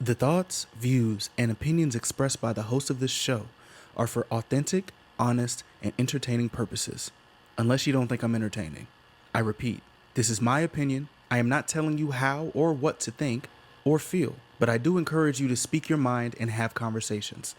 The thoughts, views, and opinions expressed by the host of this show are for authentic, honest, and entertaining purposes. Unless you don't think I'm entertaining. I repeat, this is my opinion. I am not telling you how or what to think or feel, but I do encourage you to speak your mind and have conversations.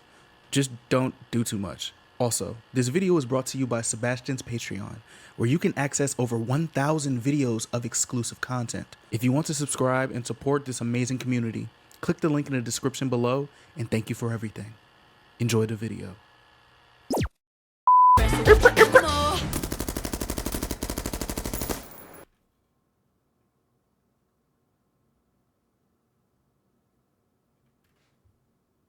Just don't do too much. Also, this video is brought to you by Sebastine's Patreon, where you can access over 1,000 videos of exclusive content. If you want to subscribe and support this amazing community, click the link in the description below, and thank you for everything. Enjoy the video.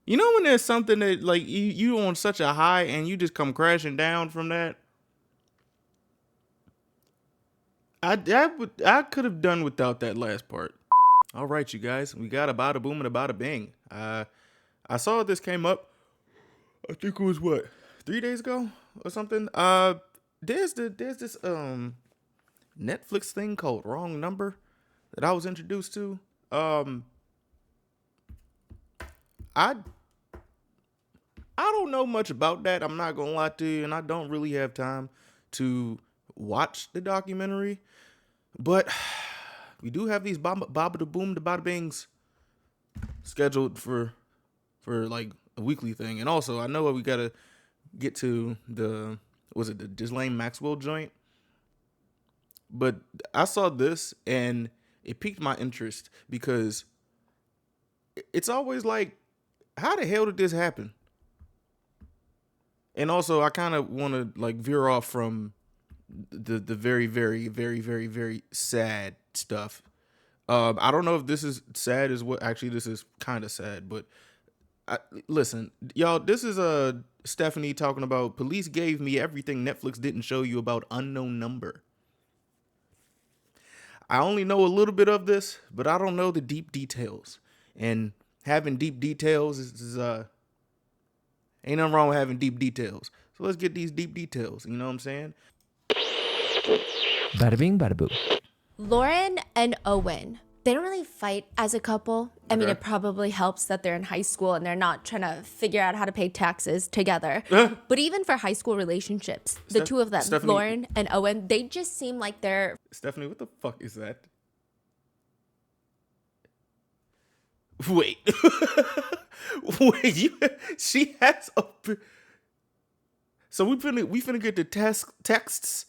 You know when there's something that like you on such a high and you just come crashing down from that? I could have done without that last part. All right, you guys, we got a bada boom and a bada bing. I saw this came up. I think it was what, 3 days ago or something. There's this Netflix thing called Wrong Number that I was introduced to. I don't know much about that. I'm not gonna lie to you, and I don't really have time to watch the documentary. But we do have these baba da boom da bada bings scheduled for like a weekly thing. And also, I know we gotta get to the Ghislaine Maxwell joint. But I saw this and it piqued my interest because it's always like, how the hell did this happen? And also, I kind of want to like veer off from the very, very, very, very, very sad stuff. I don't know if this is sad as what. Actually, this is kind of sad. But listen, y'all, this is Stephanie talking about police gave me everything Netflix didn't show you about unknown number. I only know a little bit of this, but I don't know the deep details. And having deep details is ain't nothing wrong with having deep details. So let's get these deep details. You know what I'm saying? Bada bing, bada boom. Lauren and Owen, they don't really fight as a couple. I mean, Okay. it probably helps that they're in high school and they're not trying to figure out how to pay taxes together. But even for high school relationships, the two of them, Stephanie- Lauren and Owen, they just seem like they're Stephanie, what the fuck is that? Wait. Wait, she has a. So we finna get the texts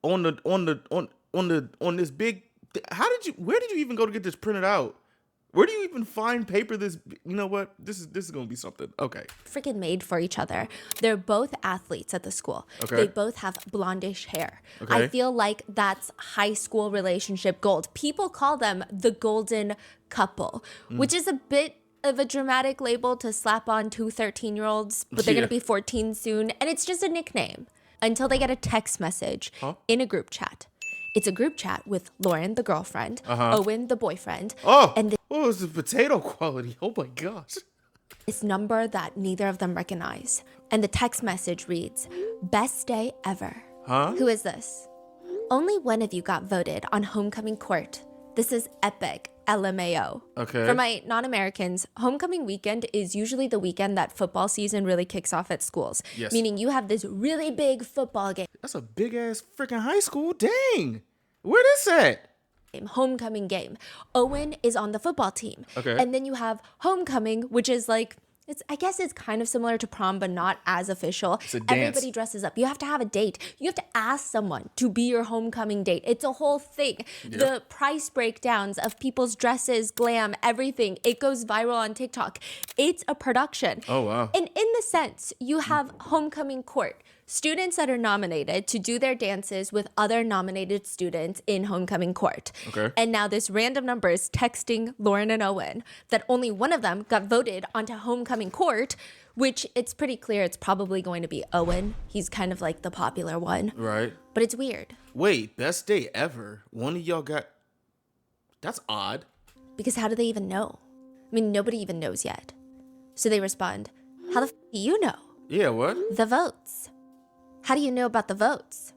on this big. Where did you even go to get this printed out? Where do you even find paper this? You know what? This is gonna be something. Okay. freaking made for each other. They're both athletes at the school. Okay. They both have blondish hair. Okay. I feel like that's high school relationship gold. People call them the golden couple, which is a bit of a dramatic label to slap on two 13-year-olds, but they're Yeah. going to be 14 soon. And it's just a nickname until they get a text message in a group chat. It's a group chat with Lauren, the girlfriend, Owen, the boyfriend, Oh. and What was the potato quality? Oh my gosh. this number that neither of them recognize. And the text message reads, "Best day ever." Who is this? Only one of you got voted on homecoming court. This is epic, LMAO. Okay. For my non-Americans, homecoming weekend is usually the weekend that football season really kicks off at schools. Yes. Meaning you have this really big football game. That's a big ass freaking high school. Dang. Where this at? Homecoming game. Owen is on the football team. Okay. And then you have homecoming, which is like, I guess it's kind of similar to prom, but not as official. It's a dance. Everybody dresses up. You have to have a date. You have to ask someone to be your homecoming date. It's a whole thing. The price breakdowns of people's dresses, glam, everything. It goes viral on TikTok. It's a production. Oh, wow. And in the sense, you have homecoming court. Students that are nominated to do their dances with other nominated students in homecoming court. Okay. And now this random number is texting Lauren and Owen that only one of them got voted onto homecoming court, which it's pretty clear it's probably going to be Owen. He's kind of like the popular one. Right. But it's weird Wait, best day ever. One of y'all got. That's odd. because how do they even know? I mean, nobody even knows yet. So they respond, "How the do you know? Yeah, what? The votes. How do you know about the votes?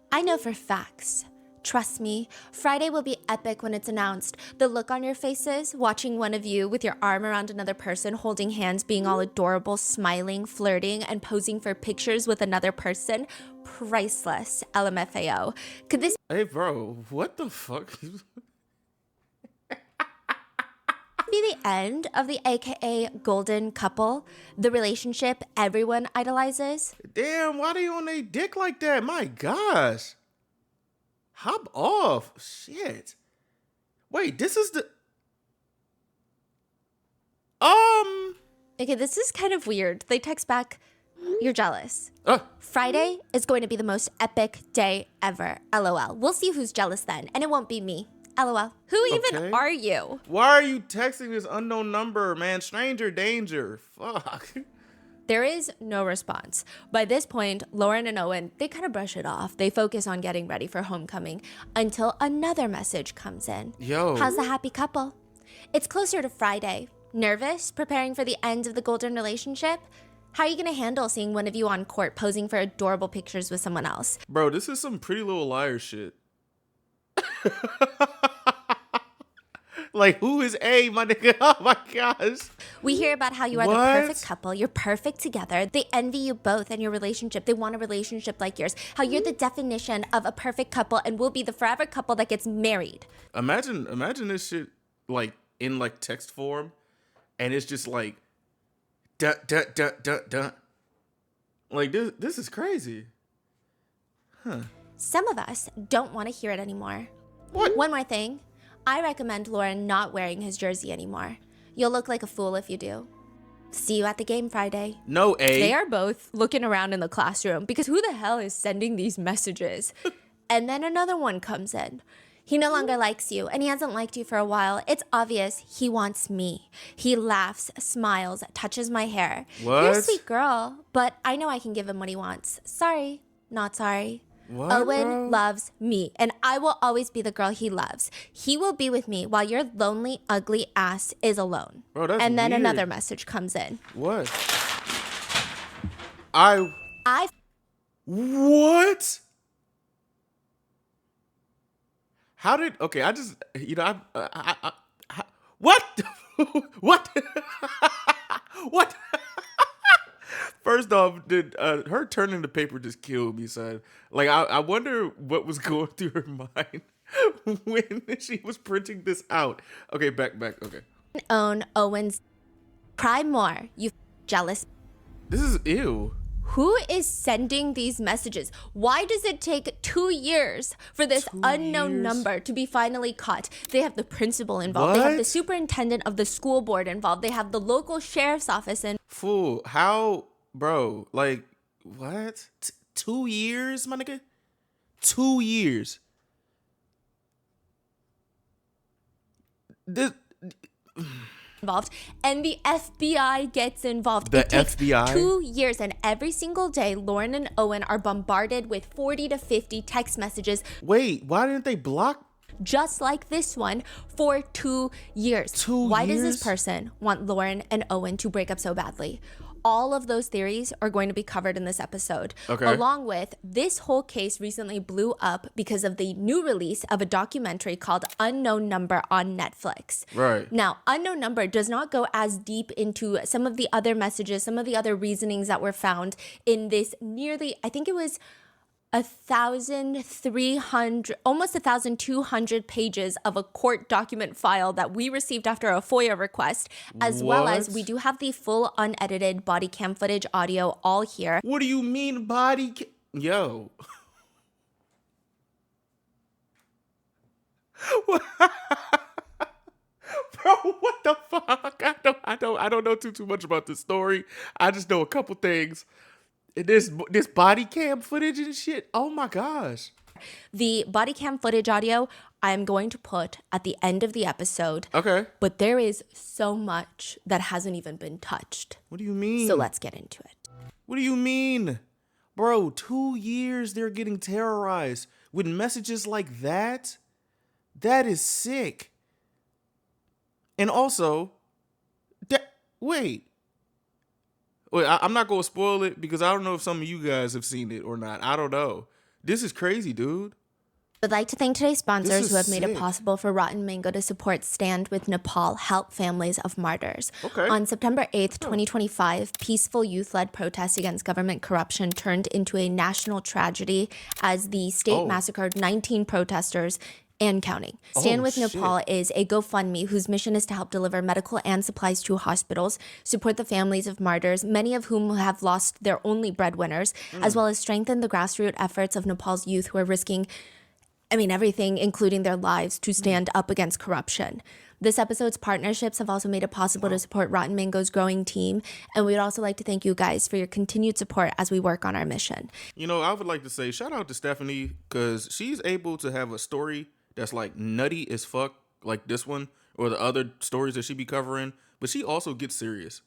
I know for facts. Trust me, Friday will be epic when it's announced. The look on your faces, watching one of you with your arm around another person, holding hands, being all adorable, smiling, flirting, and posing for pictures with another person. Priceless, LMFAO. Could this Hey, bro, what the fuck? be the end of the AKA golden couple, the relationship everyone idolizes? Damn, why they on their dick like that? My gosh. Hop off. Shit. Wait, this is the... Okay, this is kind of weird. They text back, "You're jealous. Uh, Friday is going to be the most epic day ever. LOL. We'll see who's jealous then, and it won't be me. LOL. Who even Okay. are you?" why are you texting this unknown number, man? Stranger danger. Fuck. There is no response. By this point, Lauren and Owen, they kind of brush it off. They focus on getting ready for homecoming until another message comes in. Yo. How's the happy couple? It's closer to Friday. Nervous? Preparing for the end of the golden relationship? How are you going to handle seeing one of you on court posing for adorable pictures with someone else? Bro, this is some Pretty Little Liar shit. Like, who is A, my nigga? Oh my gosh. We hear about how you are What? the perfect couple. You're perfect together. They envy you both and your relationship. They want a relationship like yours. How you're the definition of a perfect couple and will be the forever couple that gets married. Imagine this shit like in like text form, and it's just like dun dun dun dun dun. Like this is crazy. Some of us don't want to hear it anymore. What? One more thing. I recommend Lauren not wearing his jersey anymore. You'll look like a fool if you do. See you at the game Friday. No, A. They are both looking around in the classroom because who the hell is sending these messages? And then another one comes in. He no longer likes you, and he hasn't liked you for a while. It's obvious he wants me. He laughs, smiles, touches my hair. What? You're a sweet girl, but I know I can give him what he wants. Sorry, not sorry. What, Owen bro? loves me, and I will always be the girl he loves. He will be with me while your lonely, ugly ass is alone. Bro, that's and then weird. another message comes in. What? I What? How did? Okay, I just what? What? What? First off, did her turning the paper just kill me, son? Like, I wonder what was going through her mind when she was printing this out. Okay, back. Okay, own Owen's. Cry more, you jealous. this is ew. Who is sending these messages? Why does it take 2 years for this 2 unknown years? number to be finally caught? They have the principal involved. They have the What? superintendent of the school board involved. They have the local sheriff's office in. Fool, how, bro? Like, what? 2 years, my nigga? 2 years. This. Involved, and the FBI gets involved. The It takes FBI? 2 years, and every single day, Lauren and Owen are bombarded with 40 to 50 text messages, Wait, why didn't they block? just like this one, for 2 years. 2 Why does years? this person want Lauren and Owen to break up so badly? All of those theories are going to be covered in this episode. Okay. Along with, this whole case recently blew up because of the new release of a documentary called Unknown Number on Netflix. Right. Now, Unknown Number does not go as deep into some of the other messages, some of the other reasonings that were found in this nearly, I think it was 1,300, almost 1,200 pages of a court document file that we received after a FOIA request, as well as What? we do have the full unedited body cam footage audio all here. What do you mean body? Yo. Bro, what the fuck? I don't know too much about this story. I just know a couple things. This body cam footage and shit. Oh my gosh. The body cam footage audio I'm going to put at the end of the episode. Okay. But there is so much that hasn't even been touched. What do you mean? So let's get into it. What do you mean? Bro, 2 years they're getting terrorized with messages like that? That is sick. And also, wait, I'm not going to spoil it because I don't know if some of you guys have seen it or not. I don't know. This is crazy, dude. I'd like to thank today's sponsors is who have made it sick. possible for Rotten Mango to support Stand with Nepal, Help Families of Martyrs. Okay. On September 8th, 2025, peaceful youth-led protests against government corruption turned into a national tragedy as the state massacred 19 protesters and counting. Stand with Nepal is a GoFundMe whose mission is to help deliver medical and supplies to hospitals, support the families of martyrs, many of whom have lost their only breadwinners, as well as strengthen the grassroots efforts of Nepal's youth who are risking everything, including their lives, to stand up against corruption. This episode's partnerships have also made it possible to support Rotten Mango's growing team, and we'd also like to thank you guys for your continued support as we work on our mission. You know, I would like to say shout out to Stephanie because she's able to have a story that's like nutty as fuck, like this one or the other stories that she be covering, but she also gets serious.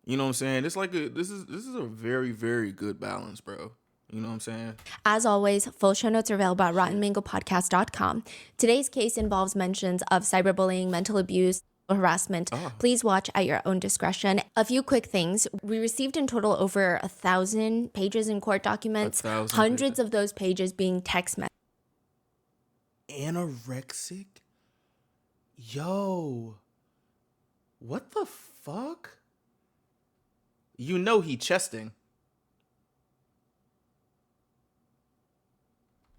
You know what I'm saying? It's like this is a very, very good balance, bro. You know what I'm saying? As always, full show notes are available at rottenmangopodcast.com. Today's case involves mentions of cyberbullying, mental abuse, harassment. Please watch at your own discretion. A few quick things. We received in total over 1,000 pages in court documents, hundreds of those pages being text messages. Anorexic? Yo. What the fuck? You know he chesting.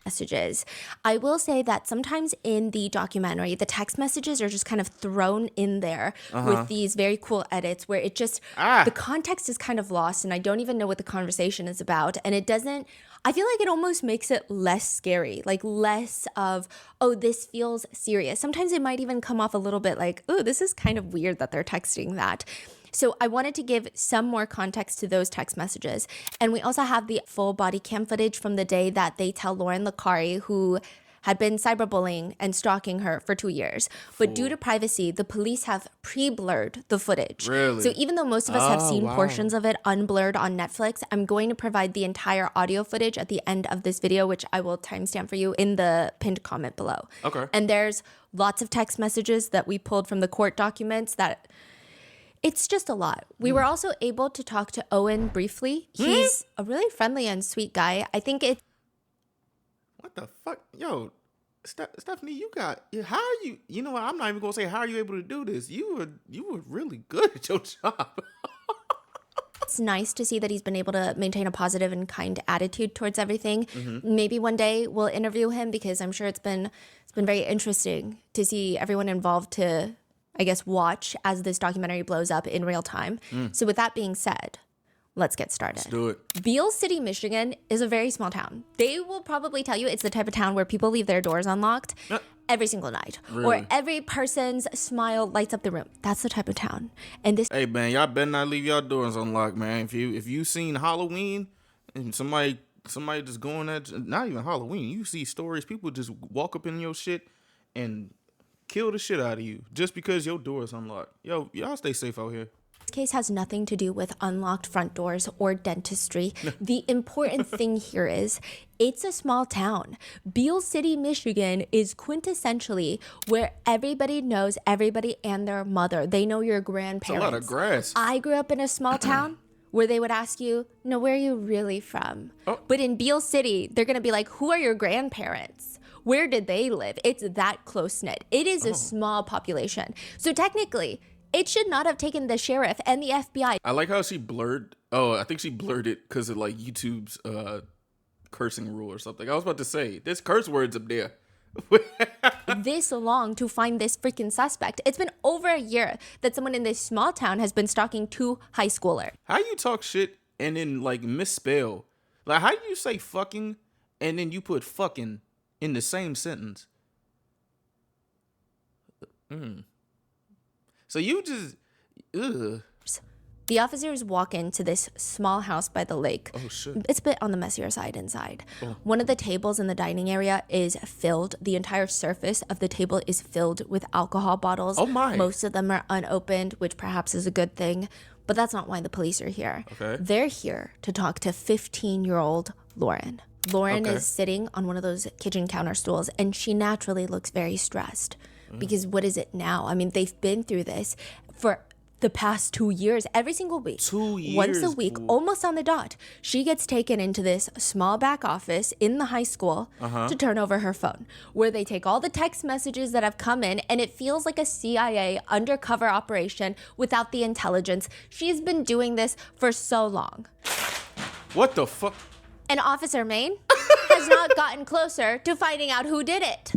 Messages. I will say that sometimes in the documentary, the text messages are just kind of thrown in there with these very cool edits where it just, the context is kind of lost and I don't even know what the conversation is about. And it doesn't, I feel like it almost makes it less scary, like less of, oh, this feels serious. Sometimes it might even come off a little bit like, oh, this is kind of weird that they're texting that. So I wanted to give some more context to those text messages. And we also have the full body cam footage from the day that they tell Lauren Licari, who had been cyberbullying and stalking her for 2 years. But due to privacy, the police have pre-blurred the footage. Really? So even though most of us have seen portions of it unblurred on Netflix, I'm going to provide the entire audio footage at the end of this video, which I will timestamp for you in the pinned comment below. Okay. And there's lots of text messages that we pulled from the court documents that... It's just a lot. We were also able to talk to Owen briefly. He's a really friendly and sweet guy. I think it... What the fuck? Yo, Stephanie, how are you? You know what? I'm not even going to say how are you able to do this. You were really good at your job. It's nice to see that he's been able to maintain a positive and kind attitude towards everything. Maybe one day we'll interview him because I'm sure it's been very interesting to see everyone involved to... I guess, watch as this documentary blows up in real time. So with that being said, let's get started. Let's do it. Beale City, Michigan is a very small town. They will probably tell you it's the type of town where people leave their doors unlocked every single night. Really? Or every person's smile lights up the room. That's the type of town. And this... Hey, man, y'all better not leave y'all doors unlocked, man. If you seen Halloween and somebody just going at, not even Halloween, you see stories, people just walk up in your shit and... kill the shit out of you just because your door is unlocked. Yo, y'all stay safe out here. This case has nothing to do with unlocked front doors or dentistry. The important thing here is it's a small town. Beale City, Michigan is quintessentially where everybody knows everybody and their mother. They know your grandparents. It's a lot of grass. I grew up in a small town where they would ask you, no, where are you really from? But in Beale City, they're going to be like, who are your grandparents? Where did they live? It's that close-knit. It is a small population. So technically, it should not have taken the sheriff and the FBI. I like how she blurred. Oh, I think she blurred it because of like YouTube's cursing rule or something. I was about to say, there's curse words up there. This long to find this freaking suspect. It's been over a year that someone in this small town has been stalking 2 high schoolers. How you talk shit and then like misspell? Like how do you say fucking and then you put fucking in the same sentence? So you just, The officers walk into this small house by the lake. Oh, shit. It's a bit on the messier side inside. One of the tables in the dining area is filled. The entire surface of the table is filled with alcohol bottles. Oh, my. Most of them are unopened, which perhaps is a good thing. But that's not why the police are here. Okay. They're here to talk to 15-year-old Lauren. Lauren is sitting on one of those kitchen counter stools, and she naturally looks very stressed. Because what is it now? I mean, they've been through this for the past 2 years, every single week. 2 years. Once a week, boo. almost on the dot, she gets taken into this small back office in the high school to turn over her phone, where they take all the text messages that have come in, and it feels like a CIA undercover operation without the intelligence. She's been doing this for so long. What the fuck? And Officer Maine has not gotten closer to finding out who did it.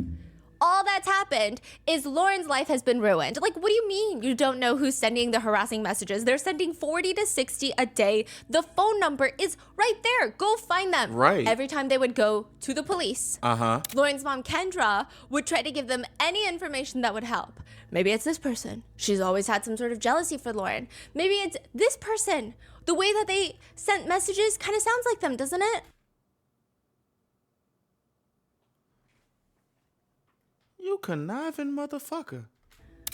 All that's happened is Lauren's life has been ruined. Like, what do you mean you don't know who's sending the harassing messages? They're sending 40 to 60 a day. The phone number is right there. Go find them. Right. Every time they would go to the police, Lauren's mom, Kendra, would try to give them any information that would help. Maybe it's this person. She's always had some sort of jealousy for Lauren. Maybe it's this person. The way that they sent messages kind of sounds like them, doesn't it? You conniving motherfucker.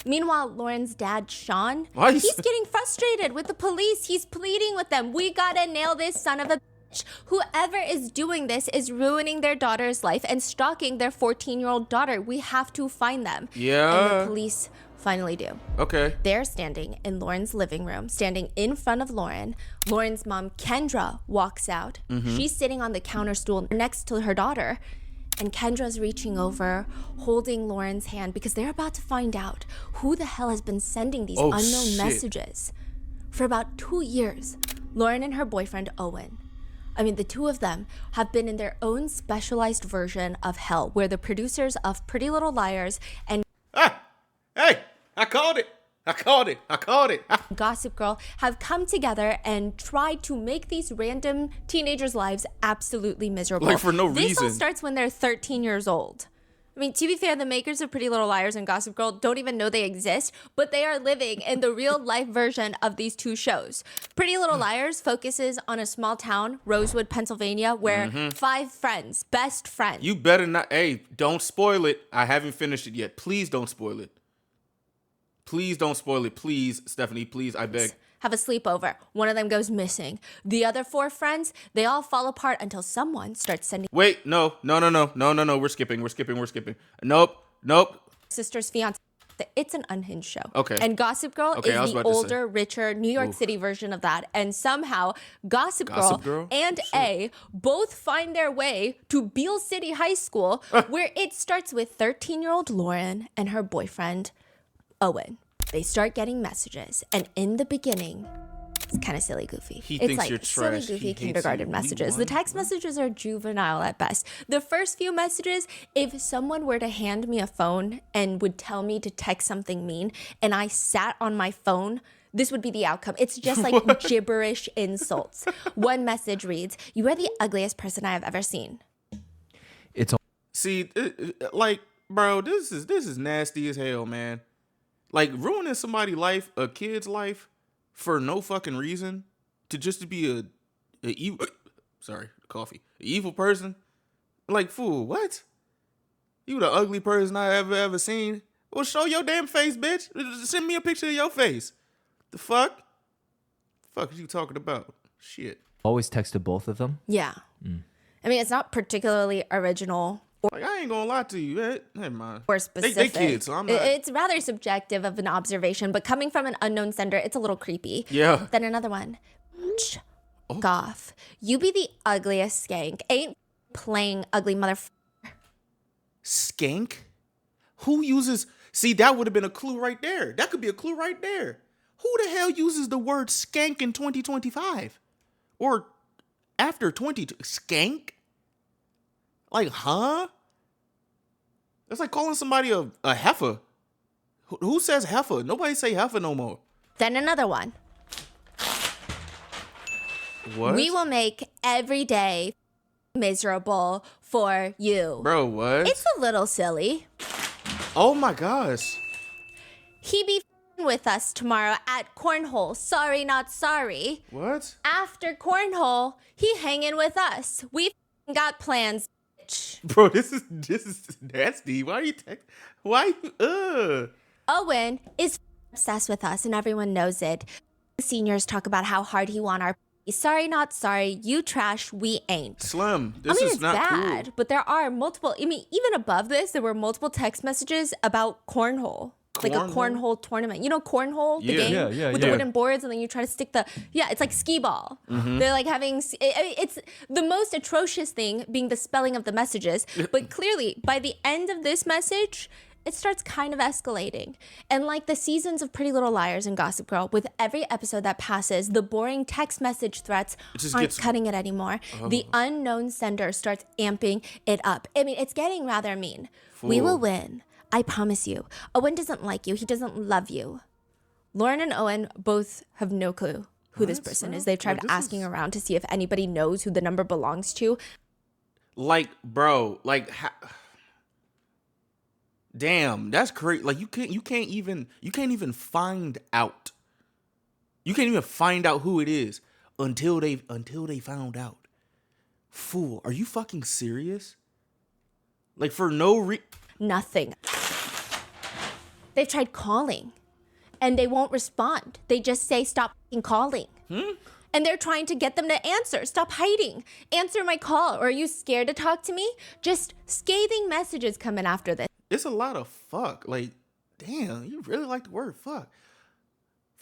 Meanwhile, Lauren's dad, Sean, Why he's getting frustrated with the police. He's pleading with them. We gotta nail this son of a bitch. Whoever is doing this is ruining their daughter's life and stalking their 14-year-old daughter. We have to find them. Yeah. And the police finally do. Okay. They're standing in Lauren's living room, standing in front of Lauren. Lauren's mom, Kendra, walks out. She's sitting on the counter stool next to her daughter. And Kendra's reaching over, holding Lauren's hand, because they're about to find out who the hell has been sending these unknown messages. For about 2 years, Lauren and her boyfriend, Owen, the two of them have been in their own specialized version of hell, where the producers of Pretty Little Liars and Hey, I called it. Gossip Girl have come together and tried to make these random teenagers' lives absolutely miserable. Like, for no This all reason. starts when they're 13 years old. To be fair, the makers of Pretty Little Liars and Gossip Girl don't even know they exist, but they are living in the real life version of these two shows. Pretty Little Liars focuses on a small town, Rosewood, Pennsylvania, where 5 friends, best friends. You better not. Hey, don't spoil it. I haven't finished it yet. Please don't spoil it. Please don't spoil it. Please, Stephanie, please, I beg. Have a sleepover. One of them goes missing. The other 4 friends, they all fall apart until someone starts sending Wait, no. We're skipping. Nope. sister's fiance. It's an unhinged show. Okay. And Gossip Girl Okay, I was is the about to say. older, richer New York City version of that. And somehow Gossip Girl and A both find their way to Beale City High School, where it starts with 13-year-old Lauren and her boyfriend, Owen. They start getting messages, and in the beginning, it's kind of silly, goofy. He it's thinks like you're silly, trash. He goofy hates kindergarten you. messages. The text messages are juvenile at best. The first few messages, if someone were to hand me a phone and would tell me to text something mean, and I sat on my phone, this would be the outcome. It's just like gibberish insults. One message reads, "You are the ugliest person I have ever seen." See, like, bro, this is nasty as hell, man. Like, ruining somebody's life, a kid's life, for no fucking reason, to be a evil, evil person. Like, fool, what? You the ugly person I ever seen? Well, show your damn face, bitch. Send me a picture of your face. The fuck? The fuck are you talking about? Shit. Always texted both of them? Yeah. It's not particularly original Like, I ain't gonna lie to you. Never mind. or specific. They kids, so I'm not. It's rather subjective of an observation, but coming from an unknown sender, it's a little creepy. Yeah. Then another one. Goff, you be the ugliest skank. Ain't playing ugly Skank? Who uses... See, that would have been a clue right there. That could be a clue right there. Who the hell uses the word skank in 2025? Or after 20... Skank? Like, huh? That's like calling somebody a heifer. Who says heifer? Nobody say heifer no more. Then another one. What? We will make every day miserable for you. Bro, what? It's a little silly. Oh my gosh. He be with us tomorrow at Cornhole. Sorry, not sorry. What? After Cornhole, he hanging with us. We got plans. Bro, this is nasty. Why are you Owen is obsessed with us, and everyone knows it. Seniors talk about how hard he want our. Sorry, not sorry. You trash, we ain't. Slim, this is it's not bad, cool. but there are multiple. Even above this, there were multiple text messages about Cornhole. like a cornhole tournament. You know cornhole, the game with the wooden boards, and then you try to stick it's like skee ball. They're like having, it's the most atrocious thing being the spelling of the messages. But clearly, by the end of this message, it starts kind of escalating. And like the seasons of Pretty Little Liars and Gossip Girl, with every episode that passes, the boring text message threats aren't cutting it anymore. The unknown sender starts amping it up. I mean, it's getting rather mean. Fool. We will win. I promise you. Owen doesn't like you. He doesn't love you. Lauren and Owen both have no clue who this person is. They've tried asking around to see if anybody knows who the number belongs to. Like, bro, like... Damn, that's crazy. Like you can't even find out. You can't even find out who it is until they found out. Fool, are you fucking serious? Like for no nothing. They've tried calling and they won't respond. They just say stop fucking calling. And they're trying to get them to answer. Stop hiding. Answer my call. Or are you scared to talk to me? Just scathing messages coming after this. It's a lot of fuck. Like, damn, you really like the word fuck.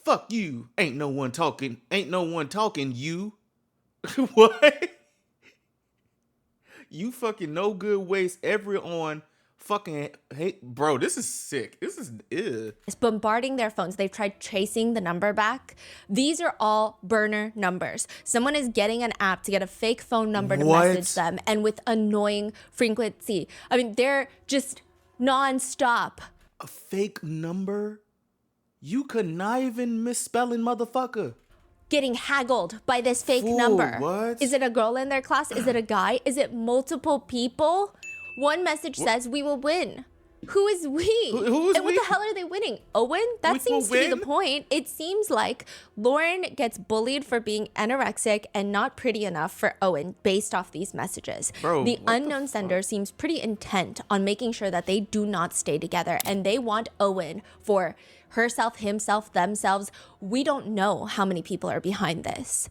Fuck you. Ain't no one talking. You. What? You fucking no good waste everyone fucking hate. Bro, this is sick. This is ew. It's bombarding their phones. They've tried tracing the number back. These are all burner numbers. Someone is getting an app to get a fake phone number to message them, and with annoying frequency. I mean, they're just non-stop. A fake number? You conniving misspelling motherfucker. Getting haggled by this fake number. What? Is it a girl in their class? Is it a guy? Is it multiple people? One message says we will win. Who is we? Who is and what we? the hell are they winning? Owen? That seems to be the point. It seems like Lauren gets bullied for being anorexic and not pretty enough for Owen based off these messages. Bro, the unknown sender seems pretty intent on making sure that they do not stay together, and they want Owen for herself, himself, themselves. We don't know how many people are behind this.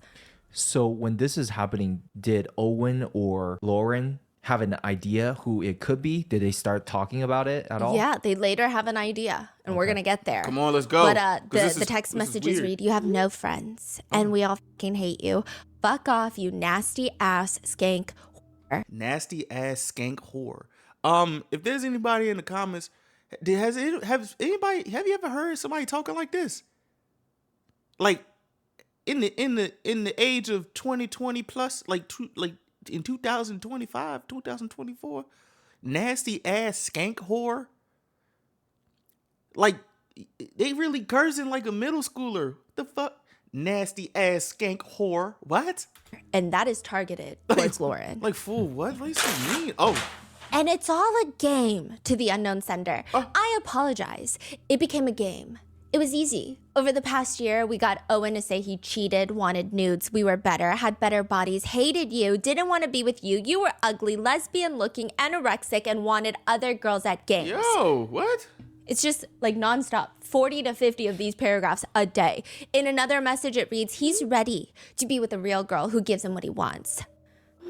So when this is happening, did Owen or Lauren have an idea who it could be? Did they start talking about it at all? Yeah, they later have an idea, and we're gonna get there. Come on, let's go. But the text messages read, "You have no friends, and we all fucking hate you. Fuck off, you nasty ass skank whore." Nasty ass skank whore. If there's anybody in the comments, have you ever heard somebody talking like this? Like in the age of 2020 plus, like in 2025, 2024, nasty ass skank whore. Like, they really cursing like a middle schooler. The fuck? Nasty ass skank whore. What? And that is targeted towards Lauren. Like, fool, what? What do you mean? Oh. And it's all a game to the unknown sender. I apologize. It became a game. It was easy. Over the past year, we got Owen to say he cheated, wanted nudes, we were better, had better bodies, hated you, didn't want to be with you, you were ugly, lesbian looking, anorexic, and wanted other girls at games. Yo, what? It's just like nonstop, 40 to 50 of these paragraphs a day. In another message, it reads, he's ready to be with a real girl who gives him what he wants.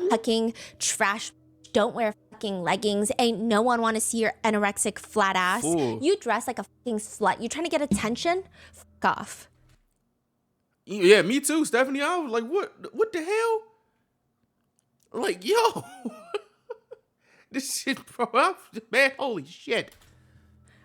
Fucking trash, don't wear fucking leggings. Ain't no one want to see your anorexic flat ass. Ooh. You dress like a fucking slut. You trying to get attention? Fuck off. Yeah, me too, Stephanie. I was like, what the hell? Like, yo. This shit, bro. Man, holy shit.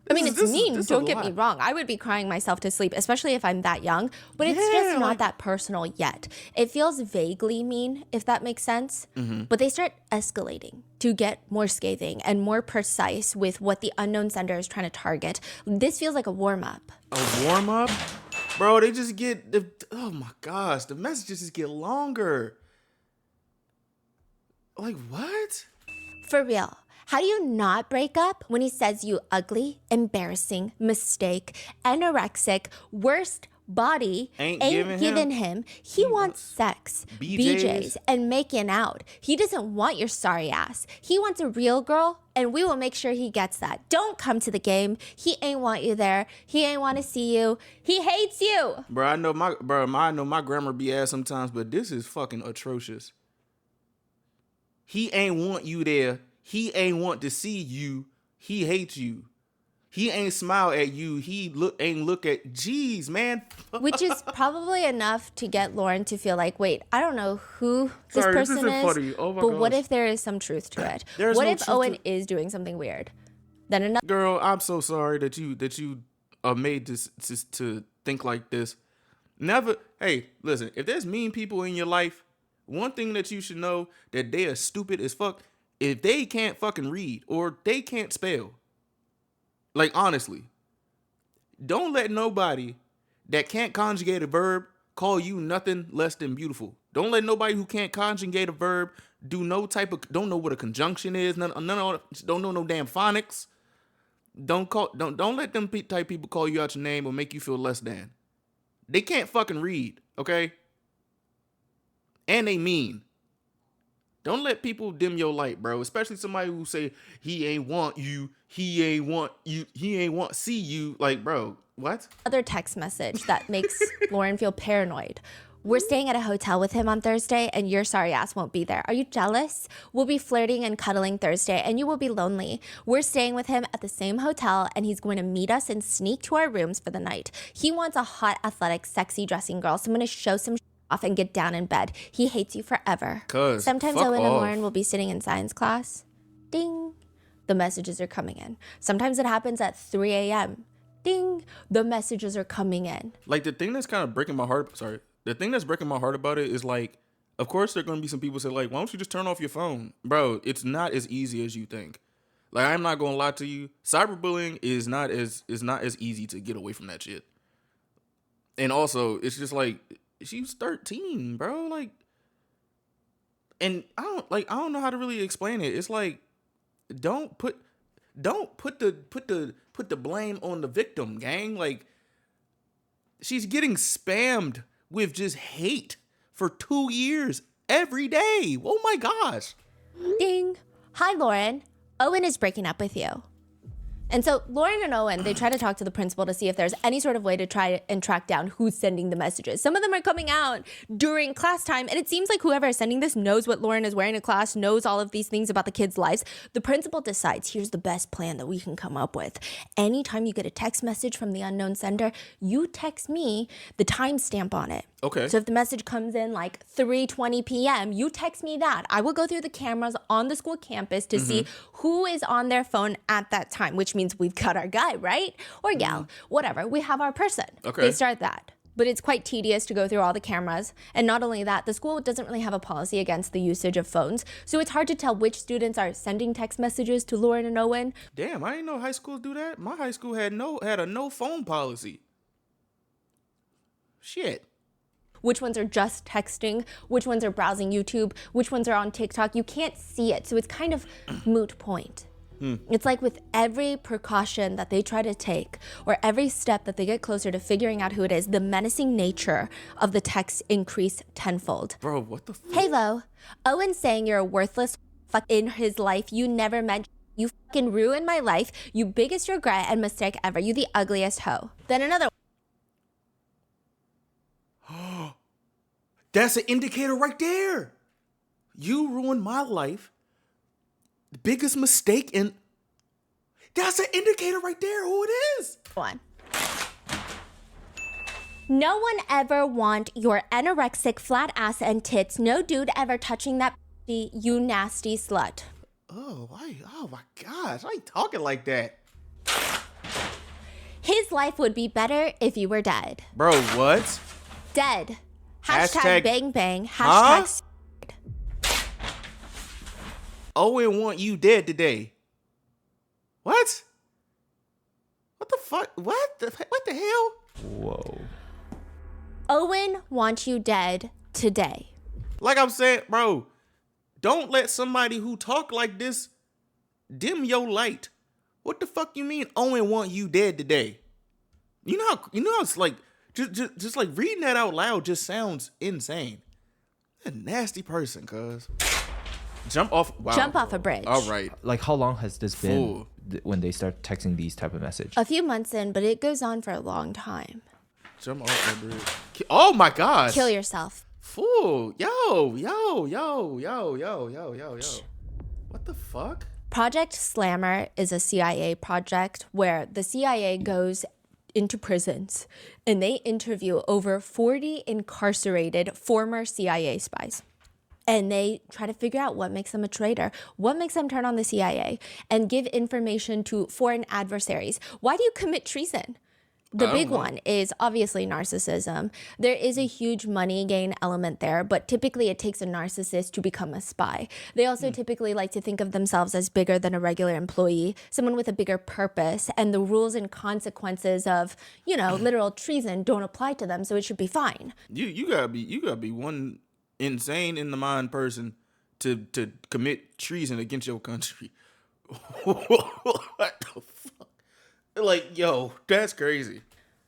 I mean, it's mean. Don't get me wrong. I would be crying myself to sleep, especially if I'm that young. But it's just not that personal yet. It feels vaguely mean, if that makes sense. Mm-hmm. But they start escalating to get more scathing and more precise with what the unknown sender is trying to target. This feels like a warm-up. A warm-up? Bro, they just get... oh, my gosh. The messages just get longer. Like, what? For real. How do you not break up when he says you ugly, embarrassing, mistake, anorexic, worst body, ain't giving him. He wants sex, BJs, and making out. He doesn't want your sorry ass. He wants a real girl, and we will make sure he gets that. Don't come to the game. He ain't want you there. He ain't want to see you. He hates you. Bro, I know my grammar be ass sometimes, but this is fucking atrocious. He ain't want you there. He ain't want to see you. He hates you. He ain't smile at you. He ain't look at. Jeez, man. Which is probably enough to get Lauren to feel like, wait, I don't know who this Sorry, this person isn't is, funny. Oh my but what gosh. if there is some truth to it? There's What no if truth Owen to- is doing something weird? Then another Girl, I'm so sorry that you made this just to think like this. Never. Hey, listen. If there's mean people in your life, one thing that you should know that they are stupid as fuck. If they can't fucking read or they can't spell, like honestly, don't let nobody that can't conjugate a verb call you nothing less than beautiful. Don't let nobody who can't conjugate a verb don't know what a conjunction is. Don't know no damn phonics. Don't let them type people call you out your name or make you feel less than. They can't fucking read, okay? And they mean. Don't let people dim your light, bro. Especially somebody who say he ain't want you, he ain't want see you. Like, bro, what? text message that makes Lauren feel paranoid. We're staying at a hotel with him on Thursday, and your sorry ass won't be there. Are you jealous? We'll be flirting and cuddling Thursday, and you will be lonely. We're staying with him at the same hotel, and he's going to meet us and sneak to our rooms for the night. He wants a hot, athletic, sexy dressing girl, so I'm going to show some off and get down in bed. He hates you forever. Sometimes Owen and Lauren will be sitting in science class. Ding. The messages are coming in. Sometimes it happens at 3 a.m. Ding. The messages are coming in. Like, the thing that's kind of breaking my heart, the thing that's breaking my heart about it is, like, of course there are going to be some people say, like, why don't you just turn off your phone? Bro, it's not as easy as you think. Like, I'm not going to lie to you. Cyberbullying is not as easy to get away from that shit. And also, it's just like, she's 13, bro. Like, and I don't know how to really explain it. It's like, don't put the blame on the victim, gang. Like, she's getting spammed with just hate for 2 years every day. Oh my gosh. Ding. Hi, Lauren. Owen is breaking up with you. And so Lauren and Owen, they try to talk to the principal to see if there's any sort of way to try and track down who's sending the messages. Some of them are coming out during class time, and it seems like whoever is sending this knows what Lauren is wearing in class, knows all of these things about the kids' lives. The principal decides, here's the best plan that we can come up with. Anytime you get a text message from the unknown sender, you text me the timestamp on it. Okay. So if the message comes in like 3:20 p.m., you text me that. I will go through the cameras on the school campus to see who is on their phone at that time, which means we've got our guy, right? Or gal, whatever. We have our person. Okay. They start that. But it's quite tedious to go through all the cameras. And not only that, the school doesn't really have a policy against the usage of phones. So it's hard to tell which students are sending text messages to Lauren and Owen. Damn, I didn't know high schools do that. My high school had a no phone policy. Shit. Which ones are just texting, which ones are browsing YouTube, which ones are on TikTok. You can't see it, so it's kind of moot point. It's like with every precaution that they try to take or every step that they get closer to figuring out who it is, the menacing nature of the texts increase tenfold. Bro, what the fuck? Hey, Lo. Owen's saying you're a worthless fuck in his life. You never meant. You fucking ruined my life. You biggest regret and mistake ever. You the ugliest hoe. Then another. That's an indicator right there. You ruined my life. The biggest mistake in... That's an indicator right there who it is. One. No one ever want your anorexic flat ass and tits. No dude ever touching that p***y, you nasty slut. Oh my gosh. Why you talking like that? His life would be better if you were dead. Bro, what? Dead. Hashtag- Bang bang. Huh? Hashtag Owen want you dead today. What? What the fuck? What the hell? Whoa. Owen wants you dead today. Like I'm saying, bro, don't let somebody who talk like this dim your light. What the fuck you mean Owen want you dead today? You know how it's like just like reading that out loud just sounds insane. A nasty person, cuz. Jump off a bridge. All right. Like, how long has this Fool. been when they start texting these type of message? A few months in, but it goes on for a long time. Jump off a bridge. Oh my gosh. Kill yourself. Fool. Yo. What the fuck? Project Slammer is a CIA project where the CIA goes into prisons and they interview over 40 incarcerated former CIA spies. And they try to figure out what makes them a traitor, what makes them turn on the CIA, and give information to foreign adversaries. Why do you commit treason? The big one is obviously narcissism. There is a huge money gain element there, but typically it takes a narcissist to become a spy. They also typically like to think of themselves as bigger than a regular employee, someone with a bigger purpose, and the rules and consequences of, literal treason don't apply to them, so it should be fine. You gotta be one insane in the mind person to commit treason against your country. What the fuck? Like, yo, that's crazy.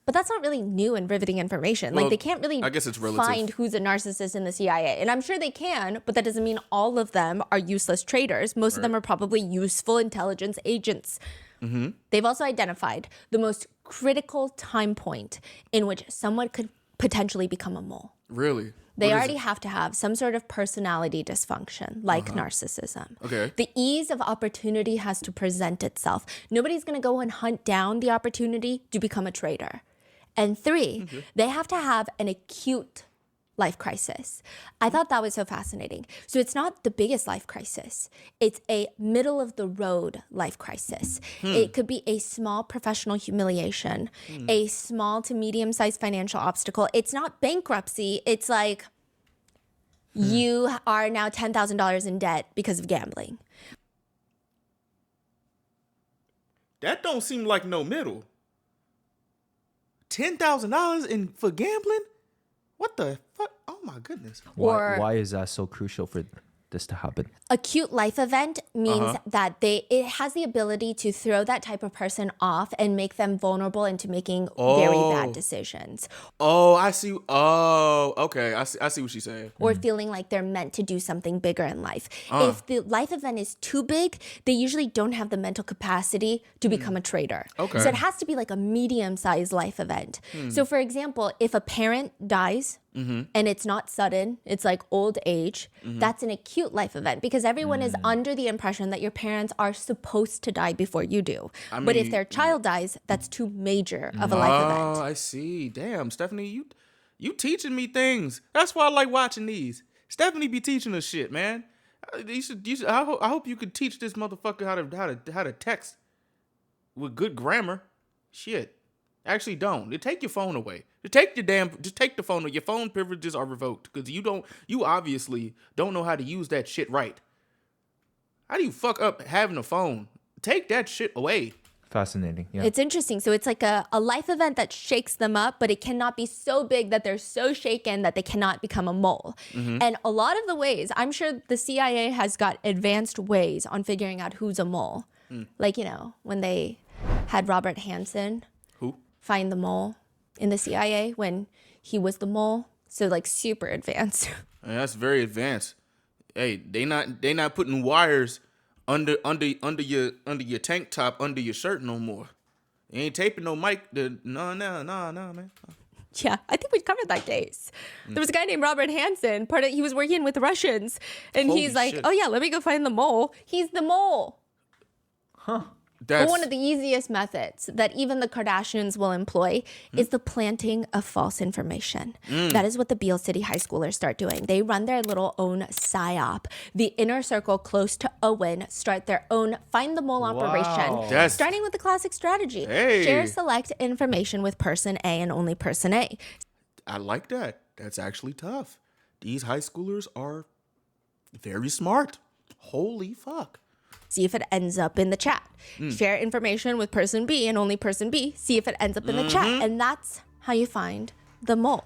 But that's not really new and riveting information. Well, like, they can't really I guess it's relative. Find who's a narcissist in the CIA. And I'm sure they can, but that doesn't mean all of them are useless traitors. Most of them are probably useful intelligence agents. Mm-hmm. They've also identified the most critical time point in which someone could potentially become a mole. Really? They already have to have some sort of personality dysfunction, like narcissism. Okay. The ease of opportunity has to present itself. Nobody's going to go and hunt down the opportunity to become a traitor. And 3, they have to have an acute life crisis. I thought that was so fascinating. So it's not the biggest life crisis. It's a middle of the road life crisis. It could be a small professional humiliation, a small to medium-sized financial obstacle. It's not bankruptcy. It's like you are now $10,000 in debt because of gambling. That don't seem like no middle. $10,000 for gambling? What the fuck? Oh my goodness. Why is that so crucial for this to happen? Acute life event means that it has the ability to throw that type of person off and make them vulnerable into making very bad decisions. Oh, I see. Oh, okay. I see what she's saying. Or feeling like they're meant to do something bigger in life. If the life event is too big, they usually don't have the mental capacity to become a traitor. Okay. So it has to be like a medium-sized life event. So for example, if a parent dies, and it's not sudden, it's like old age, that's an acute life event because everyone is under the impression that your parents are supposed to die before you do. But if their child dies, that's too major of a life event. Oh, I see. Damn, Stephanie, you teaching me things. That's why I like watching these. Stephanie be teaching us shit, man. You should, I hope you could teach this motherfucker how to text with good grammar. Shit. Actually, don't. Take your phone away. Just take the phone away. Your phone privileges are revoked because you obviously don't know how to use that shit right. How do you fuck up having a phone? Take that shit away. Fascinating. Yeah. It's interesting. So it's like a life event that shakes them up, but it cannot be so big that they're so shaken that they cannot become a mole. And a lot of the ways, I'm sure the CIA has got advanced ways on figuring out who's a mole. Like, when they had Robert Hansen find the mole in the CIA when he was the mole. So like super advanced. Man, that's very advanced. Hey, they not putting wires under your tank top under your shirt no more. They ain't taping no mic. No, man. Yeah, I think we covered that case. There was a guy named Robert Hansen. He was working with the Russians, and Holy he's like, shit. "Oh yeah, let me go find the mole." He's the mole. Huh. But one of the easiest methods that even the Kardashians will employ is the planting of false information. That is what the Beale City high schoolers start doing. They run their little own psyop. The inner circle close to Owen start their own find the mole operation. Starting with the classic strategy. Hey. Share select information with person A and only person A. I like that. That's actually tough. These high schoolers are very smart. Holy fuck. See if it ends up in the chat. Share information with person B and only person B. See if it ends up in the chat. And that's how you find the mole.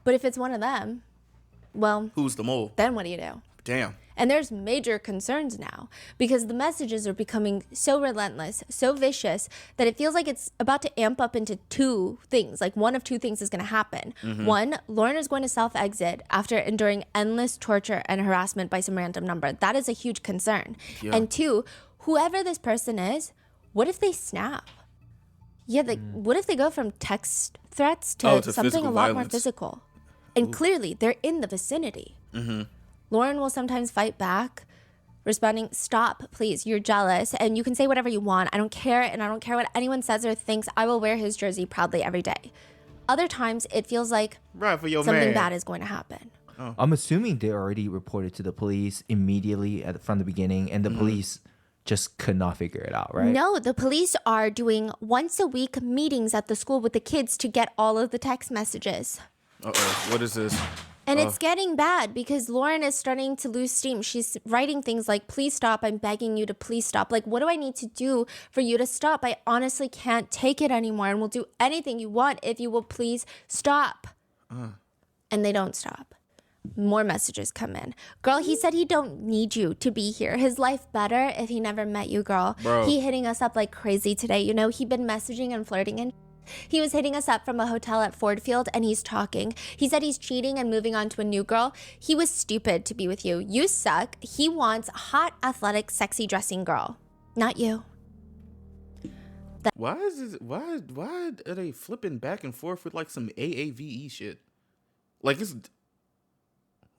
But if it's one of them, well, who's the mole? Then what do you do? Damn. And there's major concerns now because the messages are becoming so relentless, so vicious that it feels like it's about to amp up into 2 things. Like one of 2 things is going to happen. One, Lauren is going to self-exit after enduring endless torture and harassment by some random number. That is a huge concern. Yeah. And 2, whoever this person is, what if they snap? Yeah, what if they go from text threats to something a lot more physical? And clearly, they're in the vicinity. Lauren will sometimes fight back, responding, stop, please, you're jealous. And you can say whatever you want. I don't care. And I don't care what anyone says or thinks. I will wear his jersey proudly every day. Other times it feels like Right for your something man. bad is going to happen. I'm assuming they already reported to the police immediately from the beginning, and the police just could not figure it out, right? No, the police are doing once a week meetings at the school with the kids to get all of the text messages. Uh-oh. What is this? And it's getting bad because Lauren is starting to lose steam. She's writing things like, please stop. I'm begging you to please stop. Like, what do I need to do for you to stop? I honestly can't take it anymore and will do anything you want if you will please stop. And they don't stop. More messages come in. Girl, he said he don't need you to be here. His life better if he never met you, girl. Bro. He hitting us up like crazy today. You know, he been messaging and flirting and he was hitting us up from a hotel at Ford Field and he's talking. He said he's cheating and moving on to a new girl. He was stupid to be with you. You suck. He wants hot, athletic, sexy dressing girl. Not you. Why is this? Why are they flipping back and forth with like some AAVE shit? Like it's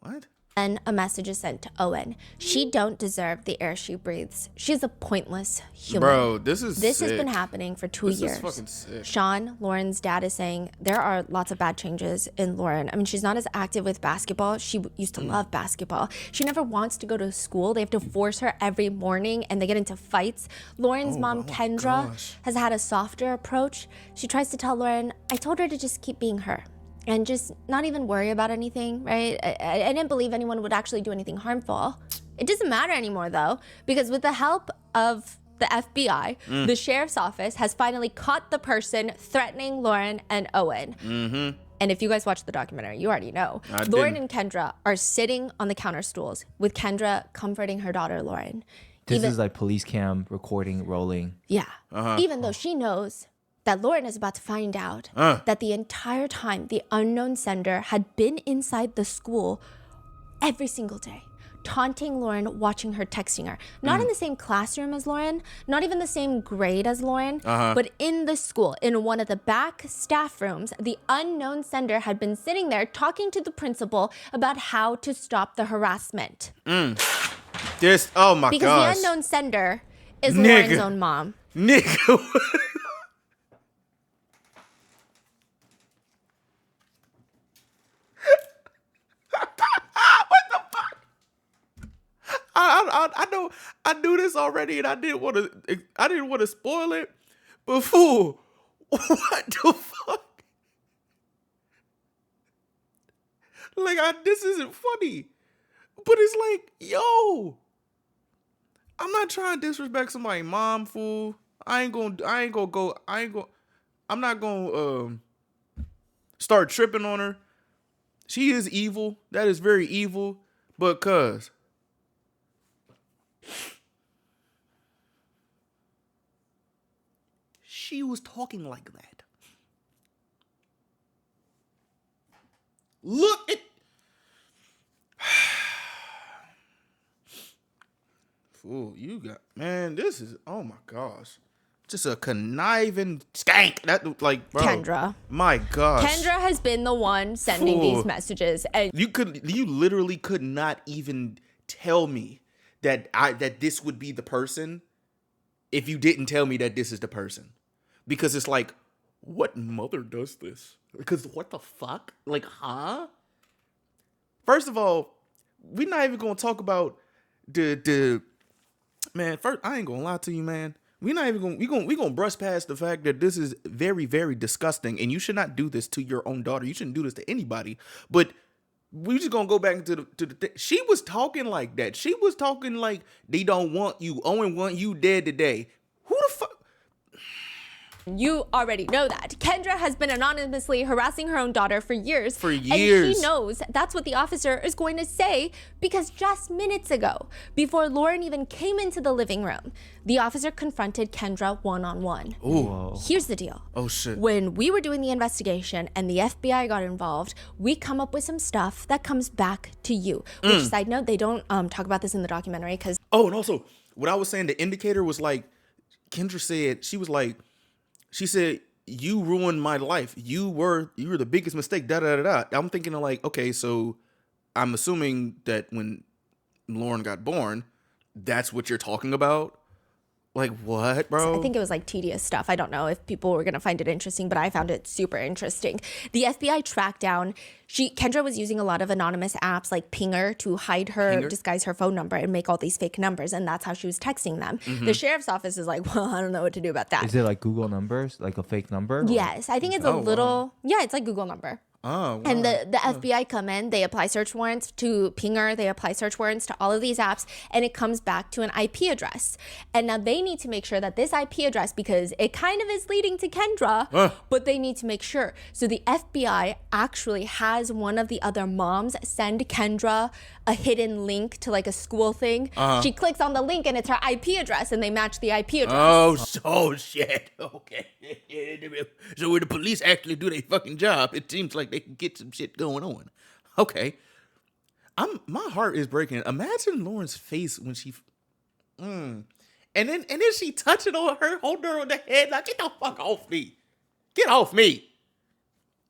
what? Then a message is sent to Owen. She don't deserve the air she breathes. She's a pointless human. Bro, this has been happening for 2 years. This is fucking sick. Sean, Lauren's dad, is saying there are lots of bad changes in Lauren. I mean, she's not as active with basketball. She used to love basketball. She never wants to go to school. They have to force her every morning and they get into fights. Lauren's mom, Kendra, has had a softer approach. She tries to tell Lauren, I told her to just keep being her. And just not even worry about anything, right? I didn't believe anyone would actually do anything harmful. It doesn't matter anymore, though, because with the help of the FBI, the sheriff's office has finally caught the person threatening Lauren and Owen. Mm-hmm. And if you guys watch the documentary, you already know. Lauren and Kendra are sitting on the counter stools with Kendra comforting her daughter, Lauren. This is like police cam recording, rolling. Yeah. Even though she knows that Lauren is about to find out that the entire time the unknown sender had been inside the school every single day, taunting Lauren, watching her, texting her. Not in the same classroom as Lauren, not even the same grade as Lauren, but in the school, in one of the back staff rooms, the unknown sender had been sitting there talking to the principal about how to stop the harassment. This, oh my gosh. Because the unknown sender is Lauren's own mom. Nigga. I knew this already, and I didn't want to spoil it. But fool, what the fuck? Like, this isn't funny, but it's like, yo, I'm not trying to disrespect somebody's mom, fool. I'm not gonna start tripping on her. She is evil. That is very evil. But cuz she was talking like that. Look at fool, you got, man, this is, oh my gosh. Just a conniving skank. That, like, bro. Kendra. My gosh. Kendra has been the one sending these messages. And you literally could not even tell me that this would be the person if you didn't tell me that this is the person. Because it's like, what mother does this? Because what the fuck? Like, huh? First of all, we're not even gonna talk about the man. First, I ain't gonna lie to you, man. We're not even we gonna brush past the fact that this is very, very disgusting, and you should not do this to your own daughter. You shouldn't do this to anybody. But we just gonna go back to the she was talking like that. She was talking like they don't want you. Owen want you dead today. Who the fuck? you already know that. Kendra has been anonymously harassing her own daughter for years. For years. And she knows that's what the officer is going to say because just minutes ago, before Lauren even came into the living room, the officer confronted Kendra one-on-one. Ooh. Here's the deal. Oh, shit. When we were doing the investigation and the FBI got involved, we come up with some stuff that comes back to you. Which, side note, they don't talk about this in the documentary because... Oh, and also, what I was saying, the indicator was like, Kendra said, she said, you ruined my life. You were the biggest mistake, da-da-da-da. I'm thinking of like, okay, so I'm assuming that when Lauren got born, that's what you're talking about? Like, what, bro? I think it was like tedious stuff. I don't know if people were going to find it interesting, but I found it super interesting. The FBI tracked down, Kendra was using a lot of anonymous apps like Pinger to hide her, disguise her phone number and make all these fake numbers. And that's how she was texting them. The sheriff's office is like, well, I don't know what to do about that. Is it like Google numbers, like a fake number? Yes, I think it's a little, it's like Google number. Oh, wow. And the FBI come in, they apply search warrants to Pinger, they apply search warrants to all of these apps, and it comes back to an IP address. And now they need to make sure that this IP address, because it kind of is leading to Kendra, but they need to make sure. So the FBI actually has one of the other moms send Kendra a hidden link to like a school thing. She clicks on the link and it's her IP address, and they match the IP address. Oh, shit. Okay. So when the police actually do their fucking job, it seems like they can get some shit going on. Okay. My heart is breaking. Imagine Lauren's face when she and then she touching on her, holding her on the head, like, get the fuck off me. Get off me.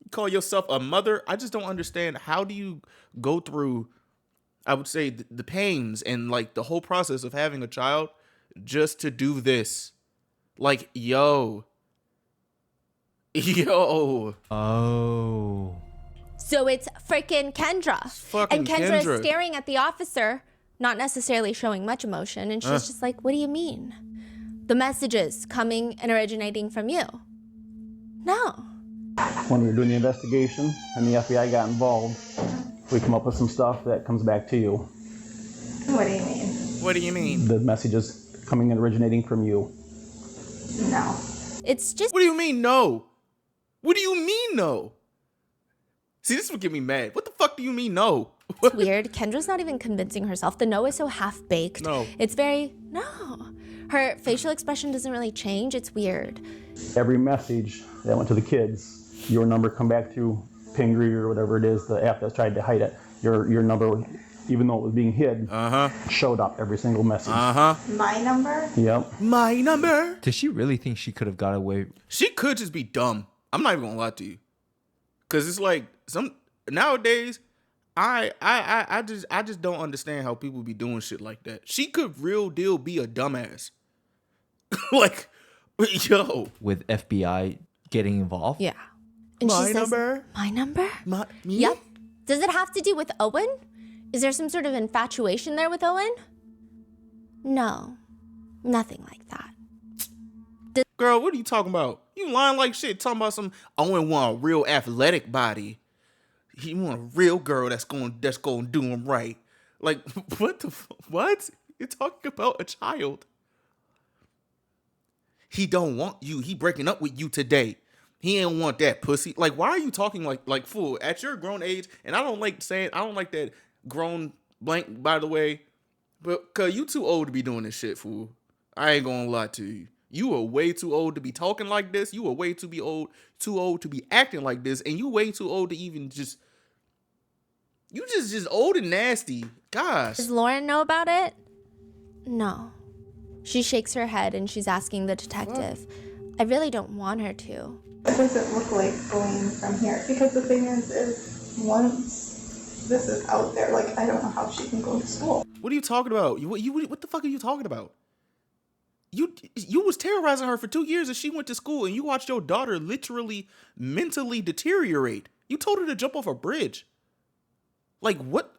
You call yourself a mother? I just don't understand. How do you go through, I would say, the pains and like the whole process of having a child just to do this? Like, yo. Oh. So it's freaking Kendra. And Kendra is staring at the officer, not necessarily showing much emotion. And she's just like, what do you mean? The messages coming and originating from you. No. When we were doing the investigation and the FBI got involved, we come up with some stuff that comes back to you. What do you mean? What do you mean? The messages coming and originating from you. No. It's just... What do you mean no? What do you mean no? See, this would get me mad. What the fuck do you mean no? It's weird. Kendra's not even convincing herself. The no is so half-baked. No. It's very, no. Her facial expression doesn't really change. It's weird. Every message that went to the kids, your number come back to Pingree or whatever it is, the app that tried to hide it. Your number, even though it was being hid, showed up every single message. My number? Yep. My number? Does she really think she could have got away? She could just be dumb. I'm not even gonna lie to you. Cause it's like nowadays, I just don't understand how people be doing shit like that. She could real deal be a dumbass. Like, yo. With FBI getting involved? Yeah. And My she says, number? my number? Me? Yep. Does it have to do with Owen? Is there some sort of infatuation there with Owen? No. Nothing like that. Girl, what are you talking about? You lying like shit, talking about some Owen want a real athletic body. He want a real girl that's gonna do him right. Like, what? You're talking about a child. He don't want you. He breaking up with you today. He ain't want that pussy. Like, why are you talking like fool? At your grown age, and I don't like that grown blank, by the way, but cause you too old to be doing this shit, fool. I ain't gonna lie to you. You are way too old to be talking like this. You are way too old to be acting like this, and you way too old to even just. You just old and nasty. Gosh. Does Lauren know about it? No. She shakes her head and she's asking the detective. I really don't want her to. What does it look like going from here? Because the thing is once this is out there, like, I don't know how she can go to school. What are you talking about? What the fuck are you talking about? You was terrorizing her for 2 years and she went to school and you watched your daughter literally mentally deteriorate. You told her to jump off a bridge. Like, what?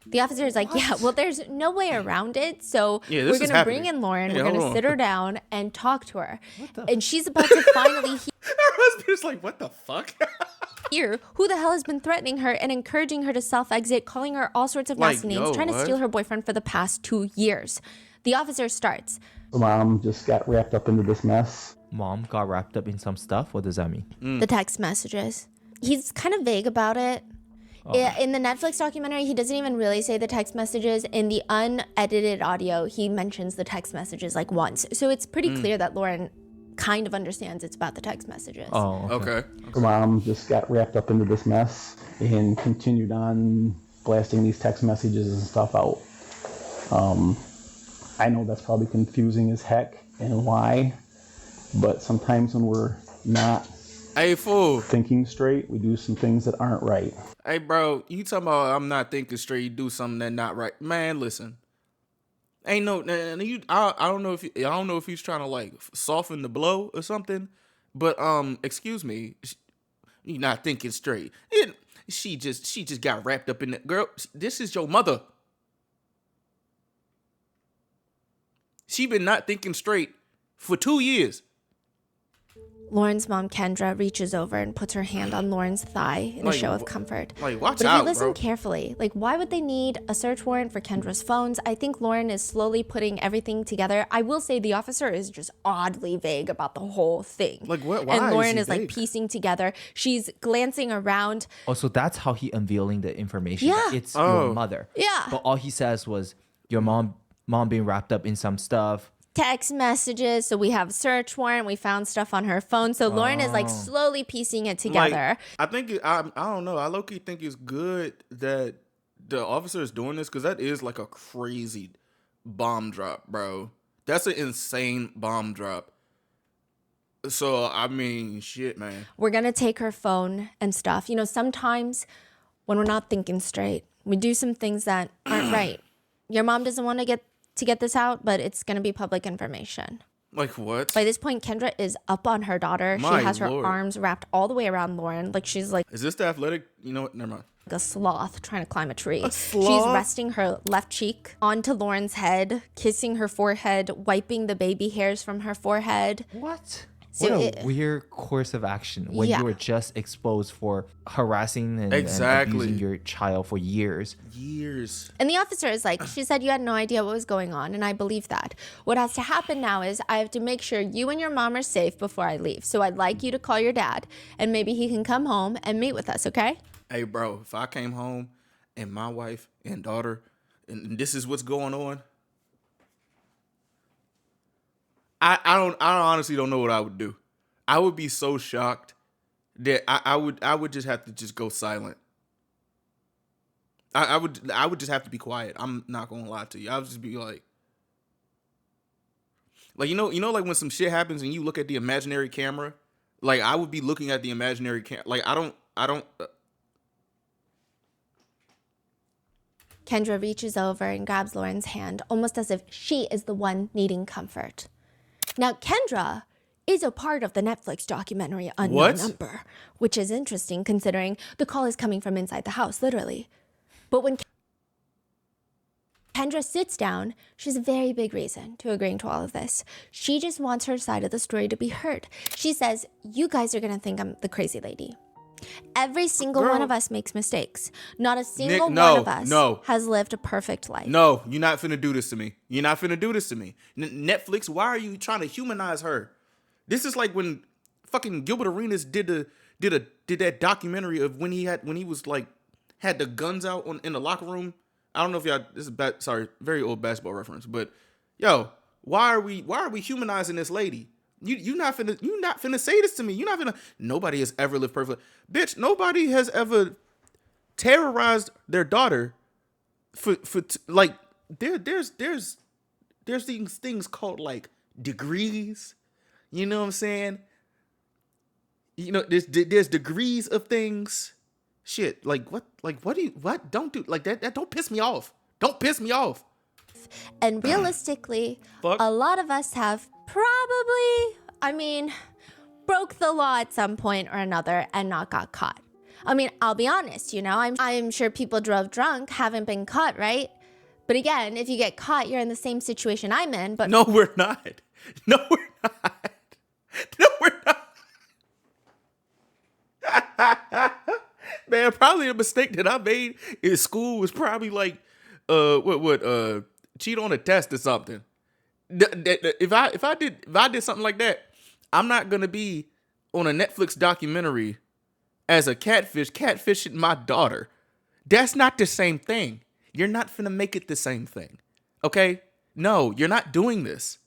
The officer is like, yeah, well, there's no way around it. So Yeah, we're going to bring in Lauren. We're going to sit her down and talk to her. And she's about to finally Her husband is like, what the fuck? hear who the hell has been threatening her and encouraging her to self-exit, calling her all sorts of nasty names, trying to steal her boyfriend for the past 2 years. The officer starts. Mom just got wrapped up into this mess. Mom got wrapped up in some stuff? What does that mean? The text messages. He's kind of vague about it. In the Netflix documentary, he doesn't even really say the text messages. In the unedited audio, he mentions the text messages like once. So it's pretty clear that Lauren kind of understands it's about the text messages. Oh, Okay. Mom just got wrapped up into this mess and continued on blasting these text messages and stuff out. I know that's probably confusing as heck and why, but sometimes when we're not Hey, fool. thinking straight, we do some things that aren't right. Hey, bro, you talking about I'm not thinking straight, you do something that not right. Man, listen. Ain't no, I don't know if he's trying to like soften the blow or something, but excuse me, you're not thinking straight. She just got wrapped up in it. Girl, this is your mother. She been not thinking straight for 2 years. Lauren's mom, Kendra, reaches over and puts her hand on Lauren's thigh in a Like, show of comfort. Like, watch But if out, you listen bro. carefully, like, why would they need a search warrant for Kendra's phones? I think Lauren is slowly putting everything together. I will say the officer is just oddly vague about the whole thing. Like, what? Why And Lauren he is like vague? piecing together. She's glancing around. Oh, so that's how he unveiling the information. Yeah. That it's Oh. your mother. Yeah. But all he says was your mom being wrapped up in some stuff. Text messages. So we have a search warrant. We found stuff on her phone. So Lauren is like slowly piecing it together. Like, I think I don't know. I low-key think it's good that the officer is doing this because that is like a crazy bomb drop, bro. That's an insane bomb drop. So I mean, shit, man. We're going to take her phone and stuff. You know, sometimes when we're not thinking straight, we do some things that aren't right. Your mom doesn't want to get this out, but it's going to be public information. Like what? By this point, Kendra is up on her daughter. My she has her Lord. arms wrapped all the way around Lauren. Like she's like Is this the athletic? You know what? Never mind. a sloth trying to climb a tree. sloth? She's resting her left cheek onto Lauren's head, kissing her forehead, wiping the baby hairs from her forehead. What? So What a weird course of action when Yeah. you were just exposed for harassing and Exactly. abusing your child for years. Years. And the officer is like, she said you had no idea what was going on, and I believe that. What has to happen now is I have to make sure you and your mom are safe before I leave. So I'd like you to call your dad, and maybe he can come home and meet with us, okay? Hey, bro. If I came home and my wife and daughter, and this is what's going on, I honestly don't know what I would do. I would be so shocked that I would just have to just go silent. I would just have to be quiet. I'm not gonna lie to you. I would just be like you know, like when some shit happens and you look at the imaginary camera. Like I would be looking at the imaginary camera. Like I don't. Kendra reaches over and grabs Lauren's hand, almost as if she is the one needing comfort. Now, Kendra is a part of the Netflix documentary Unknown What? Number, which is interesting considering the call is coming from inside the house, literally. But when Kendra sits down, she has a very big reason to agreeing to all of this. She just wants her side of the story to be heard. She says, you guys are going to think I'm the crazy lady. Every single Girl. one of us makes mistakes. Not a single Nick, no, one of us no. has lived a perfect life. No, you're not finna do this to me. You're not finna do this to me. Netflix, why are you trying to humanize her? This is like when fucking Gilbert Arenas did that documentary of when he was like had the guns out in the locker room. I don't know if y'all this is very old basketball reference, but yo, why are we humanizing this lady? You not finna say this to me. Nobody has ever lived perfectly. Bitch, nobody has ever terrorized their daughter for like there's these things called like degrees. You know what I'm saying? You know, there's degrees of things. Shit, like what don't do like that don't piss me off. Don't piss me off. And realistically, Fuck. a lot of us have broke the law at some point or another and not got caught. I mean, I'll be honest, you know, I'm sure people drove drunk, haven't been caught, right? But again, if you get caught, you're in the same situation I'm in, but No, we're not. No, we're not. No, we're not. Man, probably a mistake that I made in school was probably like, cheat on a test or something. If I did something like that, I'm not gonna be on a Netflix documentary as a catfishing my daughter. That's not the same thing. You're not finna make it the same thing. Okay? No, you're not doing this.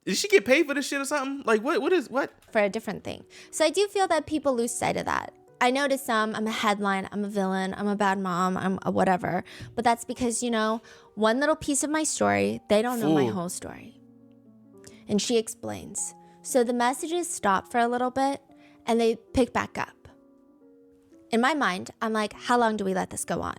Did she get paid for this shit or something? Like what? for a different thing. So I do feel that people lose sight of that. I know to some, I'm a headline, I'm a villain, I'm a bad mom, I'm a whatever. But that's because, you know, one little piece of my story, they don't know my Fool. whole story. And she explains. So the messages stop for a little bit and they pick back up. In my mind, I'm like, how long do we let this go on?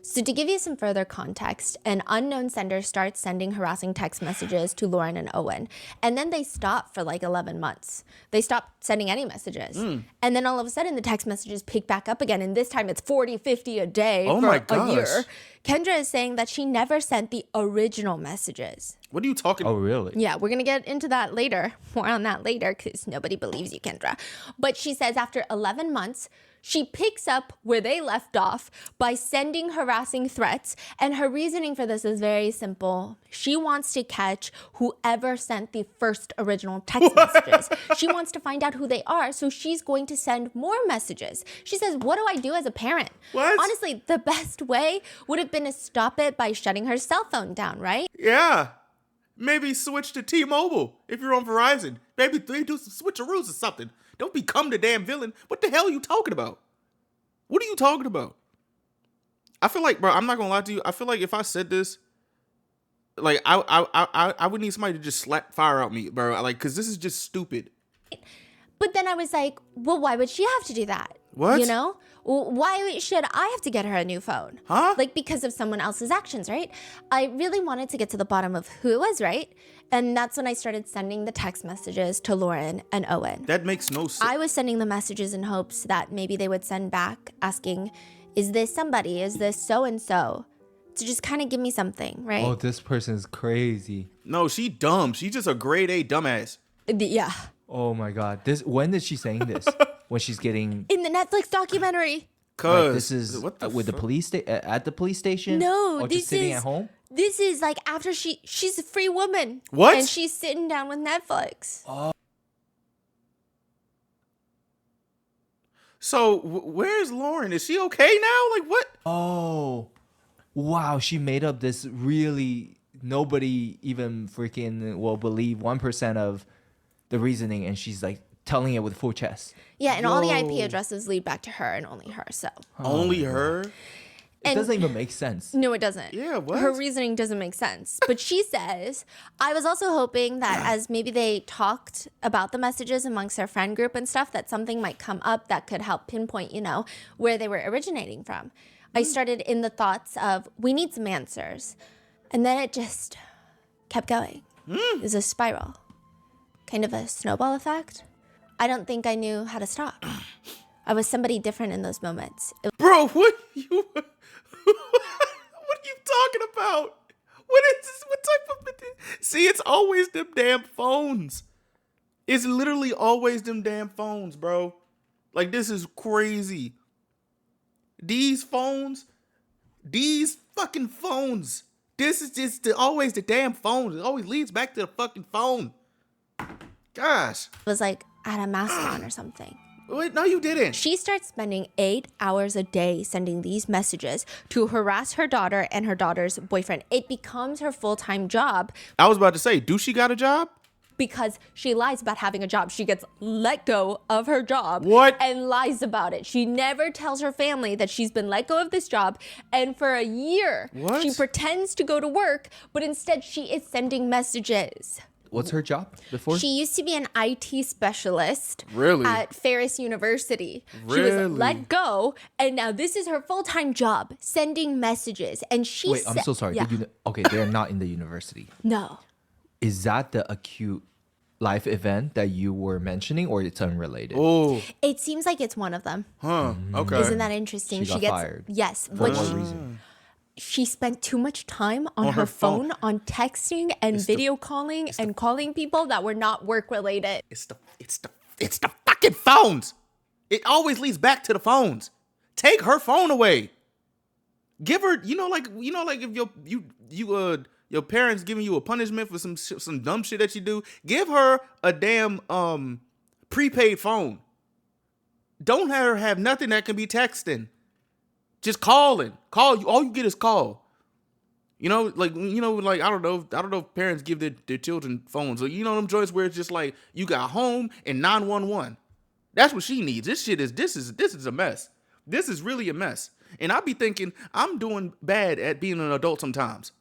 So to give you some further context, an unknown sender starts sending harassing text messages to Lauren and Owen. And then they stop for like 11 months. They stop sending any messages. And then all of a sudden the text messages pick back up again. And this time it's 40, 50 a day for a year. Kendra is saying that she never sent the original messages. What are you talking about? Oh, really? Yeah, we're going to get into that later. More on that later because nobody believes you, Kendra. But she says after 11 months, she picks up where they left off by sending harassing threats. And her reasoning for this is very simple. She wants to catch whoever sent the first original text messages. She wants to find out who they are. So she's going to send more messages. She says, what do I do as a parent? What? Honestly, the best way would have been to stop it by shutting her cell phone down, right? Yeah. Maybe switch to T-Mobile if you're on Verizon. Maybe do some switcheroos or something. Don't become the damn villain. What the hell are you talking about? What are you talking about? I feel like, bro, I'm not gonna lie to you. I feel like if I said this, like I would need somebody to just slap fire out me, bro. Like, cause this is just stupid. But then I was like, well, why would she have to do that? What? You know? Why should I have to get her a new phone? Huh? Like, because of someone else's actions, right? I really wanted to get to the bottom of who it was, right? And that's when I started sending the text messages to Lauren and Owen. That makes no sense. I was sending the messages in hopes that maybe they would send back asking, is this somebody? Is this so-and-so? To just kind of give me something, right? Oh, this person is crazy. No, she dumb. She's just a grade A dumbass. Yeah. Oh my God. When is she saying this? When she's getting... In the Netflix documentary. Cause Like, this is what the with the fuck? police at the police station? No, or this just sitting is at home? This is like after she's a free woman. What? And she's sitting down with Netflix. So where's Lauren? Is she okay now? Like what? Oh, wow. She made up this really nobody even freaking will believe 1% of the reasoning, and she's like telling it with full chest. Yeah, and all the IP Yo. addresses lead back to her and only her. So Only her? It And- doesn't even make sense. no, it doesn't. Yeah, what? Her reasoning doesn't make sense. But she says, I was also hoping that as maybe they talked about the messages amongst their friend group and stuff, that something might come up that could help pinpoint, where they were originating from. I started in the thoughts of, we need some answers. And then it just kept going. It was a spiral. Kind of a snowball effect. I don't think I knew how to stop. I was somebody different in those moments. Bro, what you what are you talking about? What is this? What type of See, it's always them damn phones. It's literally always them damn phones, bro. Like this is crazy. These phones, these fucking phones. This is just always the damn phone. It always leads back to the fucking phone. Gosh. was like, I had a mask on or something. Wait, no, you didn't. She starts spending 8 hours a day sending these messages to harass her daughter and her daughter's boyfriend. It becomes her full-time job I was about to say, do she got a job? because she lies about having a job. She gets let go of her job. What? And lies about it. She never tells her family that she's been let go of this job. And for a year, What? she pretends to go to work, but instead she is sending messages. What's her job before? She used to be an IT specialist Really? at Ferris University. She Really? was let go, and now this is her full-time job, sending messages. And she Wait, I'm so sorry. Yeah. Okay, they're not in the university. No. Is that the acute life event that you were mentioning, or it's unrelated? Oh, It seems like it's one of them. huh. Okay. Isn't that interesting? She got fired. Yes. For But what she, reason? she spent too much time on, On her her phone. phone, on texting and video calling and calling people that were not work-related. It's the fucking phones. It always leads back to the phones. Take her phone away. Give her, like if your parents giving you a punishment for some dumb shit that you do, give her a damn prepaid phone. Don't have her have nothing that can be texting. Just calling. Call you. All you get is call. I don't know if parents give their children phones. So them joints where it's just like you got home and 911. That's what she needs. This is a mess. This is really a mess. And I be thinking I'm doing bad at being an adult sometimes.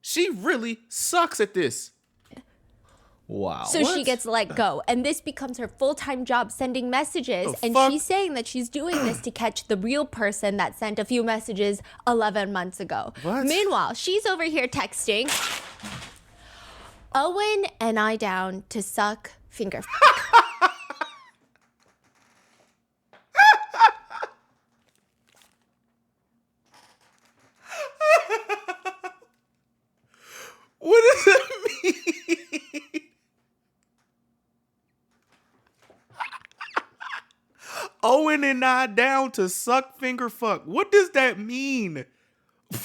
She really sucks at this. Wow. So she gets let go. And this becomes her full-time job, sending messages. The And fuck? she's saying that she's doing this to catch the real person that sent a few messages 11 months ago. What? Meanwhile, she's over here texting, Owen and I down to suck finger. What does that mean? Owen and I down to suck finger fuck. What does that mean?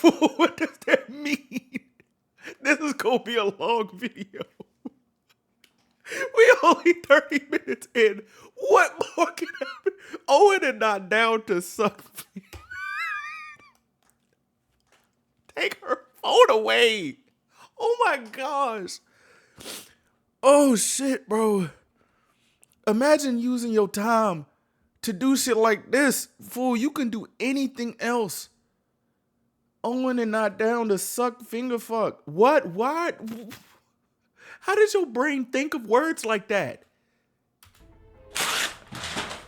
What does that mean? This is gonna be a long video. We only 30 minutes in. What more can happen? Owen and I down to suck finger. Take her phone away. Oh my gosh. Oh shit, bro. Imagine using your time to do shit like this. Fool, you can do anything else. Owen and not down to suck finger fuck. What? Why? How did your brain think of words like that?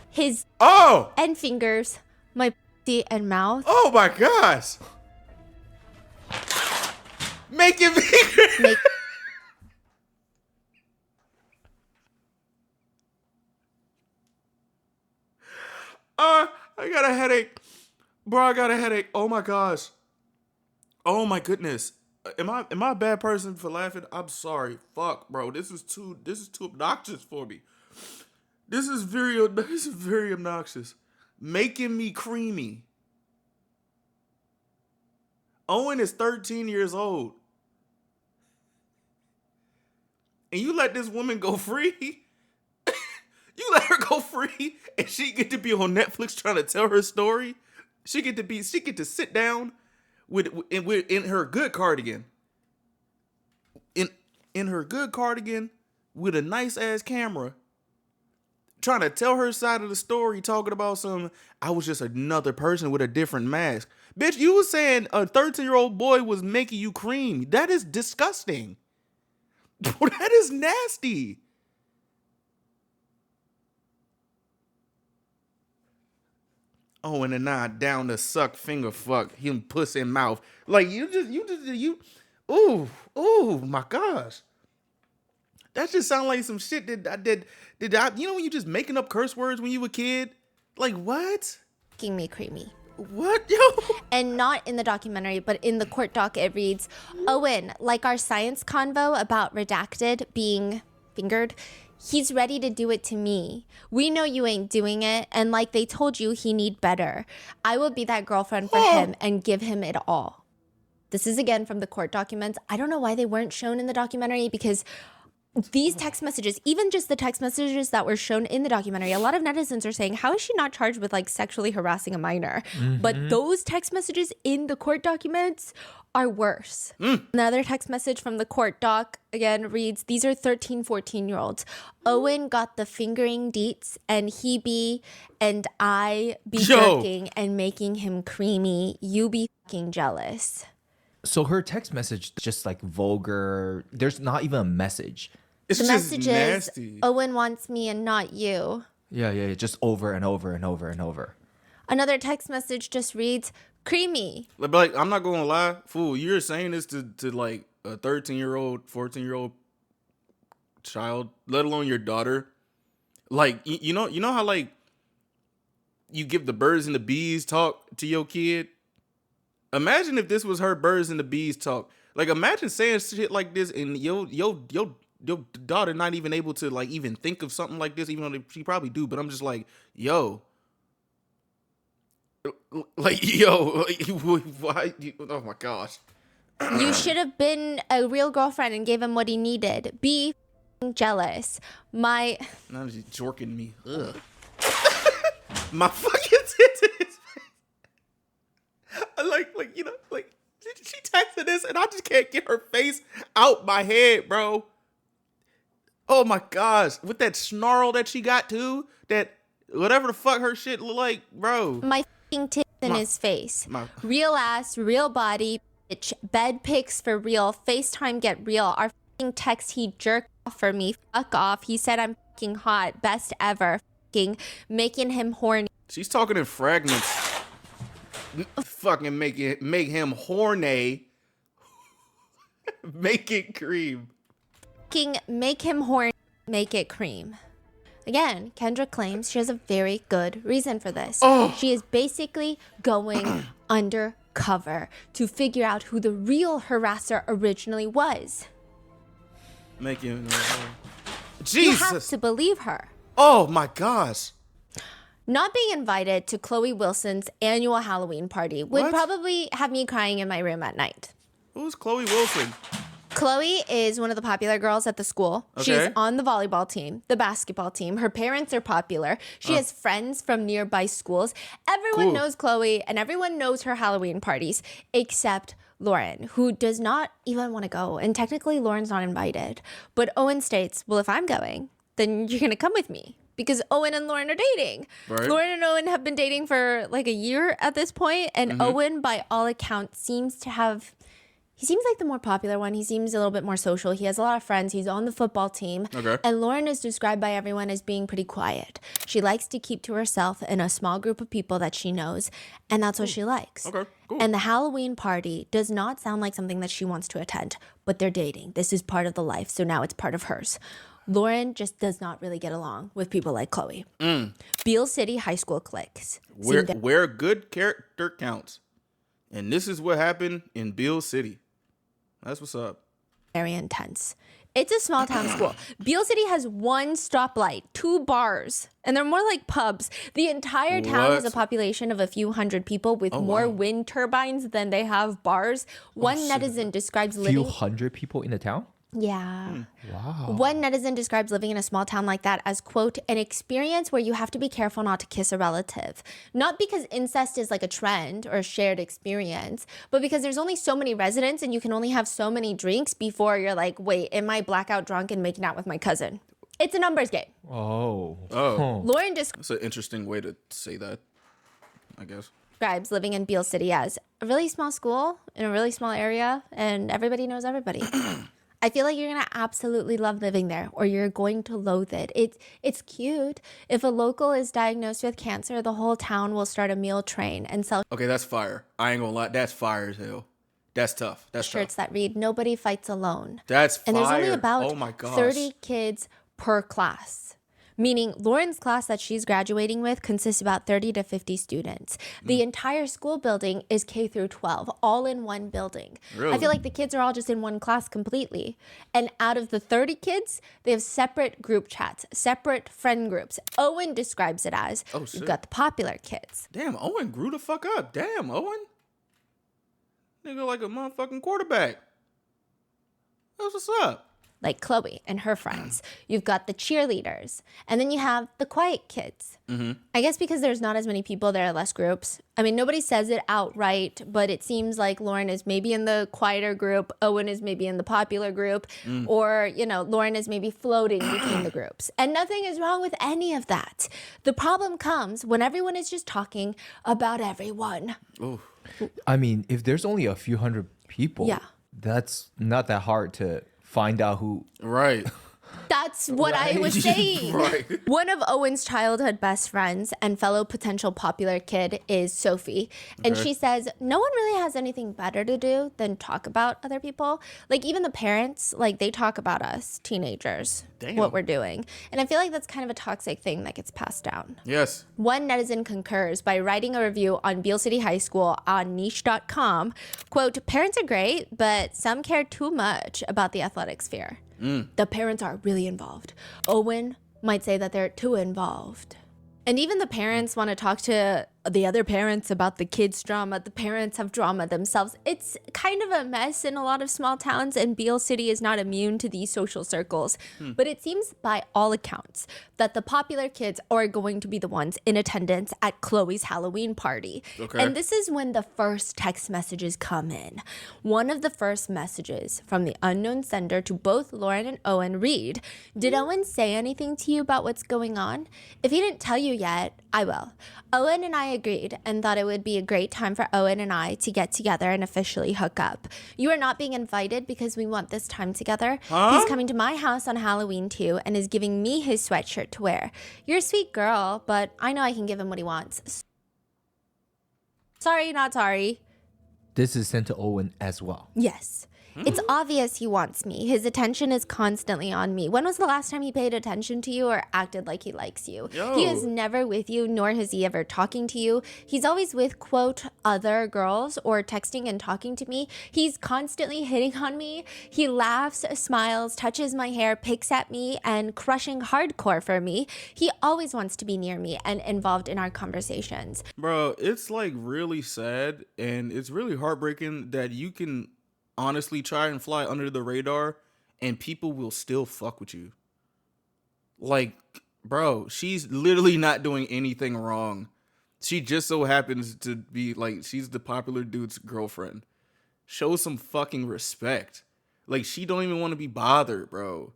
His Oh! and fingers, my pussy and mouth. Oh my gosh! Make it bigger! Make I got a headache. Bro, I got a headache. Oh my gosh. Oh my goodness. Am I a bad person for laughing? I'm sorry. Fuck, bro. This is too obnoxious for me. This is very obnoxious. Making me creamy. Owen is 13 years old. And you let this woman go free? You let her go free and she get to be on Netflix trying to tell her story? She get to sit down in her good cardigan. In her good cardigan with a nice ass camera, trying to tell her side of the story, talking about I was just another person with a different mask. Bitch, you was saying a 13-year-old boy was making you cream. That is disgusting. That is nasty. Owen and I down to suck finger fuck him puss in mouth. Like you ooh my gosh. That just sound like some shit that I did you know when you just making up curse words when you were a kid? Like what? Making me creamy. What, yo? And not in the documentary, but in the court doc, it reads, Owen, like our science convo about redacted being fingered, he's ready to do it to me. We know you ain't doing it, and like they told you, he need better. I will be that girlfriend for him and give him it all. This is again from the court documents. I don't know why they weren't shown in the documentary because these text messages, even just the text messages that were shown in the documentary, a lot of netizens are saying, how is she not charged with like sexually harassing a minor? But those text messages in the court documents are worse. Another text message from the court doc again reads, these are 13, 14-year-olds. Owen got the fingering deets and he be and I be jerking and making him creamy. You be fucking jealous. So her text message just like vulgar. There's not even a message. It's The just message nasty. is, Owen wants me and not you. Yeah. Just over and over and over and over. Another text message just reads, creamy. Like I'm not gonna lie, fool, you're saying this to like a 13-year-old, 14-year-old child, let alone your daughter. Like you know how like you give the birds and the bees talk to your kid? Imagine if this was her birds and the bees talk. Like imagine saying shit like this and your daughter not even able to like even think of something like this, even though she probably do. But I'm just like, yo, why? Oh my gosh. You should have been a real girlfriend and gave him what he needed. Be jealous. Now she's jorking me. Ugh. My fucking tits in his face. Like you know, like she texted this and I just can't get her face out my head, bro. Oh my gosh, with that snarl that she got too, that whatever the fuck her shit look like, bro. My fucking tits in his face. Real ass, real body, bitch. Bed pics for real. FaceTime get real. Our fucking text he jerk for me. Fuck off. He said I'm fucking hot. Best ever. Fucking making him horny. She's talking in fragments. Fucking make him horny. Make it cream. Fucking make him horny. Make it cream. Again, Kendra claims she has a very good reason for this. Oh. She is basically going undercover to figure out who the real harasser originally was. Make him. You have Jesus. to believe her. Oh my gosh. Not being invited to Chloe Wilson's annual Halloween party would What? probably have me crying in my room at night. Who's Chloe Wilson? Chloe is one of the popular girls at the school. She's Okay. on the volleyball team, the basketball team. Her parents are popular. She has friends from nearby schools. Everyone Cool. knows Chloe and everyone knows her Halloween parties except Lauren, who does not even want to go. And technically, Lauren's not invited. But Owen states, well, if I'm going, then you're going to come with me. Because Owen and Lauren are dating. Right. Lauren and Owen have been dating for like a year at this point, and Mm-hmm. Owen, by all accounts, seems like the more popular one. He seems a little bit more social. He has a lot of friends. He's on the football team. Okay. And Lauren is described by everyone as being pretty quiet. She likes to keep to herself in a small group of people that she knows, and that's what she likes. Okay, cool. And the Halloween party does not sound like something that she wants to attend, but they're dating. This is part of the life, so now it's part of hers. Lauren just does not really get along with people like Chloe. Beale City High School cliques. Where good character counts. And this is what happened in Beale City. That's what's up. Very intense. It's a small town school. Beale City has one stoplight, 2 bars, and they're more like pubs. The entire town has a What? population of a few hundred people with more wind turbines than they have bars. One netizen describes Few living. hundred people in the town? Yeah. Wow. One netizen describes living in a small town like that as, quote, an experience where you have to be careful not to kiss a relative. Not because incest is like a trend or a shared experience, but because there's only so many residents and you can only have so many drinks before you're like, wait, am I blackout drunk and making out with my cousin? It's a numbers game. Oh. Lauren That's an interesting way to say that, I guess. describes living in Beale City as a really small school in a really small area and everybody knows everybody. I feel like you're going to absolutely love living there or you're going to loathe it. It's cute. If a local is diagnosed with cancer, the whole town will start a meal train and sell Okay, that's fire. I ain't gonna lie. That's fire as hell. That's tough. That's shirts tough. that read, "Nobody fights alone." That's fire. And there's only about oh my gosh. 30 kids per class. Meaning Lauren's class that she's graduating with consists about 30 to 50 students. The entire school building is K through 12, all in one building. Really? I feel like the kids are all just in one class completely. And out of the 30 kids, they have separate group chats, separate friend groups. Owen describes it as, Oh, you've shit. got the popular kids. Damn, Owen grew the fuck up. Damn, Owen. Nigga like a motherfucking quarterback. That's what's up. Like Chloe and her friends. You've got the cheerleaders. And then you have the quiet kids. I guess because there's not as many people, there are less groups. I mean, nobody says it outright, but it seems like Lauren is maybe in the quieter group. Owen is maybe in the popular group. Or, Lauren is maybe floating between the groups. And nothing is wrong with any of that. The problem comes when everyone is just talking about everyone. I mean, if there's only a few hundred people, Yeah. that's not that hard to find out who. Right. That's what I was saying. Right. One of Owen's childhood best friends and fellow potential popular kid is Sophie. And she says, no one really has anything better to do than talk about other people. Like even the parents, like they talk about us, teenagers, Damn. what we're doing. And I feel like that's kind of a toxic thing that gets passed down. Yes. One netizen concurs by writing a review on Beale City High School on niche.com. Quote, parents are great, but some care too much about the athletic sphere. The parents are really involved. Owen might say that they're too involved. And even the parents want to talk to the other parents about the kids' drama. The parents have drama themselves. It's kind of a mess in a lot of small towns, and Beale City is not immune to these social circles. But it seems by all accounts that the popular kids are going to be the ones in attendance at Chloe's Halloween party. Okay. And this is when the first text messages come in. One of the first messages from the unknown sender to both Lauren and Owen read, did Owen say anything to you about what's going on? If he didn't tell you yet, I will. Owen and I agreed and thought it would be a great time for Owen and I to get together and officially hook up. You are not being invited because we want this time together. He's coming to my house on Halloween too and is giving me his sweatshirt to wear. You're a sweet girl, but I know I can give him what he wants. Sorry, not sorry. This is sent to Owen as well. Yes. It's obvious he wants me. His attention is constantly on me. When was the last time he paid attention to you or acted like he likes you? Yo. He is never with you, nor is he ever talking to you. He's always with, quote, other girls or texting and talking to me. He's constantly hitting on me. He laughs, smiles, touches my hair, picks at me, and crushing hardcore for me. He always wants to be near me and involved in our conversations. Bro, it's like really sad and it's really heartbreaking that you can honestly try and fly under the radar and people will still fuck with you. Like, bro, she's literally not doing anything wrong. She just so happens to be like, she's the popular dude's girlfriend. Show some fucking respect. Like, she don't even want to be bothered, bro.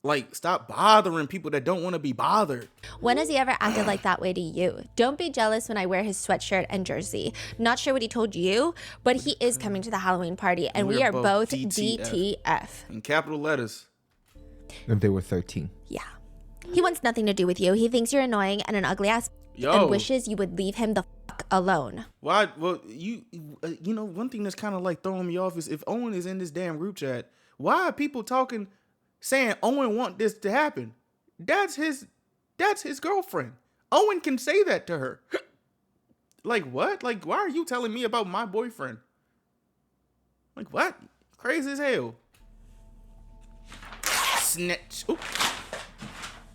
Like, stop bothering people that don't want to be bothered. When has he ever acted like that way to you? Don't be jealous when I wear his sweatshirt and jersey. Not sure what he told you, but he is coming to the Halloween party, and we are both DTF. In capital letters. And they were 13. Yeah. He wants nothing to do with you. He thinks you're annoying and an ugly ass and wishes you would leave him the fuck alone. Why? Well, you know, one thing that's kind of like throwing me off is if Owen is in this damn group chat, why are people talking, saying Owen want this to happen? That's his girlfriend. Owen can say that to her. Like, what? Like, why are you telling me about my boyfriend? Like, what? Crazy as hell. Snitch. Ooh.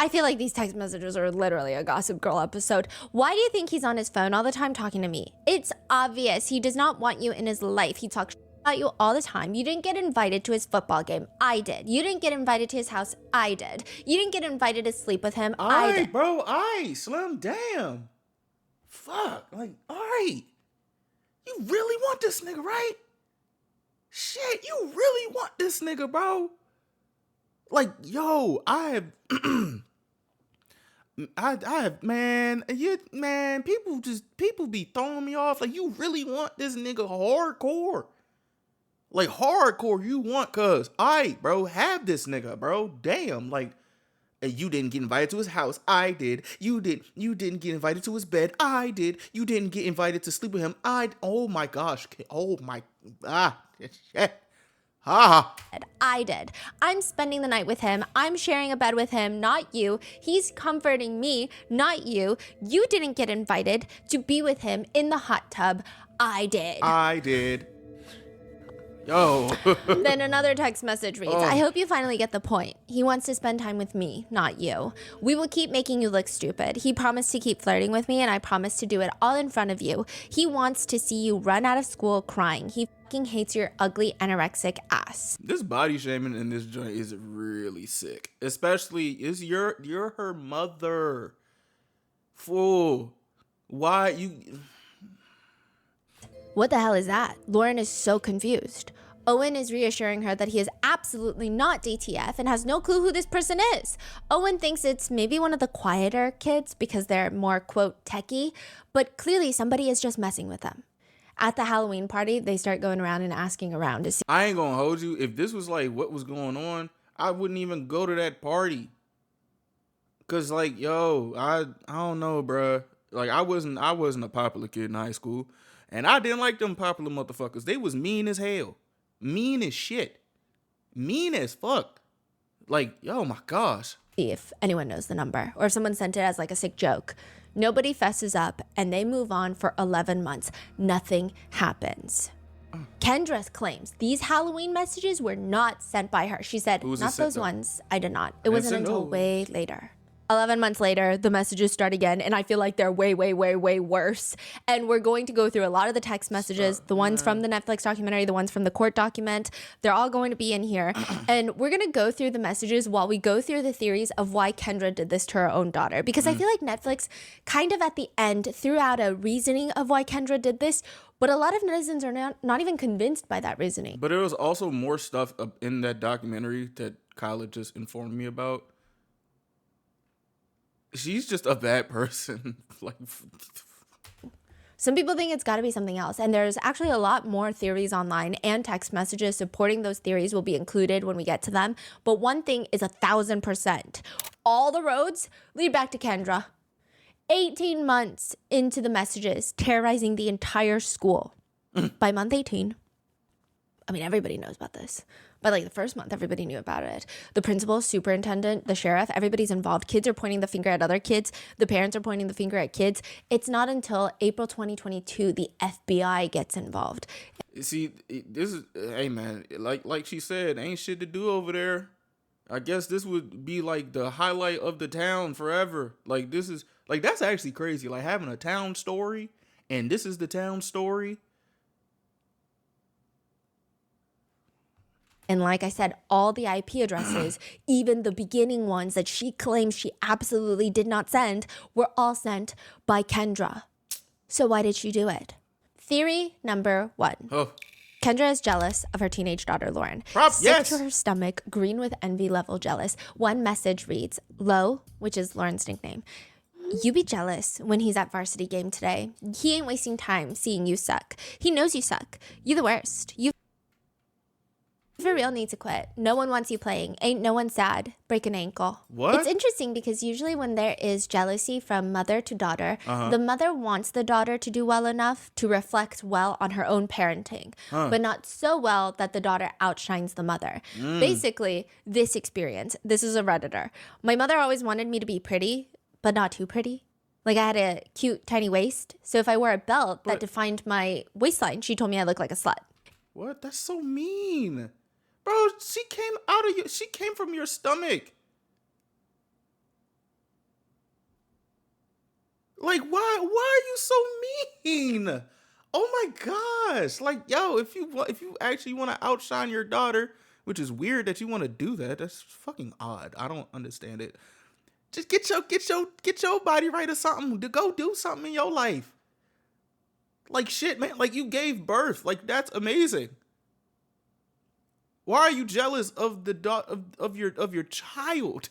I feel like these text messages are literally a Gossip Girl episode. Why do you think he's on his phone all the time talking to me? It's obvious he does not want you in his life. He talks about you all the time. You didn't get invited to his football game. I did. You didn't get invited to his house. I did. You didn't get invited to sleep with him. I did. Bro, Slim, damn. Fuck. Like, all right. You really want this nigga, right? Shit, you really want this nigga, bro. Like, yo, I have, man, people be throwing me off. Like, you really want this nigga hardcore. Like, hardcore you want, cuz, bro, have this nigga, bro. Damn, like, you didn't get invited to his house. I did. You didn't get invited to his bed. I did. You didn't get invited to sleep with him. Oh my gosh. Oh my, shit. I did. I'm spending the night with him. I'm sharing a bed with him, not you. He's comforting me, not you. You didn't get invited to be with him in the hot tub. I did. Yo. Then another text message reads, I hope you finally get the point. He wants to spend time with me, not you. We will keep making you look stupid. He promised to keep flirting with me, and I promised to do it all in front of you. He wants to see you run out of school crying. He fucking hates your ugly anorexic ass. This body shaming in this joint is really sick. Especially, you're her mother. Fool. Why you... What the hell is that? Lauren is so confused. Owen is reassuring her that he is absolutely not DTF and has no clue who this person is. Owen thinks it's maybe one of the quieter kids because they're more, quote, techie, but clearly somebody is just messing with them. At the Halloween party, they start going around and asking around to see. I ain't gonna hold you. If this was like what was going on, I wouldn't even go to that party. Cause like, yo, I don't know, bruh. Like I wasn't a popular kid in high school. And I didn't like them popular motherfuckers. They was mean as hell. Mean as shit. Mean as fuck. Like, oh my gosh. If anyone knows the number or if someone sent it as like a sick joke. Nobody fesses up and they move on for 11 months. Nothing happens. Kendra claims these Halloween messages were not sent by her. She said, not those ones. I did not. It wasn't until way later. 11 months later, the messages start again, and I feel like they're way, way, way, way worse. And we're going to go through a lot of the text messages, the ones from the Netflix documentary, the ones from the court document. They're all going to be in here. And we're going to go through the messages while we go through the theories of why Kendra did this to her own daughter. Because I feel like Netflix kind of at the end threw out a reasoning of why Kendra did this, but a lot of netizens are not even convinced by that reasoning. But there was also more stuff in that documentary that Kyla just informed me about. She's just a bad person. Like, Some people think it's got to be something else. And there's actually a lot more theories online and text messages supporting those theories will be included when we get to them. But one thing is 1,000%. All the roads lead back to Kendra. 18 months into the messages, terrorizing the entire school. By month 18, I mean, everybody knows about this. By like the first month, everybody knew about it. The principal, superintendent, the sheriff, everybody's involved. Kids are pointing the finger at other kids. The parents are pointing the finger at kids. It's not until April 2022 the FBI gets involved. See, this is, hey man, like she said, ain't shit to do over there. I guess this would be like the highlight of the town forever. Like this is, like that's actually crazy. Like having a town story, and this is the town story. And like I said, all the IP addresses, even the beginning ones that she claims she absolutely did not send, were all sent by Kendra. So why did she do it? Theory number 1. Oh. Kendra is jealous of her teenage daughter, Lauren. Sick Yes. to her stomach, green with envy level jealous. One message reads, Lo, which is Lauren's nickname, you be jealous when he's at varsity game today. He ain't wasting time seeing you suck. He knows you suck. You the worst. You for real need to quit. No one wants you playing. Ain't no one sad. Break an ankle. What? It's interesting because usually when there is jealousy from mother to daughter, the mother wants the daughter to do well enough to reflect well on her own parenting, but not so well that the daughter outshines the mother. Basically, this experience, this is a Redditor. My mother always wanted me to be pretty, but not too pretty. Like I had a cute, tiny waist. So if I wore a belt that defined my waistline, she told me I looked like a slut. What? That's so mean. Bro, she came from your stomach. Like, why are you so mean? Oh my gosh. Like, yo, if you actually want to outshine your daughter, which is weird that you want to do that. That's fucking odd. I don't understand it. Just get your body right or something. To go do something in your life. Like shit, man. Like you gave birth. Like that's amazing. Why are you jealous of the of your child?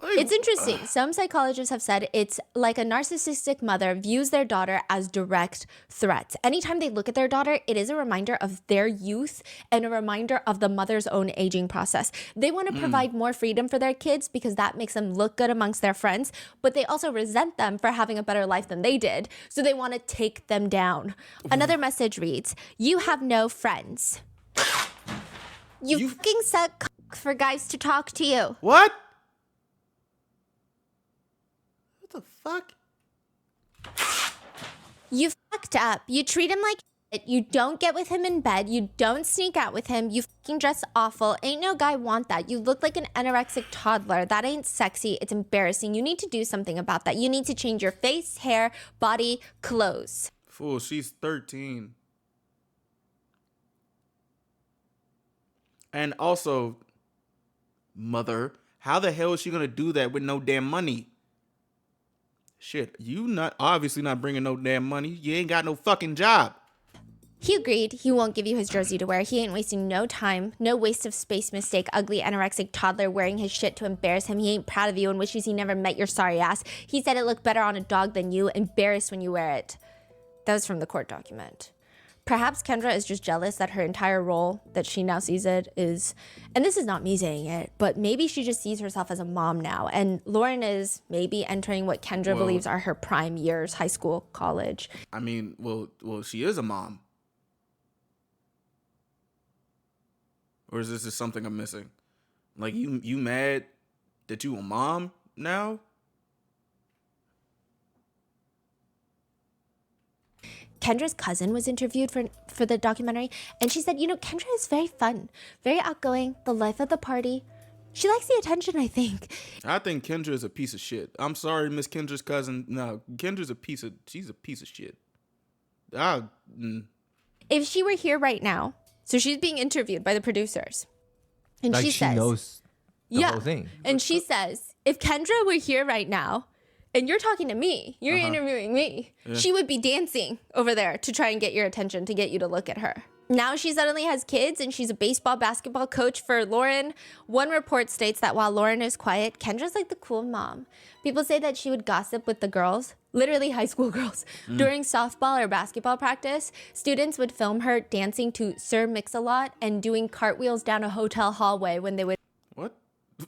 Like, It's interesting. Some psychologists have said it's like a narcissistic mother views their daughter as direct threats. Anytime they look at their daughter, it is a reminder of their youth and a reminder of the mother's own aging process. They want to provide more freedom for their kids because that makes them look good amongst their friends, but they also resent them for having a better life than they did. So they want to take them down. Another message reads, you have no friends. You fucking suck cock for guys to talk to you. What? What the fuck? You fucked up. You treat him like shit. You don't get with him in bed. You don't sneak out with him. You fucking dress awful. Ain't no guy want that. You look like an anorexic toddler. That ain't sexy. It's embarrassing. You need to do something about that. You need to change your face, hair, body, clothes. Fool, she's 13. And also, mother, how the hell is she gonna do that with no damn money? Shit, you obviously not bringing no damn money. You ain't got no fucking job. He agreed he won't give you his jersey to wear. He ain't wasting no time, no waste of space mistake, ugly anorexic toddler wearing his shit to embarrass him. He ain't proud of you and wishes he never met your sorry ass. He said it looked better on a dog than you, embarrassed when you wear it. That was from the court document. Perhaps Kendra is just jealous that her entire role that she now sees it is, and this is not me saying it, but maybe she just sees herself as a mom now. And Lauren is maybe entering what Kendra believes are her prime years, high school, college. I mean, well, she is a mom. Or is this just something I'm missing? Like you mad that you a mom now? Kendra's cousin was interviewed for the documentary, and she said, Kendra is very fun, very outgoing, the life of the party. She likes the attention, I think. I think Kendra is a piece of shit. I'm sorry, Miss Kendra's cousin. No, she's a piece of shit. If she were here right now, so she's being interviewed by the producers, and Like she says, knows the whole thing. And she says, if Kendra were here right now, and you're talking to me. You're interviewing me. Yeah. She would be dancing over there to try and get your attention, to get you to look at her. Now she suddenly has kids and she's a baseball, basketball coach for Lauren. One report states that while Lauren is quiet, Kendra's like the cool mom. People say that she would gossip with the girls, literally high school girls. During softball or basketball practice, students would film her dancing to Sir Mix-a-Lot and doing cartwheels down a hotel hallway when they would What?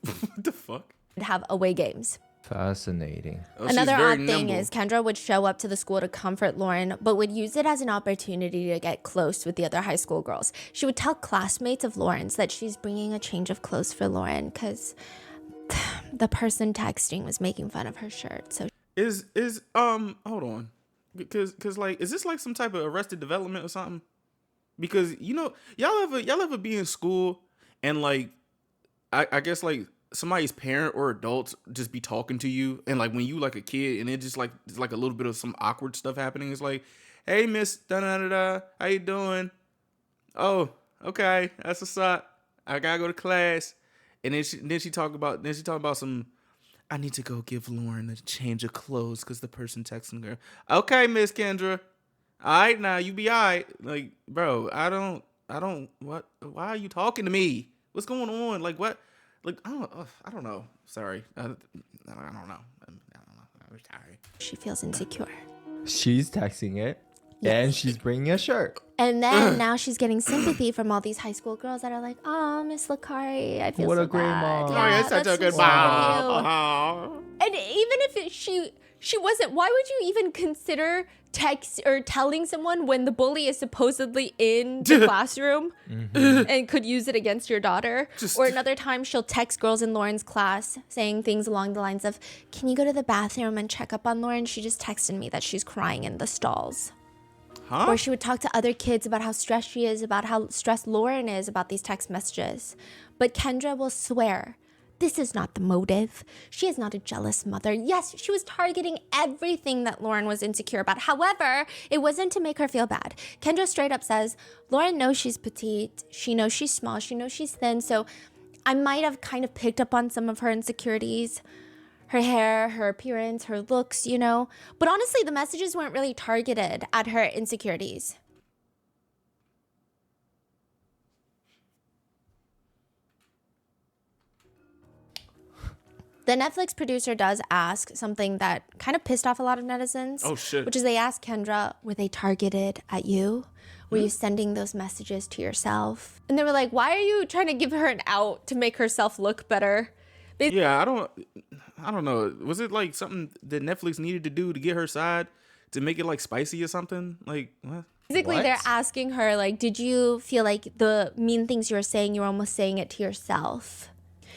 What the fuck? have away games. Fascinating. Oh, she's Another very odd thing nimble. is Kendra would show up to the school to comfort Lauren, but would use it as an opportunity to get close with the other high school girls. She would tell classmates of Lauren's that she's bringing a change of clothes for Lauren because the person texting was making fun of her shirt. So Is hold on, because like, is this like some type of Arrested Development or something? Because you know, y'all ever be in school and like, I guess like somebody's parent or adults just be talking to you, and like when you like a kid and it just like it's like a little bit of some awkward stuff happening. It's like, hey Miss da da da da, how you doing? Oh, okay, that's what's up. I gotta go to class. And then she talk about some. I need to go give Lauren a change of clothes because the person texting her. Okay, Miss Kendra. All right, now you be all right. Like, bro, I don't. What? Why are you talking to me? What's going on? Like, what? Like, I don't know. Sorry. I don't know. I'm sorry. she feels insecure. She's texting it, and she's bringing a shirt. And then now she's getting sympathy from all these high school girls that are like, oh, Miss Lakari, I feel What so a great bad. mom. Yeah, Oh, you're such that's a good so sweet of mom. you." And even if she wasn't, why would you even consider text or telling someone when the bully is supposedly in the classroom and could use it against your daughter? Or another time she'll text girls in Lauren's class saying things along the lines of, can you go to the bathroom and check up on Lauren? She just texted me that she's crying in the stalls. Huh? Or she would talk to other kids about how stressed she is, about how stressed Lauren is about these text messages. But Kendra will swear, this is not the motive. She is not a jealous mother. Yes, she was targeting everything that Lauren was insecure about. However, it wasn't to make her feel bad. Kendra straight up says, Lauren knows she's petite. She knows she's small. She knows she's thin. So I might have kind of picked up on some of her insecurities. Her hair, her appearance, her looks, you know. But honestly, the messages weren't really targeted at her insecurities. The Netflix producer does ask something that kind of pissed off a lot of netizens. Oh, shit. Which is they asked Kendra, were they targeted at you? Were you sending those messages to yourself? And they were like, why are you trying to give her an out to make herself look better? Yeah, I don't know. Was it like something that Netflix needed to do to get her side to make it like spicy or something? Like what? Basically, What? they're asking her, like, did you feel like the mean things you were saying, you were almost saying it to yourself?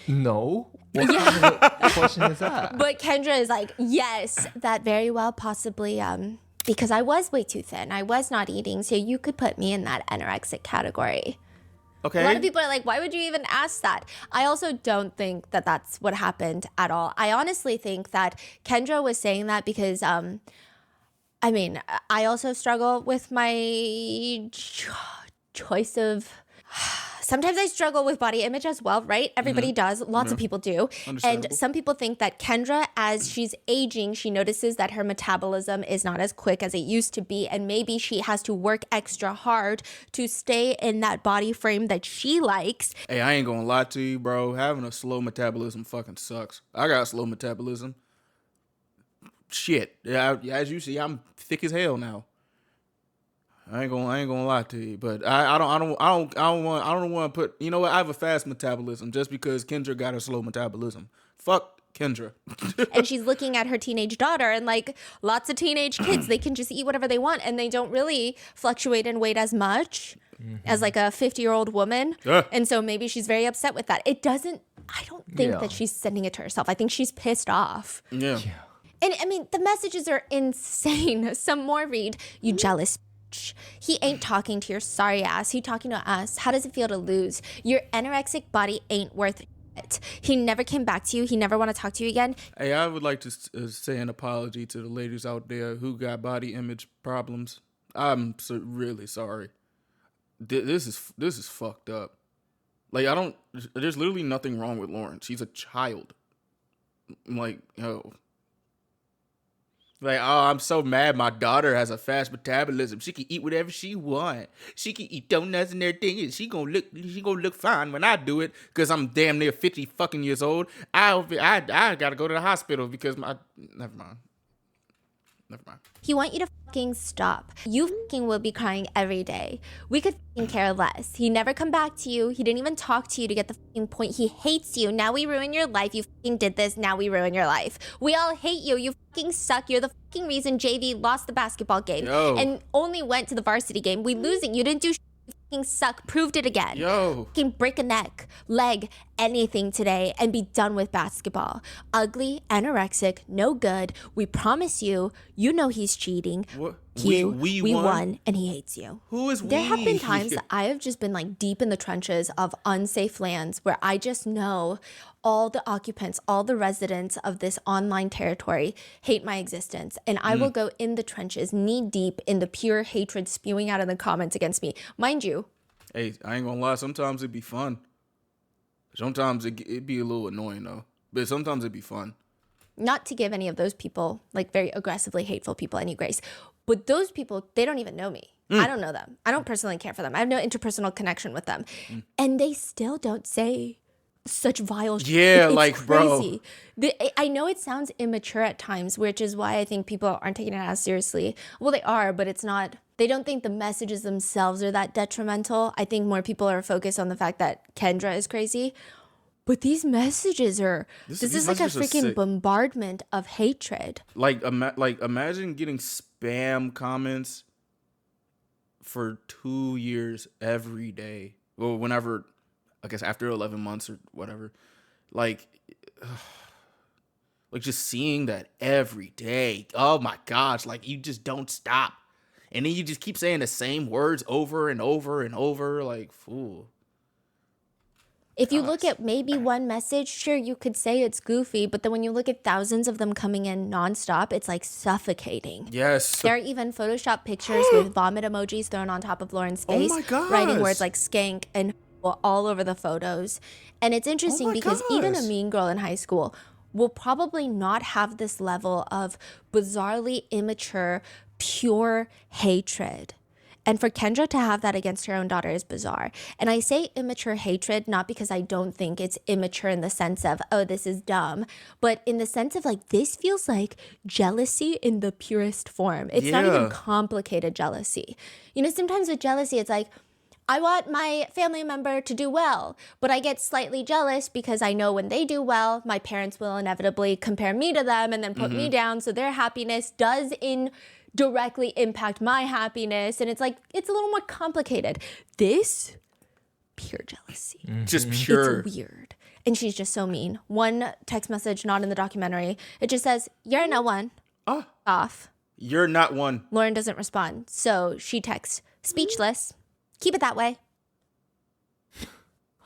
No. What kind of question is that? But Kendra is like, yes, that very well possibly, because I was way too thin. I was not eating, so you could put me in that anorexic category. Okay. A lot of people are like, why would you even ask that? I also don't think that that's what happened at all. I honestly think that Kendra was saying that because, I mean, I also struggle with my choice of... Sometimes I struggle with body image as well, right? Everybody does. Lots of people do. And Understandable. some people think that Kendra, as she's aging, she notices that her metabolism is not as quick as it used to be. And maybe she has to work extra hard to stay in that body frame that she likes. Hey, I ain't gonna lie to you, bro. Having a slow metabolism fucking sucks. I got slow metabolism. Shit. Yeah, as you see, I'm thick as hell now. I ain't gonna lie to you, but I don't want to put. You know what? I have a fast metabolism just because Kendra got a slow metabolism. Fuck Kendra. And she's looking at her teenage daughter, and like lots of teenage kids, they can just eat whatever they want and they don't really fluctuate in weight as much as like a 50-year-old woman. Yeah. And so maybe she's very upset with that. I don't think Yeah. that she's sending it to herself. I think she's pissed off. Yeah. And I mean, the messages are insane. Some more read, you jealous bitch. He ain't talking to your sorry ass. He talking to us. How does it feel to lose? Your anorexic body ain't worth it. He never came back to you. He never want to talk to you again. Hey, I would like to say an apology to the ladies out there who got body image problems. I'm really sorry. This is fucked up. Like, there's literally nothing wrong with Lauren. She's a child. Like, yo, Like, oh, I'm so mad. My daughter has a fast metabolism. She can eat whatever she want. She can eat donuts and everything, and she gonna look fine when I do it, cause I'm damn near 50 fucking years old. I gotta go to the hospital because my never mind. He want you to fucking stop. You fucking will be crying every day. We could fucking care less. He never come back to you. He didn't even talk to you to get the fucking point. He hates you. Now we ruin your life. You fucking did this. Now we ruin your life. We all hate you. You fucking suck. You're the fucking reason JV lost the basketball game and only went to the varsity game. We losing. You didn't do shit. You fucking suck. Proved it again. Fucking break a neck, leg, anything today and be done with basketball. Ugly, anorexic, no good. We promise you, you know he's cheating. What? We won and he hates you. Who is we? There have been times that I have just been like deep in the trenches of unsafe lands where I just know all the occupants, all the residents of this online territory hate my existence. And I will go in the trenches, knee deep in the pure hatred spewing out in the comments against me. Mind you. Hey, I ain't gonna lie. Sometimes it'd be fun. Sometimes it'd be a little annoying though. But sometimes it'd be fun. Not to give any of those people, like very aggressively hateful people, any grace. But those people, they don't even know me. I don't know them. I don't personally care for them. I have no interpersonal connection with them. And they still don't say such vile shit. Yeah, It's like, crazy. bro. I know it sounds immature at times, which is why I think people aren't taking it as seriously. Well, they are, but it's not. They don't think the messages themselves are that detrimental. I think more people are focused on the fact that Kendra is crazy. But these messages are, this is like a freaking bombardment of hatred. Like imagine getting spam comments for 2 years every day. Well, whenever, I guess after 11 months or whatever. Like just seeing that every day. Oh my gosh, like you just don't stop. And then you just keep saying the same words over and over and over, like, fool. If you look at maybe one message, sure, you could say it's goofy, but then when you look at thousands of them coming in nonstop, it's like suffocating. Yes. There are even Photoshop pictures with vomit emojis thrown on top of Lauren's face, my gosh. writing words like skank and all over the photos. And it's interesting because even a mean girl in high school will probably not have this level of bizarrely immature, pure hatred. And for Kendra to have that against her own daughter is bizarre. And I say immature hatred, not because I don't think it's immature in the sense of, oh, this is dumb, but in the sense of like, this feels like jealousy in the purest form. It's not even complicated jealousy. You know, sometimes with jealousy, it's like, I want my family member to do well, but I get slightly jealous because I know when they do well, my parents will inevitably compare me to them and then put me down. So their happiness does directly impact my happiness. And it's like, it's a little more complicated. This, pure jealousy. Just pure. It's weird. And she's just so mean. One text message, not in the documentary. It just says, you're no one. Off. You're not one. Lauren doesn't respond. So she texts, speechless. Keep it that way.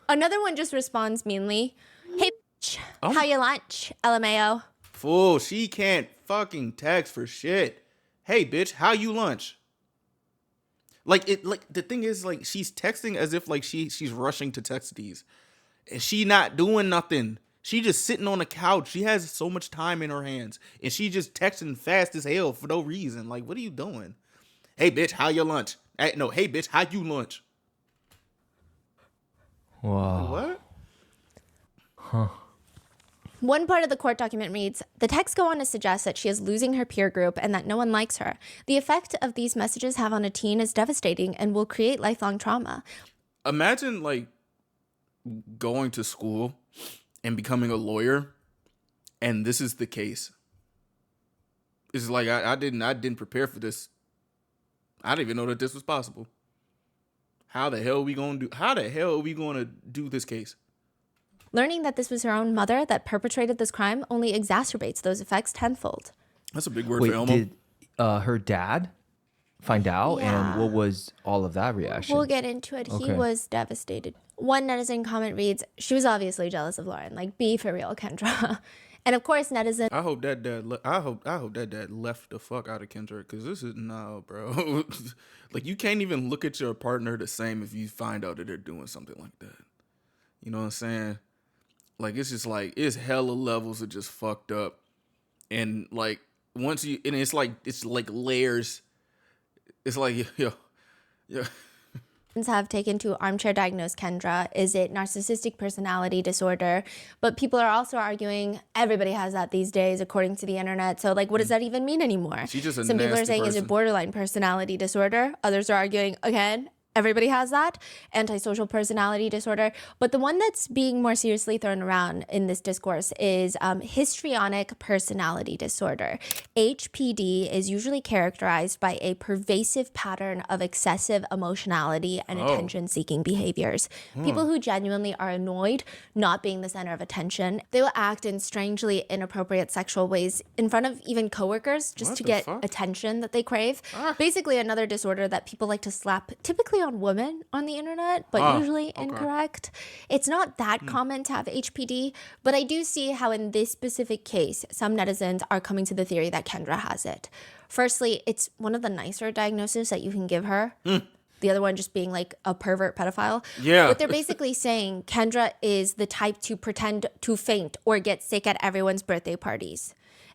Another one just responds meanly. Hey, bitch, how you lunch? LMAO. Fool, she can't fucking text for shit. Hey, bitch, how you lunch? Like the thing is, like, she's texting as if like she's rushing to text these. And she not doing nothing. She just sitting on the couch. She has so much time in her hands. And she just texting fast as hell for no reason. Like, what are you doing? Hey, bitch, how your lunch? Hey, no, hey, bitch, how you lunch? Wow. What? Huh. One part of the court document reads, the texts go on to suggest that she is losing her peer group and that no one likes her. The effect of these messages have on a teen is devastating and will create lifelong trauma. Imagine, like, going to school and becoming a lawyer, and this is the case. It's like, I didn't prepare for this. I didn't even know that this was possible. How the hell are we going to do this case? Learning that this was her own mother that perpetrated this crime only exacerbates those effects tenfold. That's a big word Wait, for Elmo. did her dad find out? Yeah. And what was all of that reaction? We'll get into it. He was devastated. One netizen comment reads, she was obviously jealous of Lauren. Like, be for real, Kendra. And of course, netizen. I hope that dad left the fuck out of Kendra, because this is no, bro. Like, you can't even look at your partner the same if you find out that they're doing something like that. You know what I'm saying? Like, it's just like, it's hella levels of just fucked up. And like, once you, and it's like layers. It's like, yo. Have taken to armchair diagnose Kendra. Is it narcissistic personality disorder? But people are also arguing everybody has that these days, according to the internet. So, like, what does that even mean anymore? She's just a Some people are nasty saying, is person. it borderline personality disorder? Others are arguing, again, everybody has that, antisocial personality disorder. But the one that's being more seriously thrown around in this discourse is histrionic personality disorder. HPD is usually characterized by a pervasive pattern of excessive emotionality and attention-seeking behaviors. People who genuinely are annoyed not being the center of attention, they will act in strangely inappropriate sexual ways in front of even coworkers just What to the get fuck? attention that they crave. Basically, another disorder that people like to slap typically on women on the internet, but usually incorrect. It's not that common to have HPD, but I do see how in this specific case, some netizens are coming to the theory that Kendra has it. Firstly, it's one of the nicer diagnoses that you can give her. The other one just being like a pervert pedophile. Yeah. But they're basically saying Kendra is the type to pretend to faint or get sick at everyone's birthday parties.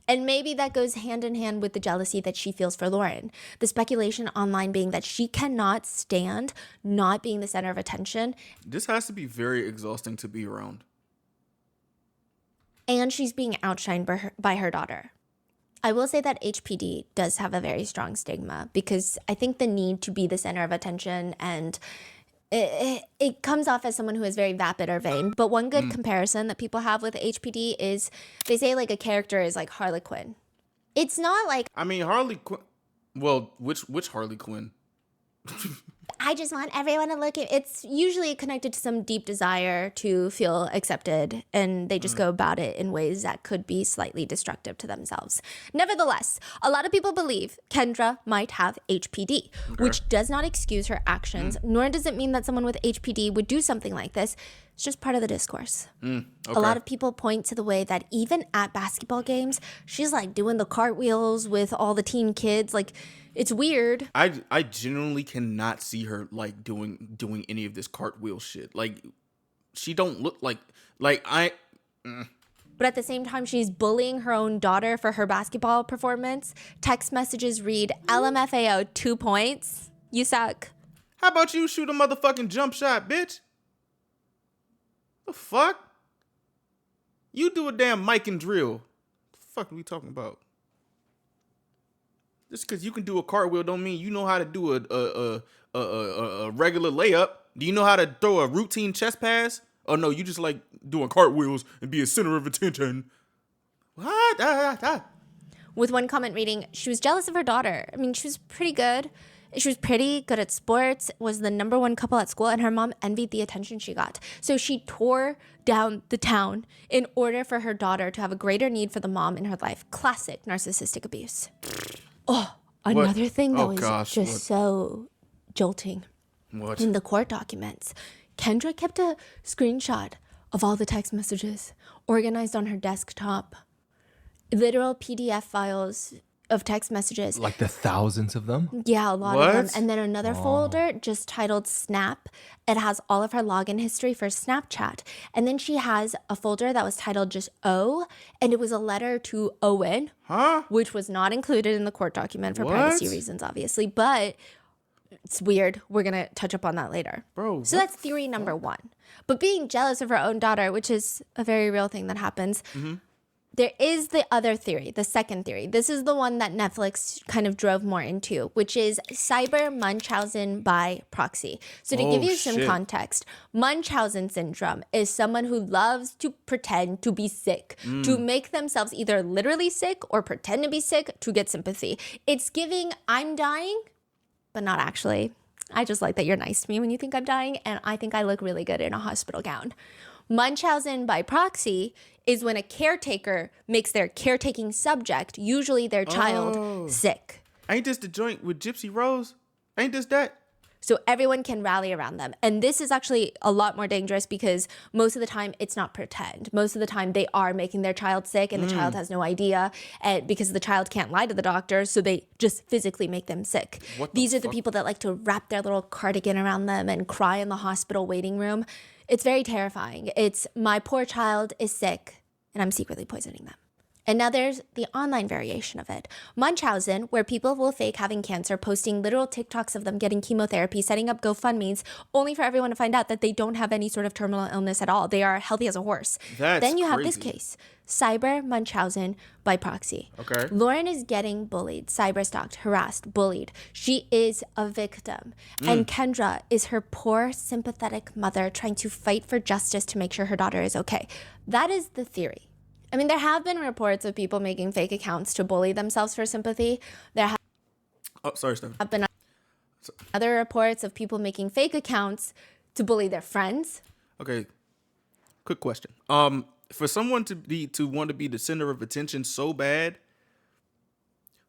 And maybe that goes hand in hand with the jealousy that she feels for Lauren. The speculation online being that she cannot stand not being the center of attention. This has to be very exhausting to be around. And she's being outshined by her daughter. I will say that HPD does have a very strong stigma because I think the need to be the center of attention and it comes off as someone who is very vapid or vain. But one good comparison that people have with HPD is they say like a character is like Harley Quinn. It's not like I mean, Harley Quinn. Well, which Harley Quinn? I just want everyone to look at. It's usually connected to some deep desire to feel accepted, and they just go about it in ways that could be slightly destructive to themselves. Nevertheless, a lot of people believe Kendra might have HPD, which does not excuse her actions, nor does it mean that someone with HPD would do something like this. It's just part of the discourse. A lot of people point to the way that even at basketball games, she's like doing the cartwheels with all the teen kids. Like, it's weird. I genuinely cannot see her like doing any of this cartwheel shit. Like, she don't look like I. But at the same time, she's bullying her own daughter for her basketball performance. Text messages read, LMFAO 2 points. You suck. How about you shoot a motherfucking jump shot, bitch? The fuck? You do a damn mic and drill. The fuck are we talking about? Just because you can do a cartwheel don't mean you know how to do a regular layup. Do you know how to throw a routine chest pass? Oh no, you just like doing cartwheels and be a center of attention. What? With one comment reading, she was jealous of her daughter. I mean, she was pretty good. She was pretty good at sports, was the #1 couple at school, and her mom envied the attention she got. So she tore down the town in order for her daughter to have a greater need for the mom in her life. Classic narcissistic abuse. Oh, another thing that was just so jolting. What? In the court documents, Kendra kept a screenshot of all the text messages organized on her desktop. Literal PDF files of text messages. Like the thousands of them? Yeah, a lot of them. What? And then another folder just titled Snap. It has all of her login history for Snapchat. And then she has a folder that was titled just O, and it was a letter to Owen, which was not included in the court document for privacy reasons, obviously. But it's weird. We're going to touch up on that later. Bro, so that's theory number one. But being jealous of her own daughter, which is a very real thing that happens, there is the other theory, the second theory. This is the one that Netflix kind of drove more into, which is cyber Munchausen by proxy. So to give you some context, Munchausen syndrome is someone who loves to pretend to be sick, to make themselves either literally sick or pretend to be sick to get sympathy. It's giving, I'm dying, but not actually. I just like that you're nice to me when you think I'm dying, and I think I look really good in a hospital gown. Munchausen by proxy is when a caretaker makes their caretaking subject, usually their child, sick. Ain't this the joint with Gypsy Rose? Ain't this that? So everyone can rally around them. And this is actually a lot more dangerous because most of the time it's not pretend. Most of the time they are making their child sick and the child has no idea, and because the child can't lie to the doctor, so they just physically make them sick. These are the people that like to wrap their little cardigan around them and cry in the hospital waiting room. It's very terrifying. It's my poor child is sick and I'm secretly poisoning them. And now there's the online variation of it. Munchausen, where people will fake having cancer, posting literal TikToks of them getting chemotherapy, setting up GoFundMes, only for everyone to find out that they don't have any sort of terminal illness at all. They are healthy as a horse. Then you have this case, cyber Munchausen by proxy. Okay. Lauren is getting bullied, cyberstalked, harassed, bullied. She is a victim. And Kendra is her poor, sympathetic mother trying to fight for justice to make sure her daughter is okay. That is the theory. I mean, there have been reports of people making fake accounts to bully themselves for sympathy. There have been other reports of people making fake accounts to bully their friends. Okay. Quick question. For someone to want to be the center of attention so bad,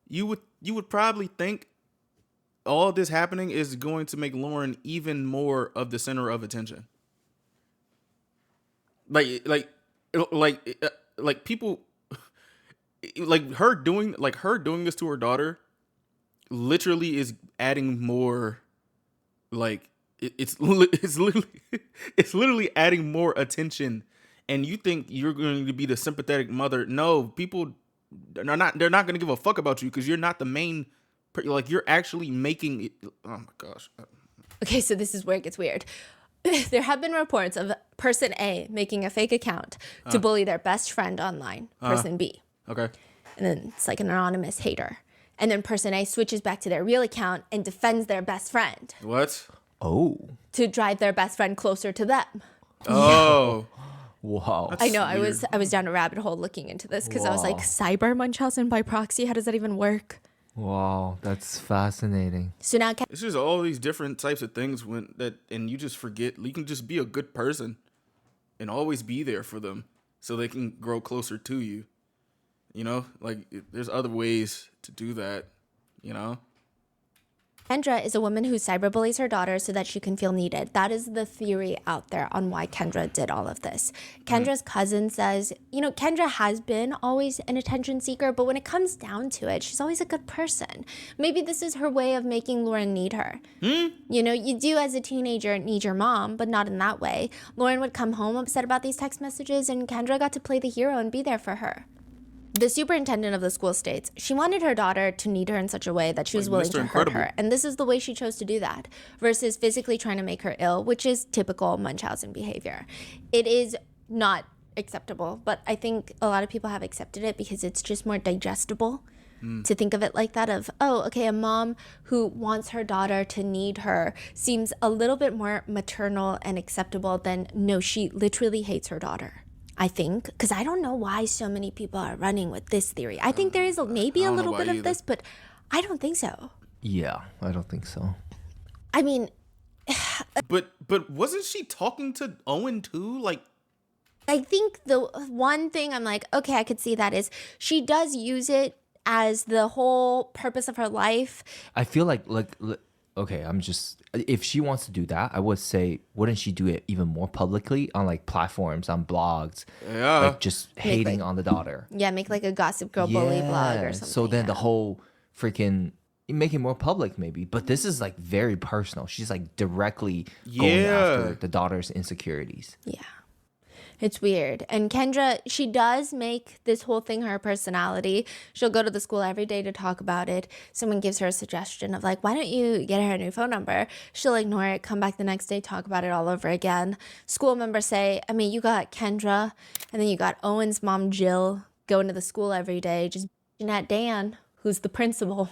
you would probably think all this happening is going to make Lauren even more of the center of attention. Like people, like her doing this to her daughter, literally is adding more. Like it's literally adding more attention. And you think you're going to be the sympathetic mother? No, people they're not going to give a fuck about you because you're not the main. Like you're actually making it. Oh my gosh. Okay, so this is where it gets weird. There have been reports of person A making a fake account to bully their best friend online, person B. Okay. And then it's like an anonymous hater. And then person A switches back to their real account and defends their best friend. What? Oh. To drive their best friend closer to them. Oh. Wow. I know. weird. I was down a rabbit hole looking into this because I was like, cyber Munchausen by proxy? How does that even work? Wow, that's fascinating. So now It's just all these different types of things and you just forget. You can just be a good person and always be there for them so they can grow closer to you. You know, like there's other ways to do that, you know? Kendra is a woman who cyberbullies her daughter so that she can feel needed. That is the theory out there on why Kendra did all of this. Kendra's cousin says, Kendra has been always an attention seeker, but when it comes down to it, she's always a good person. Maybe this is her way of making Lauren need her. You do as a teenager need your mom, but not in that way. Lauren would come home upset about these text messages, and Kendra got to play the hero and be there for her. The superintendent of the school states she wanted her daughter to need her in such a way that she was willing to hurt her. And this is the way she chose to do that versus physically trying to make her ill, which is typical Munchausen behavior. It is not acceptable, but I think a lot of people have accepted it because it's just more digestible to think of it like that of, a mom who wants her daughter to need her seems a little bit more maternal and acceptable than, no, she literally hates her daughter. I think, because I don't know why so many people are running with this theory. I think there is maybe a little bit of this, but I don't think so. Yeah, I don't think so. I mean, but wasn't she talking to Owen too? Like, I think the one thing I'm like, okay, I could see that is she does use it as the whole purpose of her life. I feel like okay, if she wants to do that, I would say, wouldn't she do it even more publicly on like platforms, on blogs? Yeah. Like just hating on the daughter. Yeah, make like a Gossip Girl bully blog or something. So then the whole freaking, make it more public maybe. But this is like very personal. She's like directly going after the daughter's insecurities. Yeah. It's weird. And Kendra, she does make this whole thing her personality. She'll go to the school every day to talk about it. Someone gives her a suggestion of like, why don't you get her a new phone number? She'll ignore it, come back the next day, talk about it all over again. School members say, you got Kendra, and then you got Owen's mom, Jill, going to the school every day, just bitching at Dan, who's the principal.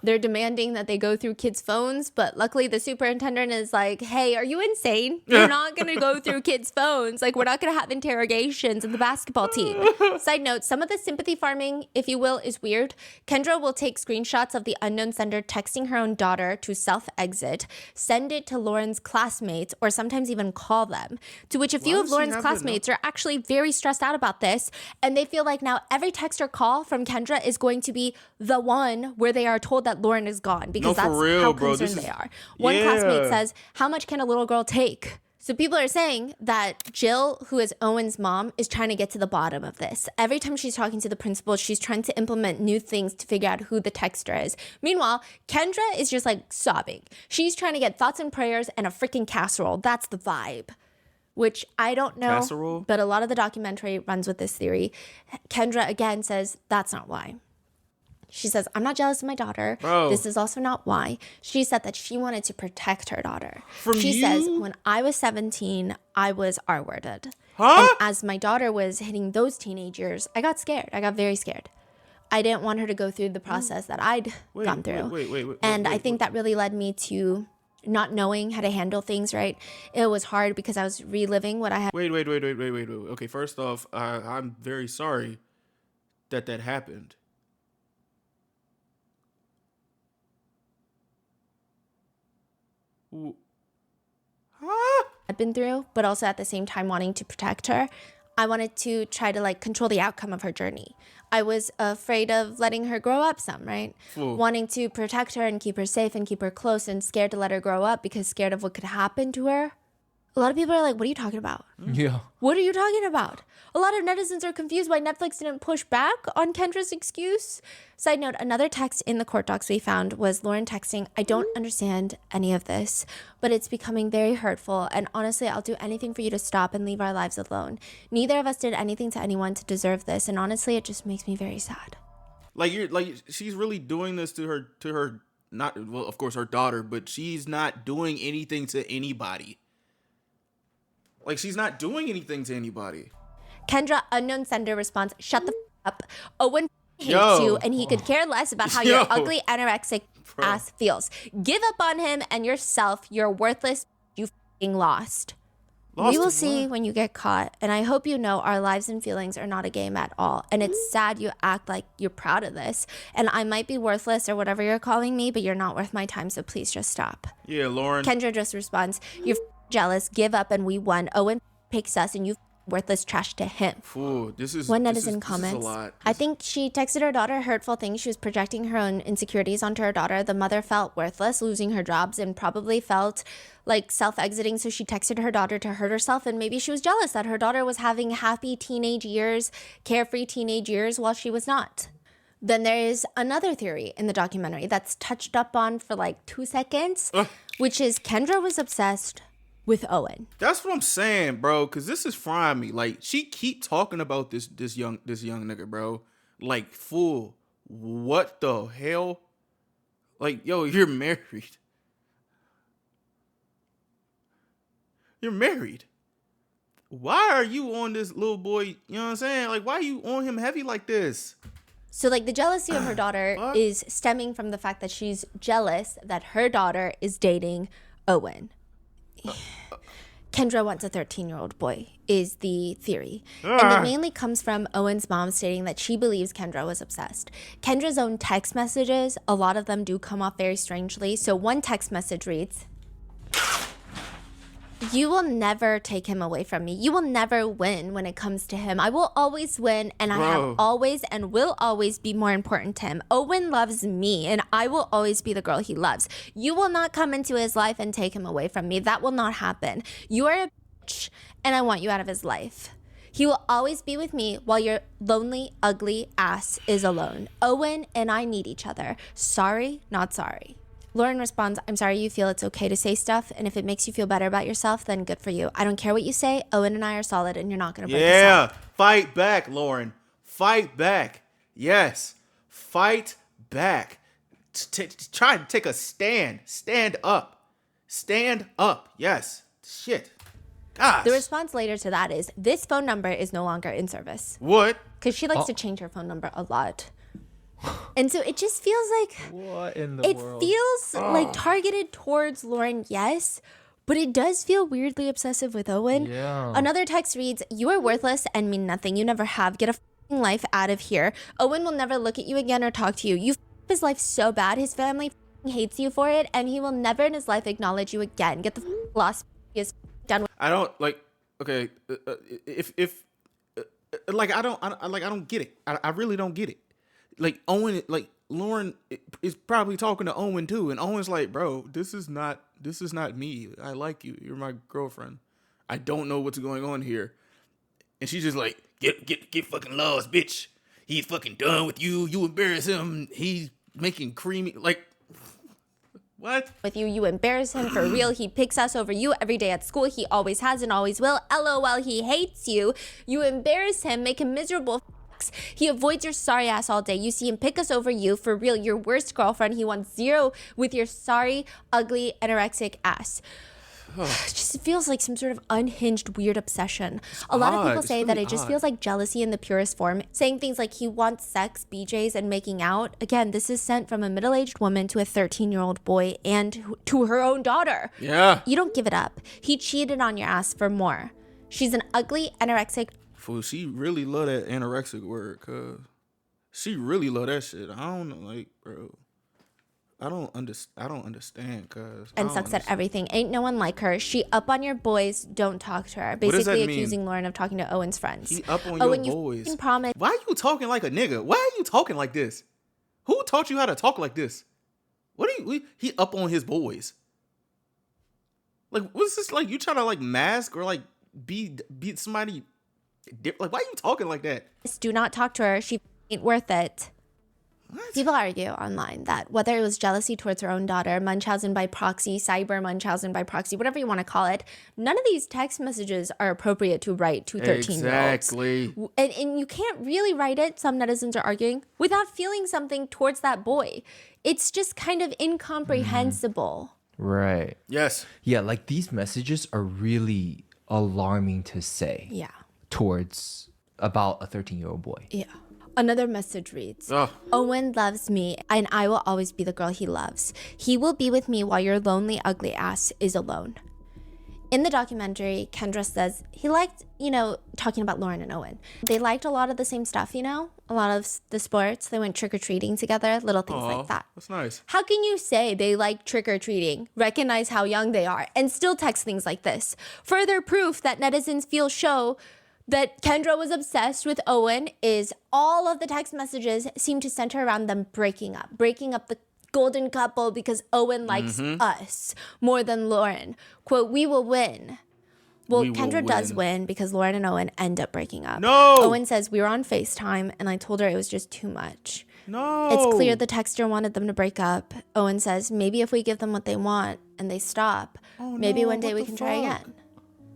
They're demanding that they go through kids' phones, but luckily the superintendent is like, hey, are you insane? You're not going to go through kids' phones. Like, we're not going to have interrogations of the basketball team. Side note, some of the sympathy farming, if you will, is weird. Kendra will take screenshots of the unknown sender texting her own daughter to self-exit, send it to Lauren's classmates, or sometimes even call them, to which a few of Lauren's classmates are actually very stressed out about this, and they feel like now every text or call from Kendra is going to be the one where they are told that Lauren is gone, because that's how concerned they are. One classmate says, how much can a little girl take? So people are saying that Jill, who is Owen's mom, is trying to get to the bottom of this. Every time she's talking to the principal, she's trying to implement new things to figure out who the texter is. Meanwhile, Kendra is just like sobbing. She's trying to get thoughts and prayers and a freaking casserole. That's the vibe. which I don't know. Casserole? But a lot of the documentary runs with this theory. Kendra again says that's not why. She says, I'm not jealous of my daughter. Bro. This is also not why. She said that she wanted to protect her daughter. She you? says, when I was 17, I was R-worded. Huh? And as my daughter was hitting those teenage years, I got scared. I got very scared. I didn't want her to go through the process that I'd gone through. I think that really led me to not knowing how to handle things right. It was hard because I was reliving what I had. Wait. Okay, first off, I'm very sorry that happened. Huh? I'd been through, but also at the same time wanting to protect her. I wanted to try to like control the outcome of her journey. I was afraid of letting her grow up some, right? Wanting to protect her and keep her safe and keep her close and scared to let her grow up because scared of what could happen to her. A lot of people are like, what are you talking about? Yeah. What are you talking about? A lot of netizens are confused why Netflix didn't push back on Kendra's excuse. Side note, another text in the court docs we found was Lauren texting, I don't understand any of this, but it's becoming very hurtful. And honestly, I'll do anything for you to stop and leave our lives alone. Neither of us did anything to anyone to deserve this. And honestly, it just makes me very sad. She's really doing this to her, not, well, of course, her daughter, but she's not doing anything to anybody. Like, she's not doing anything to anybody. Kendra, unknown sender, responds, shut the up. Owen hates you, and he could care less about how your ugly anorexic ass feels. Give up on him and yourself. You're worthless. You f***ing lost. We will see when you get caught. And I hope you know our lives and feelings are not a game at all. And it's sad you act like you're proud of this. And I might be worthless or whatever you're calling me, but you're not worth my time, so please just stop. Yeah, Lauren. Kendra just responds, you're jealous, give up, and we won. Owen picks us, and you worthless trash to him. Ooh, One netizen comments, I think she texted her daughter hurtful things. She was projecting her own insecurities onto her daughter. The mother felt worthless, losing her jobs, and probably felt like self-exiting. So she texted her daughter to hurt herself. And maybe she was jealous that her daughter was having happy teenage years, carefree teenage years, while she was not. Then there is another theory in the documentary that's touched up on for like 2 seconds, which is Kendra was obsessed with Owen. That's what I'm saying, bro, because this is frying me. Like, she keep talking about this young nigga, bro. Like, fool, what the hell? Like, yo, you're married. You're married. Why are you on this little boy? You know what I'm saying? Like, why are you on him heavy like this? So, like, the jealousy of her daughter is stemming from the fact that she's jealous that her daughter is dating Owen. Kendra wants a 13-year-old boy, is the theory. And it mainly comes from Owen's mom stating that she believes Kendra was obsessed. Kendra's own text messages, a lot of them do come off very strangely. So one text message reads, you will never take him away from me. You will never win when it comes to him. I will always win, and I have always and will always be more important to him. Owen loves me, and I will always be the girl he loves. You will not come into his life and take him away from me. That will not happen. You are a bitch, and I want you out of his life. He will always be with me while your lonely, ugly ass is alone. Owen and I need each other. Sorry, not sorry. Lauren responds, I'm sorry you feel it's okay to say stuff, and if it makes you feel better about yourself, then good for you. I don't care what you say. Owen and I are solid, and you're not going to break us up. Yeah, fight back, Lauren. Fight back. Yes, fight back. Try to take a stand. Stand up. Stand up. Yes. Shit. Gosh. The response later to that is, this phone number is no longer in service. What? Because she likes to change her phone number a lot. And so it just feels like What in the world? it feels like targeted towards Lauren, yes, but it does feel weirdly obsessive with Owen. Yeah. Another text reads, you are worthless and mean nothing. You never have. Get a f***ing life out of here. Owen will never look at you again or talk to you. You f***ed his life so bad. His family f***ing hates you for it, and he will never in his life acknowledge you again. Get the f***ing lost. He is done with. I don't like. Okay, if like I don't get it. I really don't get it. Like Owen, like Lauren is probably talking to Owen too, and Owen's like, bro, this is not me. I like you. You're my girlfriend. I don't know what's going on here. And she's just like, get fucking lost, bitch. He's fucking done with you. You embarrass him. He's making creamy, like, What? with you. You embarrass him for real. He picks us over you every day at school. He always has and always will. LOL, he hates you. You embarrass him, make him miserable. He avoids your sorry ass all day. You see him pick us over you for real. Your worst girlfriend. He wants zero with your sorry, ugly, anorexic ass. It just feels like some sort of unhinged, weird obsession. A lot of people say that it just feels like jealousy in the purest form, saying things like he wants sex, BJs, and making out. Again, this is sent from a middle-aged woman to a 13-year-old boy and to her own daughter. Yeah. You don't give it up. He cheated on your ass for more. She's an ugly, anorexic. Fool, she really love that anorexic word, cuz. She really love that shit. I don't know, like, bro. I don't understand, cuz. And sucks at everything. Ain't no one like her. She up on your boys. Don't talk to her. Basically accusing Lauren of talking to Owen's friends. He up on Owen, your boys. You promise. Why are you talking like a nigga? Why are you talking like this? Who taught you how to talk like this? He up on his boys. Like, what's this, like, you trying to, like, mask or, like, beat somebody? Like, why are you talking like that? Do not talk to her. She ain't worth it. What? People argue online that whether it was jealousy towards her own daughter, Munchausen by proxy, cyber Munchausen by proxy, whatever you want to call it, none of these text messages are appropriate to write to 13-year-olds. Exactly. And you can't really write it, some netizens are arguing, without feeling something towards that boy. It's just kind of incomprehensible. Right. Yes. Yeah, like these messages are really alarming to say. Yeah. Towards about a 13-year-old boy. Yeah. Another message reads, Owen loves me and I will always be the girl he loves. He will be with me while your lonely, ugly ass is alone. In the documentary, Kendra says he liked, talking about Lauren and Owen. They liked a lot of the same stuff, a lot of the sports. They went trick-or-treating together, little things like that. That's nice. How can you say they like trick-or-treating, recognize how young they are, and still text things like this? Further proof that netizens feel show that Kendra was obsessed with Owen is all of the text messages seem to center around them breaking up the golden couple because Owen likes us more than Lauren. Quote, we will win. Well, Kendra does win because Lauren and Owen end up breaking up. No! Owen says, we were on FaceTime and I told her it was just too much. No! It's clear the texter wanted them to break up. Owen says, maybe if we give them what they want and they stop, maybe one day we can try again.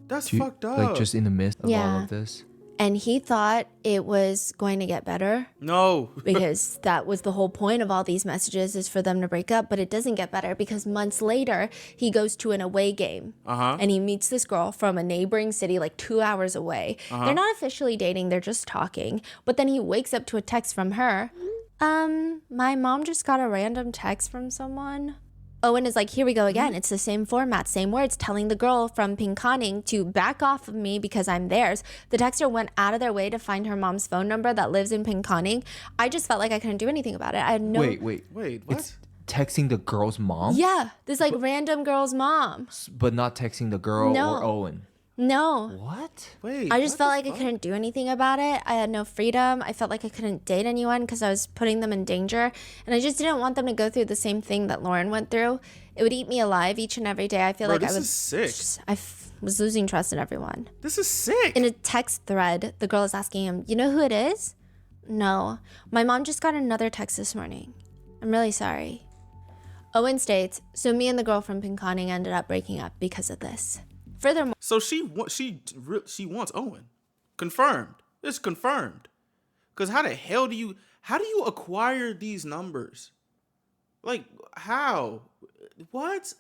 That's fucked up. Like just in the midst of all of this. And he thought it was going to get better. No. Because that was the whole point of all these messages is for them to break up. But it doesn't get better because months later, he goes to an away game. And he meets this girl from a neighboring city like 2 hours away. They're not officially dating. They're just talking. But then he wakes up to a text from her. My mom just got a random text from someone. Owen is like, here we go again. It's the same format, same words, telling the girl from Pinconning to back off of me because I'm theirs. The texter went out of their way to find her mom's phone number that lives in Pinconning. I just felt like I couldn't do anything about it. I had no... Wait, what? It's texting the girl's mom? Yeah, this like random girl's mom. But not texting the girl or Owen. No. What? Wait. I just felt like I couldn't do anything about it. I had no freedom. I felt like I couldn't date anyone because I was putting them in danger. And I just didn't want them to go through the same thing that Lauren went through. It would eat me alive each and every day. I feel like I was sick. was losing trust in everyone. This is sick. In a text thread, the girl is asking him, you know who it is? No. My mom just got another text this morning. I'm really sorry. Owen states, so me and the girl from Pinconning ended up breaking up because of this. Furthermore, so she wants Owen. Confirmed. It's confirmed. Because how the hell do you acquire these numbers? Like, how? What?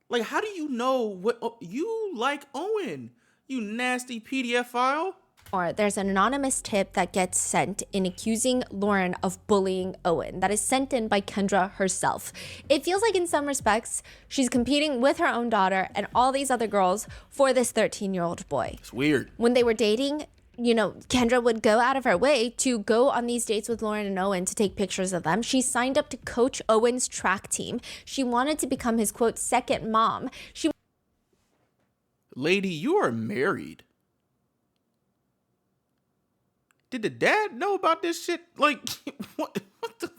Like, how do you know what you like Owen? You nasty PDF file. Or there's an anonymous tip that gets sent in accusing Lauren of bullying Owen that is sent in by Kendra herself. It feels like in some respects, she's competing with her own daughter and all these other girls for this 13-year-old boy. It's weird. When they were dating, Kendra would go out of her way to go on these dates with Lauren and Owen to take pictures of them. She signed up to coach Owen's track team. She wanted to become his, quote, second mom. Lady, you are married. Did the dad know about this shit? Like, what the?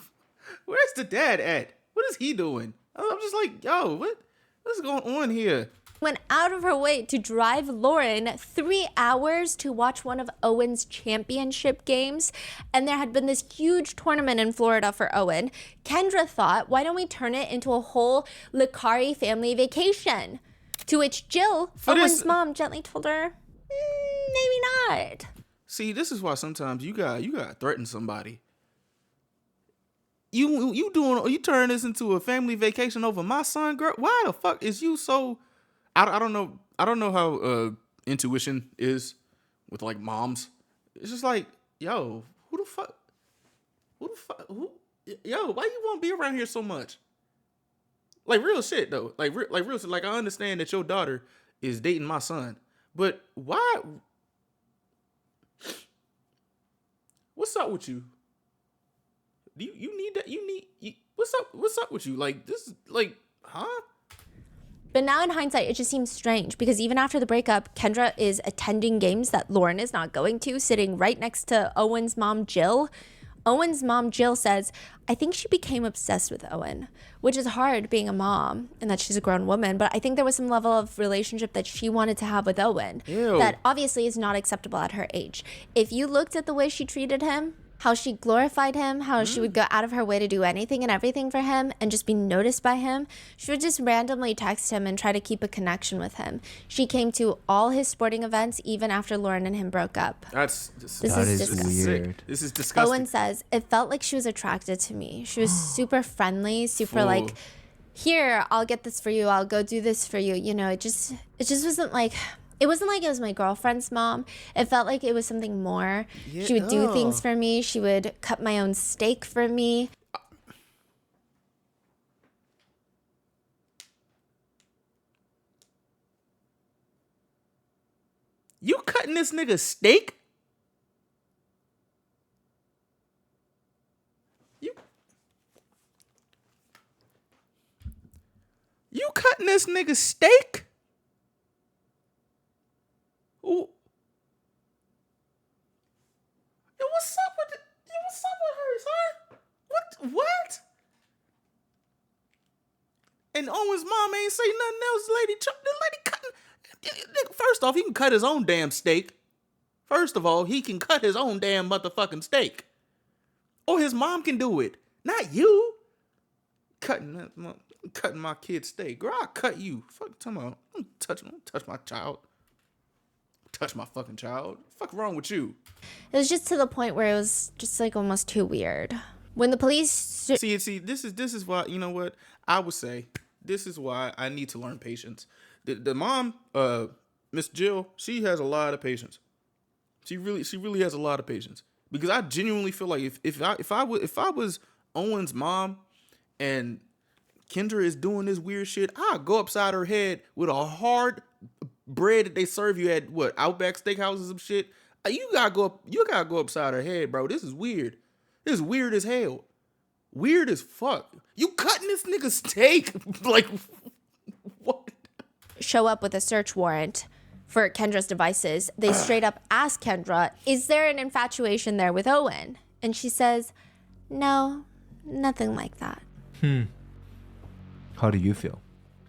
Where's the dad at? What is he doing? I'm just like, yo, what's going on here? went out of her way to drive Lauren 3 hours to watch one of Owen's championship games. And there had been this huge tournament in Florida for Owen. Kendra thought, why don't we turn it into a whole Licari family vacation? To which Jill, Owen's mom, gently told her, maybe not. See, this is why sometimes you gotta threaten somebody. You turn this into a family vacation over my son, girl. Why the fuck is you so? I don't know how intuition is with like moms. It's just like, yo, who the fuck, yo, why you want to be around here so much? Like real shit though, like real shit. Like I understand that your daughter is dating my son, but why? What's up with you? You need that? What's up with you? Like this is like, huh? But now in hindsight, it just seems strange because even after the breakup, Kendra is attending games that Lauren is not going to, sitting right next to Owen's mom, Jill. Owen's mom, Jill, says, I think she became obsessed with Owen, which is hard being a mom and that she's a grown woman. But I think there was some level of relationship that she wanted to have with Owen that obviously is not acceptable at her age. If you looked at the way she treated him, how she glorified him, how she would go out of her way to do anything and everything for him and just be noticed by him. She would just randomly text him and try to keep a connection with him. She came to all his sporting events even after Lauren and him broke up. This is disgusting. Weird. This is disgusting. Owen says, it felt like she was attracted to me. She was super friendly, super like, here, I'll get this for you. I'll go do this for you. You know, it just wasn't like... It wasn't like it was my girlfriend's mom. It felt like it was something more. Yeah, she would do things for me. She would cut my own steak for me. You cutting this nigga steak? You cutting this nigga steak? Ooh. Yo, what's up with it? Yo, what's up with her, son? What? And Owen's mom ain't say nothing else. The lady cutting. First off, he can cut his own damn steak. First of all, he can cut his own damn motherfucking steak. Or his mom can do it. Not you. Cutting my kid's steak. Girl, I'll cut you. Fuck, come on. Don't touch my child. Touch my fucking child. Fuck wrong with you? It was just to the point where it was just like almost too weird. When the police see, this is why, you know what? I would say this is why I need to learn patience. The mom, Miss Jill, she has a lot of patience. She really has a lot of patience. Because I genuinely feel like if I was Owen's mom and Kendra is doing this weird shit, I'd go upside her head with a hard bread that they serve you at what, Outback Steakhouses and shit. You gotta go upside her head, bro. This is weird. This is weird as hell. Weird as fuck. You cutting this nigga steak? Like, what? Show up with a search warrant for Kendra's devices. They straight up ask Kendra, is there an infatuation there with Owen? And she says, no, nothing like that. How do you feel?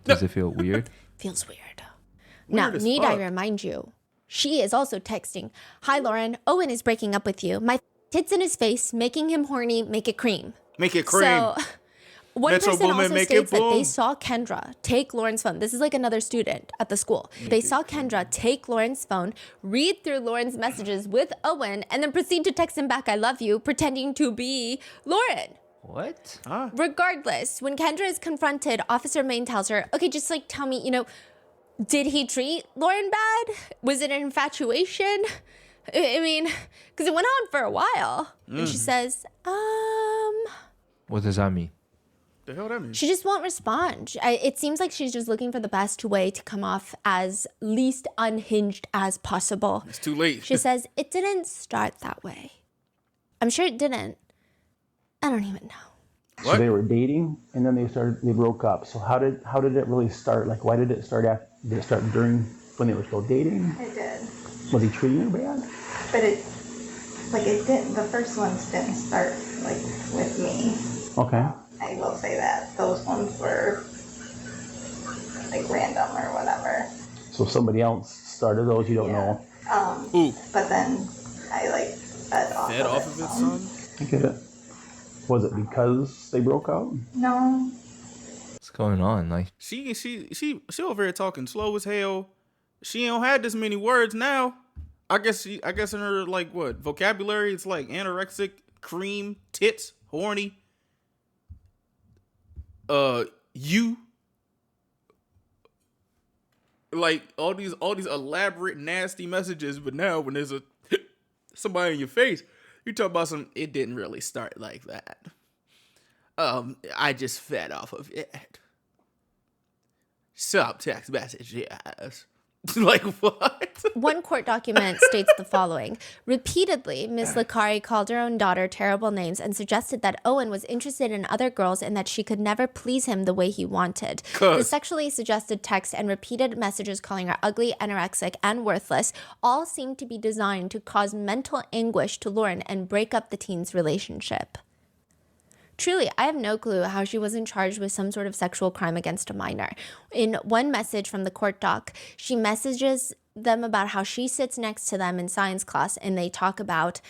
Does it feel weird? Feels weird. Now, need I remind you, she is also texting, hi, Lauren, Owen is breaking up with you. My tits in his face, making him horny, make it cream. Make it cream. So, one Metro person Boomin, also make states it that they boom. saw Kendra take Lauren's phone. This is like another student at the school. They saw Kendra take Lauren's phone, read through Lauren's messages with Owen, and then proceed to text him back, I love you, pretending to be Lauren. What? Regardless, when Kendra is confronted, Officer Main tells her, okay, just like tell me, you know, did he treat Lauren bad? Was it an infatuation? I mean, because it went on for a while. And she says, What does that mean? The hell that mean? she just won't respond. It seems like she's just looking for the best way to come off as least unhinged as possible. It's too late. She says, it didn't start that way. I'm sure it didn't. I don't even know. What? So they were dating, and then they broke up. So how did it really start? Like, why did it start did it start during when they were still dating? It did. Was he treating you bad? But it didn't, the first ones didn't start, like, with me. Okay. I will say that. Those ones were, like, random or whatever. So somebody else started those, you don't know. Ooh. But then I like fed off Fed off of it, son? I get it. Was it because they broke out? No. What's going on? Like, She over here talking slow as hell. She don't have this many words now. I guess in her like what vocabulary, it's like anorexic, cream, tits, horny. You. Like all these elaborate nasty messages, but now when there's somebody in your face, you talk about it didn't really start like that. I just fed off of it. Subtext message, yes. Like what? One court document states the following. Repeatedly, Ms. Licari called her own daughter terrible names and suggested that Owen was interested in other girls and that she could never please him the way he wanted. The sexually suggested text and repeated messages calling her ugly, anorexic, and worthless all seemed to be designed to cause mental anguish to Lauren and break up the teen's relationship. Truly, I have no clue how she wasn't charged with some sort of sexual crime against a minor. In one message from the court doc, she messages them about how she sits next to them in science class and they talk about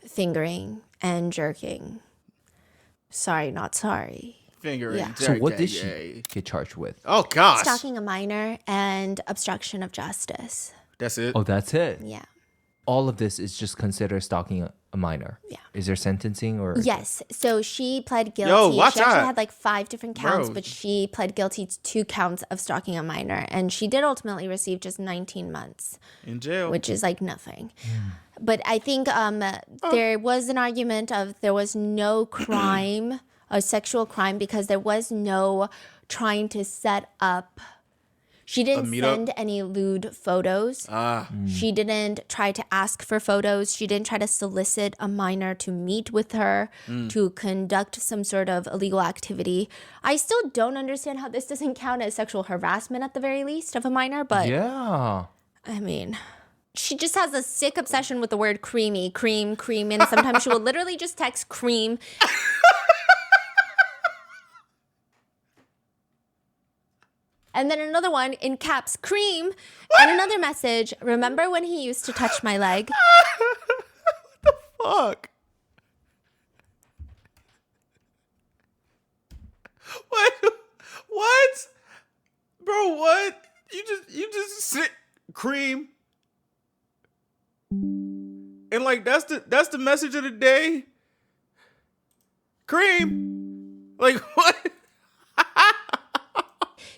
fingering and jerking. Sorry, not sorry. Fingering. Yeah. so what did she get charged with? Oh gosh. Stalking a minor and obstruction of justice. That's it. Oh, that's it. Yeah. All of this is just considered stalking a minor. Yeah. Is there sentencing or? Yes. So she pled guilty. Yo, watch she actually out. had like 5 different counts, Bro. but she pled guilty to 2 counts of stalking a minor. And she did ultimately receive just 19 months, In jail. which is like nothing. But I think there was an argument of there was no crime, a sexual crime, because there was no trying to set up. She didn't meetup? send any lewd photos. She didn't try to ask for photos. She didn't try to solicit a minor to meet with her, to conduct some sort of illegal activity. I still don't understand how this doesn't count as sexual harassment at the very least of a minor, but Yeah. I mean, she just has a sick obsession with the word creamy, cream, and sometimes she will literally just text cream. And then another one in caps, cream, and another message. Remember when he used to touch my leg? Fuck. What? Bro, what? You just sit cream. And like that's the message of the day. Cream. Like what?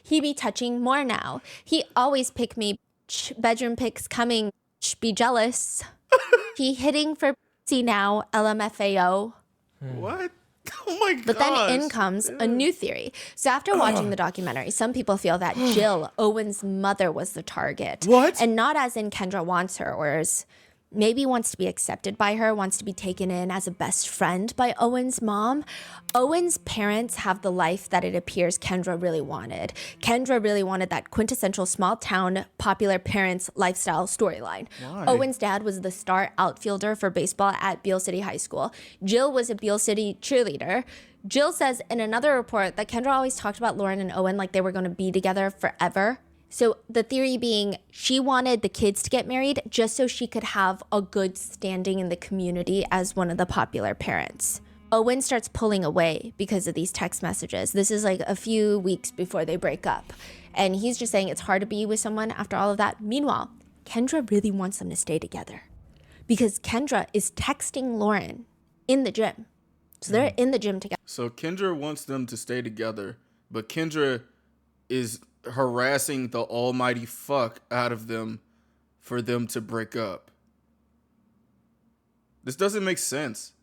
He be touching more now. He always pick me. Bedroom pics coming. Be jealous. He hitting for pussy now. LMFAO. What? Oh my god. But then in comes a new theory. So after watching the documentary, some people feel that Jill, Owen's mother, was the target. What? And not as in Kendra wants her, or as maybe wants to be accepted by her, wants to be taken in as a best friend by Owen's mom. Owen's parents have the life that it appears Kendra really wanted. Kendra really wanted that quintessential small town popular parents lifestyle storyline. Why? Owen's dad was the star outfielder for baseball at Beale City High School. Jill was a Beale City cheerleader. Jill says in another report that Kendra always talked about Lauren and Owen like they were going to be together forever. So the theory being she wanted the kids to get married just so she could have a good standing in the community as one of the popular parents. Owen starts pulling away because of these text messages. This is like a few weeks before they break up. And he's just saying it's hard to be with someone after all of that. Meanwhile, Kendra really wants them to stay together because Kendra is texting Lauren in the gym. So they're in the gym together. So Kendra wants them to stay together, but Kendra is harassing the almighty fuck out of them for them to break up. This doesn't make sense.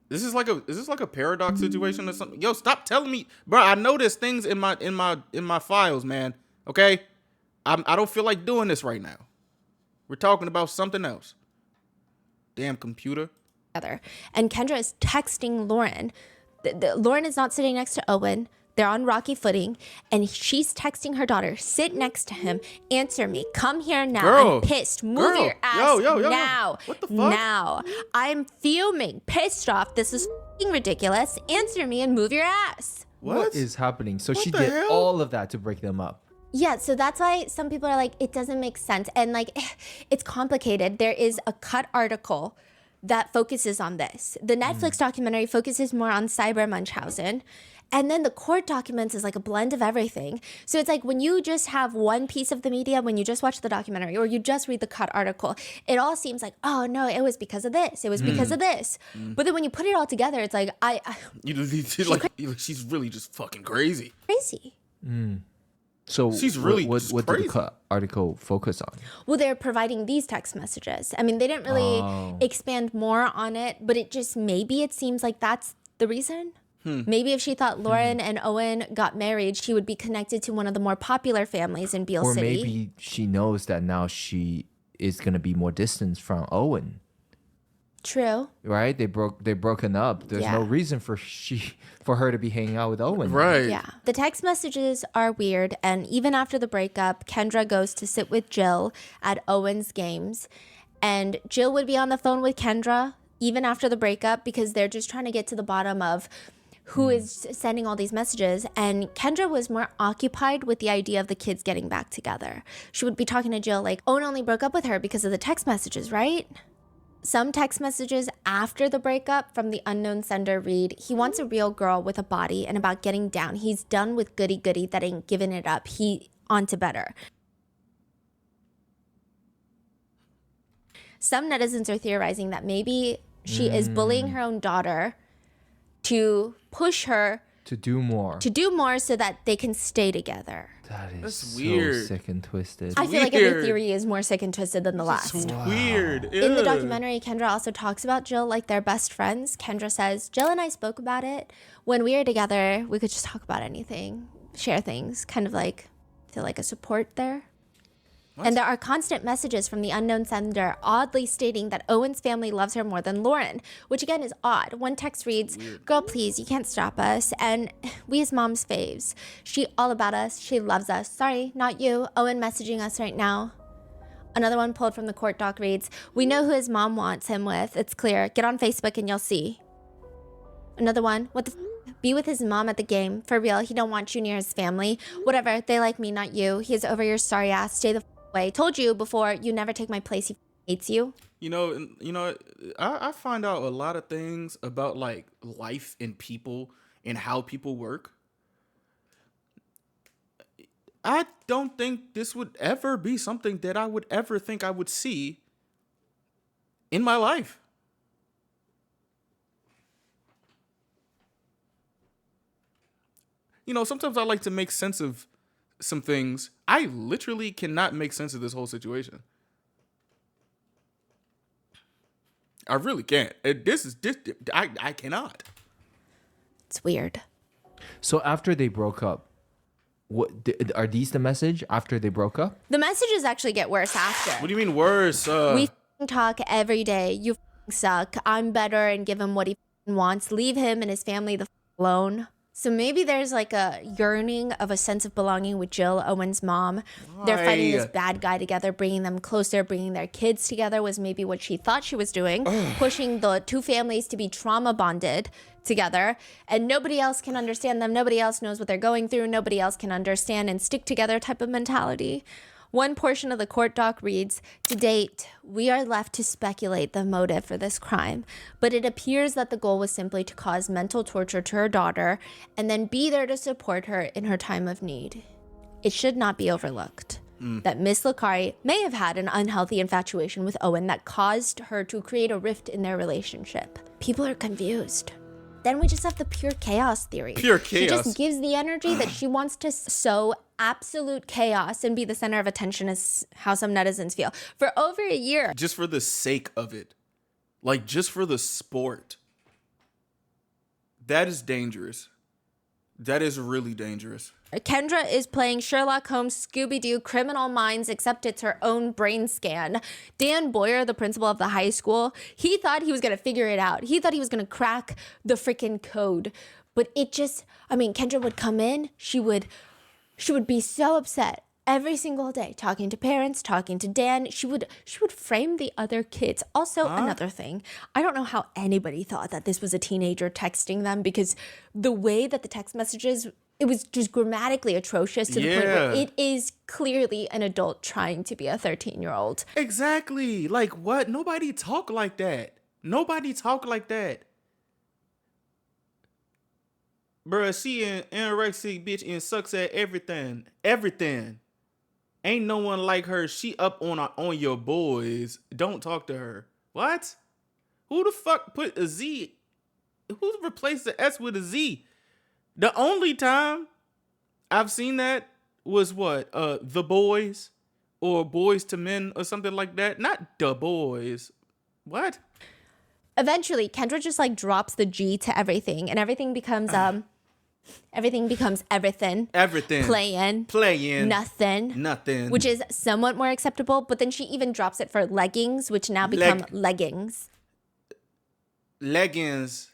Is this like a paradox situation or something? Yo, stop telling me, bro. I know there's things in my files, man. Okay, I don't feel like doing this right now. We're talking about something else. Damn computer. And Kendra is texting Lauren. Lauren is not sitting next to Owen. They're on rocky footing, and she's texting her daughter, sit next to him, answer me, come here now, Girl. I'm pissed, move Girl. your ass Yo. now, What the fuck? now. I'm fuming, pissed off, this is f***ing ridiculous, answer me and move your ass. What is happening? So What she the did hell? all of that to break them up. Yeah, so that's why some people are like, it doesn't make sense. And like, it's complicated. There is a cut article that focuses on this. The Netflix documentary focuses more on Cyber Munchausen. And then the court documents is like a blend of everything. So it's like when you just have one piece of the media, when you just watch the documentary or you just read the cut article, it all seems like, oh no, it was because of this. It was because of this. But then when you put it all together, it's like, she's really just fucking crazy. crazy. So She's really what just did crazy. the article focus on? Well, they're providing these text messages. I mean, they didn't really expand more on it, but it just, maybe it seems like that's the reason. Maybe if she thought Lauren and Owen got married, she would be connected to one of the more popular families in Beale Or City. maybe she knows that now she is going to be more distant from Owen. True. Right? They're broken up. There's no Yeah. reason for her to be hanging out with Owen. Right. Yeah. The text messages are weird. And even after the breakup, Kendra goes to sit with Jill at Owen's games. And Jill would be on the phone with Kendra even after the breakup because they're just trying to get to the bottom of who is sending all these messages. And Kendra was more occupied with the idea of the kids getting back together. She would be talking to Jill like, Owen only broke up with her because of the text messages, right? Some text messages after the breakup from the unknown sender read, he wants a real girl with a body and about getting down. He's done with goody-goody that ain't giving it up. He on to better. Some netizens are theorizing that maybe she is bullying her own daughter to push her To do more. so that they can stay together. That is That's so weird. sick and twisted. I feel like every Weird. theory is more sick and twisted than the last. It's weird. In the Ugh. documentary, Kendra also talks about Jill like they're best friends. Kendra says, Jill and I spoke about it. When we were together, we could just talk about anything, share things, kind of like feel like a support there. And there are constant messages from the unknown sender oddly stating that Owen's family loves her more than Lauren, which again is odd. One text reads, girl, please, you can't stop us. And we as mom's faves. She all about us. She loves us. Sorry, not you. Owen messaging us right now. Another one pulled from the court doc reads, we know who his mom wants him with. It's clear. Get on Facebook and you'll see. Another one, what the be with his mom at the game. For real, he don't want you near his family. Whatever, they like me, not you. He is over your sorry ass. Stay the way. Told you before, you never take my place. He hates you. I find out a lot of things about like life and people and how people work. I don't think this would ever be something that I would ever think I would see in my life. Sometimes I like to make sense of some things. I literally cannot make sense of this whole situation. I really can't. I cannot. It's weird. So after they broke up, what are these the message after they broke up? The messages actually get worse after. What do you mean worse? We f***ing talk every day. You f***ing suck. I'm better and give him what he f***ing wants. Leave him and his family the f*** alone. So maybe there's like a yearning of a sense of belonging with Jill, Owen's mom. They're fighting this bad guy together, bringing them closer, bringing their kids together was maybe what she thought she was doing, pushing the two families to be trauma bonded together. And nobody else can understand them. Nobody else knows what they're going through. Nobody else can understand and stick together type of mentality. One portion of the court doc reads, to date, we are left to speculate the motive for this crime, but it appears that the goal was simply to cause mental torture to her daughter and then be there to support her in her time of need. It should not be overlooked that Miss Licari may have had an unhealthy infatuation with Owen that caused her to create a rift in their relationship. People are confused. Then we just have the pure chaos theory. Pure She chaos. just gives the energy that she wants to sow absolute chaos and be the center of attention, is how some netizens feel. For over a year. Just for the sake of it. Like, just for the sport. That is dangerous. That is really dangerous. Kendra is playing Sherlock Holmes, Scooby-Doo, Criminal Minds, except it's her own brain scan. Dan Boyer, the principal of the high school, he thought he was going to figure it out. He thought he was going to crack the freaking code. But it just, Kendra would come in, she would be so upset every single day, talking to parents, talking to Dan. She would frame the other kids. Also, another thing, I don't know how anybody thought that this was a teenager texting them, because the way that the text messages it was just grammatically atrocious to the point where Yeah. it is clearly an adult trying to be a 13-year-old. Exactly. Like, what? Nobody talk like that. Nobody talk like that. Bruh, she an anorexic bitch and sucks at everything. Everything. Ain't no one like her. She up on your boys. Don't talk to her. What? Who the fuck put a Z? Who replaced the S with a Z? The only time I've seen that was what? The Boys or Boys to Men or something like that. Not the Boys. What? Eventually, Kendra just like drops the G to everything, and everything becomes everything. Everything. Playing. Nothing. Which is somewhat more acceptable, but then she even drops it for leggings, which now become leggings. Leggings.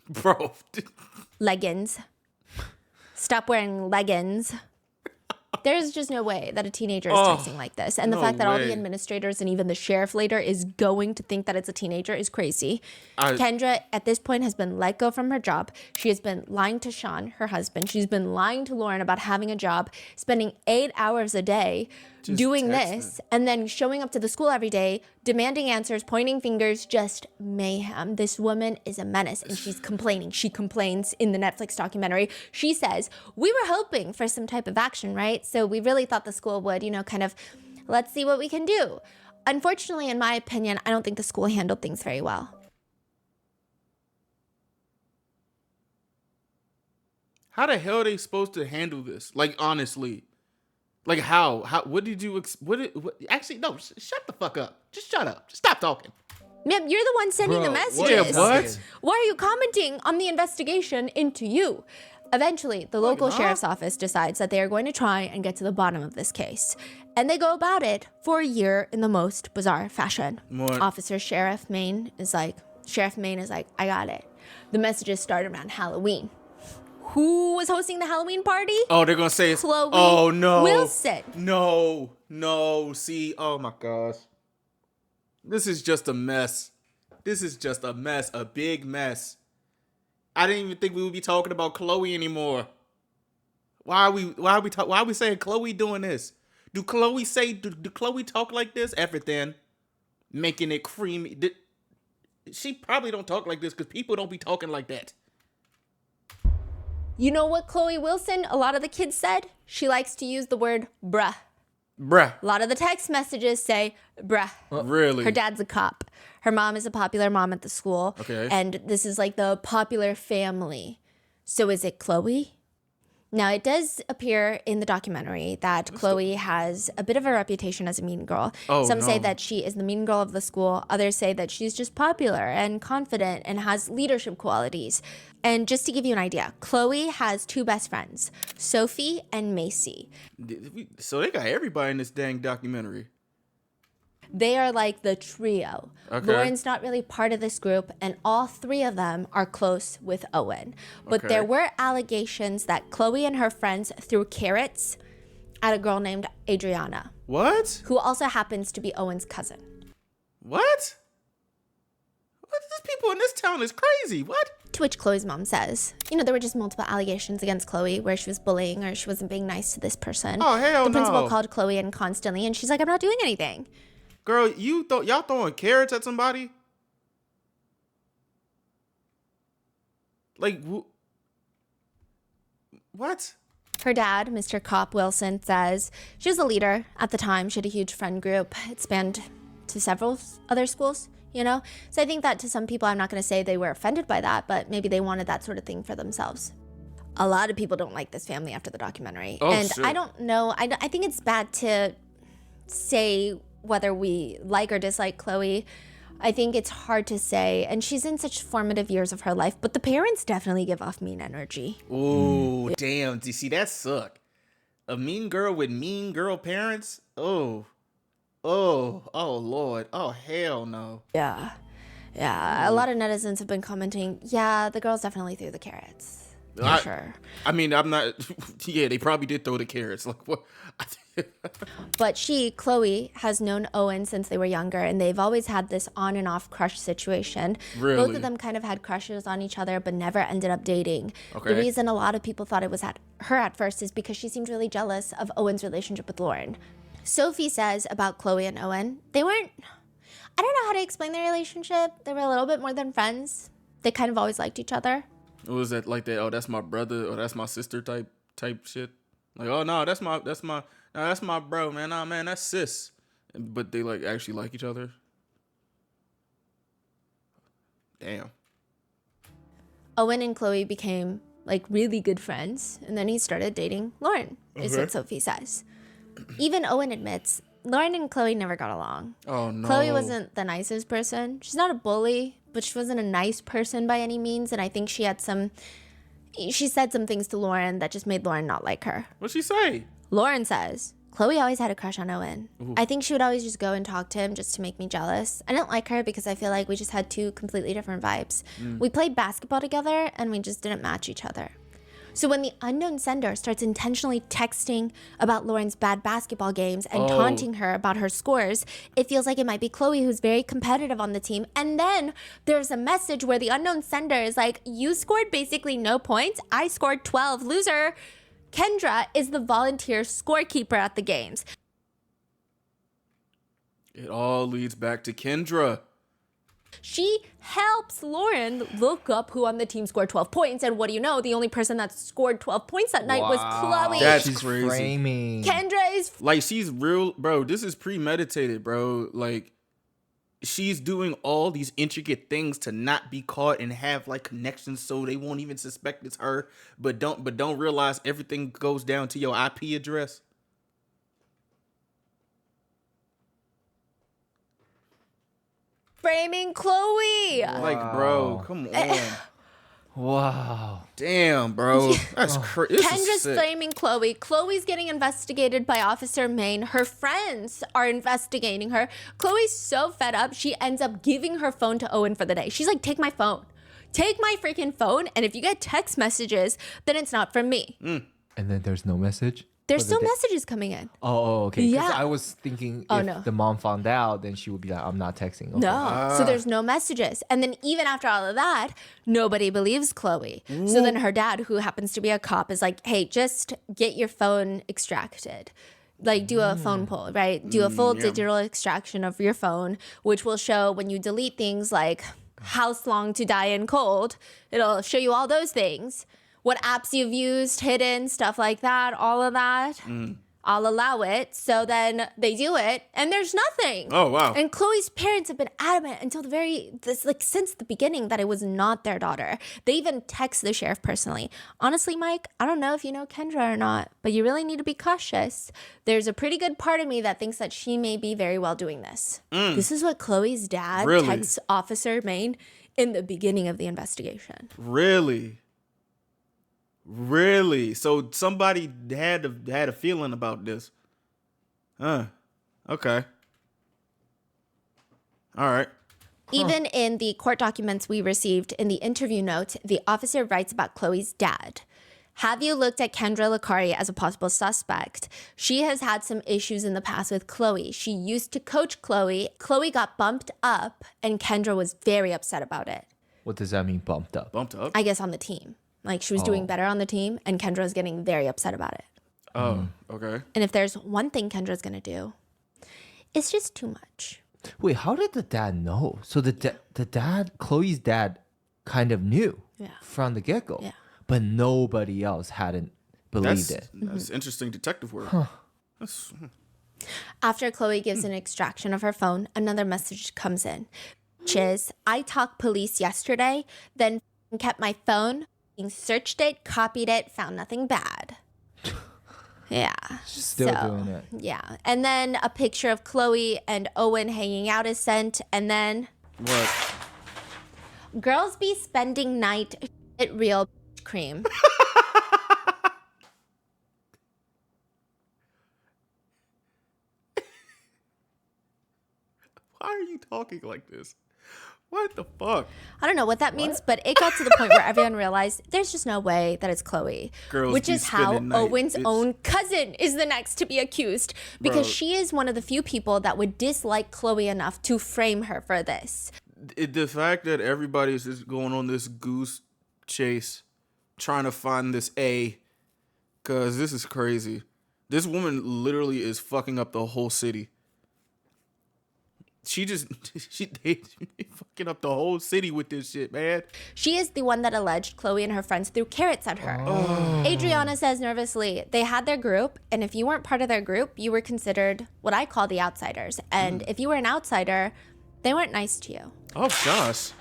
Bro. Leggings. Stop wearing leggings. There's just no way that a teenager is texting like this. And the fact that all the administrators and even the sheriff later is going to think that it's a teenager is crazy. Kendra, at this point, has been let go from her job. She has been lying to Sean, her husband. She's been lying to Lauren about having a job, spending 8 hours a day doing this, and then showing up to the school every day, demanding answers, pointing fingers, just mayhem. This woman is a menace, and she's complaining. She complains in the Netflix documentary. She says, we were hoping for some type of action, right? So we really thought the school would, kind of, let's see what we can do. Unfortunately, in my opinion, I don't think the school handled things very well. How the hell are they supposed to handle this? Like, honestly. Like, how? What did you... actually, no, shut the fuck up. Just shut up. Just stop talking. Ma'am, you're the one sending the messages. What? Why are you commenting on the investigation into you? Eventually, the local sheriff's office decides that they are going to try and get to the bottom of this case. And they go about it for a year in the most bizarre fashion. Sheriff Maine is like, I got it. The messages start around Halloween. Who was hosting the Halloween party? Oh, they're going to say it's... Chloe Oh, no. Wilson. No. See, oh my gosh. This is just a mess. A big mess. I didn't even think we would be talking about Chloe anymore. Why are we saying Chloe doing this? Do Chloe talk like this? Everything. Making it creamy. She probably don't talk like this because people don't be talking like that. You know what Chloe Wilson, a lot of the kids said? She likes to use the word bruh. Bruh. A lot of the text messages say bruh. Really? Her dad's a cop. Her mom is a popular mom at the school. Okay. And this is like the popular family. So is it Chloe? Now, it does appear in the documentary that Chloe has a bit of a reputation as a mean girl. Some say that she is the mean girl of the school. Others say that she's just popular and confident and has leadership qualities. And just to give you an idea, Chloe has two best friends, Sophie and Macy. So they got everybody in this dang documentary. They are like the trio. Okay. Lauren's not really part of this group, and all three of them are close with Owen. But there were allegations that Chloe and her friends threw carrots at a girl named Adriana. What? Who also happens to be Owen's cousin. What? These people in this town is crazy. What? To which Chloe's mom says, there were just multiple allegations against Chloe where she was bullying or she wasn't being nice to this person. Oh, hell no. The principal called Chloe in constantly, and she's like, I'm not doing anything. Girl, y'all throwing carrots at somebody? Like, what? Her dad, Mr. Cop Wilson, says she was a leader at the time. She had a huge friend group. It spanned to several other schools, So I think that to some people, I'm not going to say they were offended by that, but maybe they wanted that sort of thing for themselves. A lot of people don't like this family after the documentary. Shit. I don't know. I think it's bad to say whether we like or dislike Chloe. I think it's hard to say, and she's in such formative years of her life, but the parents definitely give off mean energy. Ooh, damn. Do you see that suck? A mean girl with mean girl parents? Oh, Lord. Oh, hell no. Yeah. A lot of netizens have been commenting, yeah, the girls definitely threw the carrots. Sure. I mean, I'm not. Yeah, they probably did throw the carrots. Like what? But Chloe, has known Owen since they were younger, and they've always had this on and off crush situation. Really? Both of them kind of had crushes on each other, but never ended up dating. Okay. The reason a lot of people thought it was at her at first is because she seemed really jealous of Owen's relationship with Lauren. Sophie says about Chloe and Owen, they weren't, I don't know how to explain their relationship. They were a little bit more than friends. They kind of always liked each other. What was that like that? Oh, that's my brother or that's my sister type shit. Like, oh no, that's my bro, man. Nah, man, that's sis. But they like actually like each other. Damn. Owen and Chloe became like really good friends, and then he started dating Lauren, is what Sophie says. Even Owen admits Lauren and Chloe never got along. Oh no. Chloe wasn't the nicest person. She's not a bully, but she wasn't a nice person by any means, and I think she said some things to Lauren that just made Lauren not like her. What'd she say? Lauren says, Chloe always had a crush on Owen. Ooh. I think she would always just go and talk to him just to make me jealous. I didn't like her because I feel like we just had two completely different vibes. We played basketball together and we just didn't match each other. So when the unknown sender starts intentionally texting about Lauren's bad basketball games and taunting her about her scores, it feels like it might be Chloe who's very competitive on the team. And then there's a message where the unknown sender is like, you scored basically no points. I scored 12. Loser. Kendra is the volunteer scorekeeper at the games. It all leads back to Kendra. She helps Lauren look up who on the team scored 12 points. And what do you know? The only person that scored 12 points that night was Chloe. That's She's crazy. Framing. Kendra is... Like, she's real, bro. This is premeditated, bro. Like, she's doing all these intricate things to not be caught and have like connections so they won't even suspect it's her, but don't realize everything goes down to your IP address. framing Chloe. Wow. Like, bro, come on. Wow. Damn, bro. That's crazy. Kendra's flaming Chloe. Chloe's getting investigated by Officer Maine. Her friends are investigating her. Chloe's so fed up, she ends up giving her phone to Owen for the day. She's like, take my phone. Take my freaking phone, and if you get text messages, then it's not from me. And then there's no message? There's still messages coming in. Oh, okay. Because Yeah. I was thinking if the mom found out, then she would be like, I'm not texting. Okay. No. So there's no messages. And then even after all of that, nobody believes Chloe. So then her dad, who happens to be a cop, is like, hey, just get your phone extracted. Like, do a phone pull, right? Do a full digital extraction of your phone, which will show when you delete things like house long to die in cold. It'll show you all those things. What apps you've used, hidden, stuff like that, all of that. I'll allow it. So then they do it, and there's nothing. Oh, wow. And Chloe's parents have been adamant until since the beginning that it was not their daughter. They even text the sheriff personally. Honestly, Mike, I don't know if you know Kendra or not, but you really need to be cautious. There's a pretty good part of me that thinks that she may be very well doing this. This is what Chloe's dad texts Officer Maine in the beginning of the investigation. Really? So somebody had a feeling about this. Okay. All right. Even in the court documents we received in the interview note, the officer writes about Chloe's dad. Have you looked at Kendra Licari as a possible suspect? She has had some issues in the past with Chloe. She used to coach Chloe. Chloe got bumped up, and Kendra was very upset about it. What does that mean, bumped up? Bumped up? I guess on the team. Like, she was doing better on the team, and Kendra was getting very upset about it. Oh, okay. And if there's one thing Kendra's going to do, it's just too much. Wait, how did the dad know? So the dad, Chloe's dad, kind of knew from the get-go. Yeah. But nobody else hadn't believed it. That's interesting detective work. After Chloe gives an extraction of her phone, another message comes in, which is, I talked police yesterday, then kept my phone, searched it, copied it, found nothing bad. Yeah. Still doing it. Yeah. And then a picture of Chloe and Owen hanging out is sent. And then What? girls be spending night at real cream. Why are you talking like this? What the fuck? I don't know what that means, but it got to the point where everyone realized there's just no way that it's Chloe. Girls which be is how spending night, Owen's bitch. own cousin is the next to be accused, because Bro. she is one of the few people that would dislike Chloe enough to frame her for this. The fact that everybody's just going on this goose chase trying to find this A, because this is crazy. This woman literally is fucking up the whole city. They fucking up the whole city with this shit, man. She is the one that alleged Chloe and her friends threw carrots at her. Adriana says nervously, they had their group, and if you weren't part of their group, you were considered what I call the outsiders. And if you were an outsider, they weren't nice to you. Oh gosh,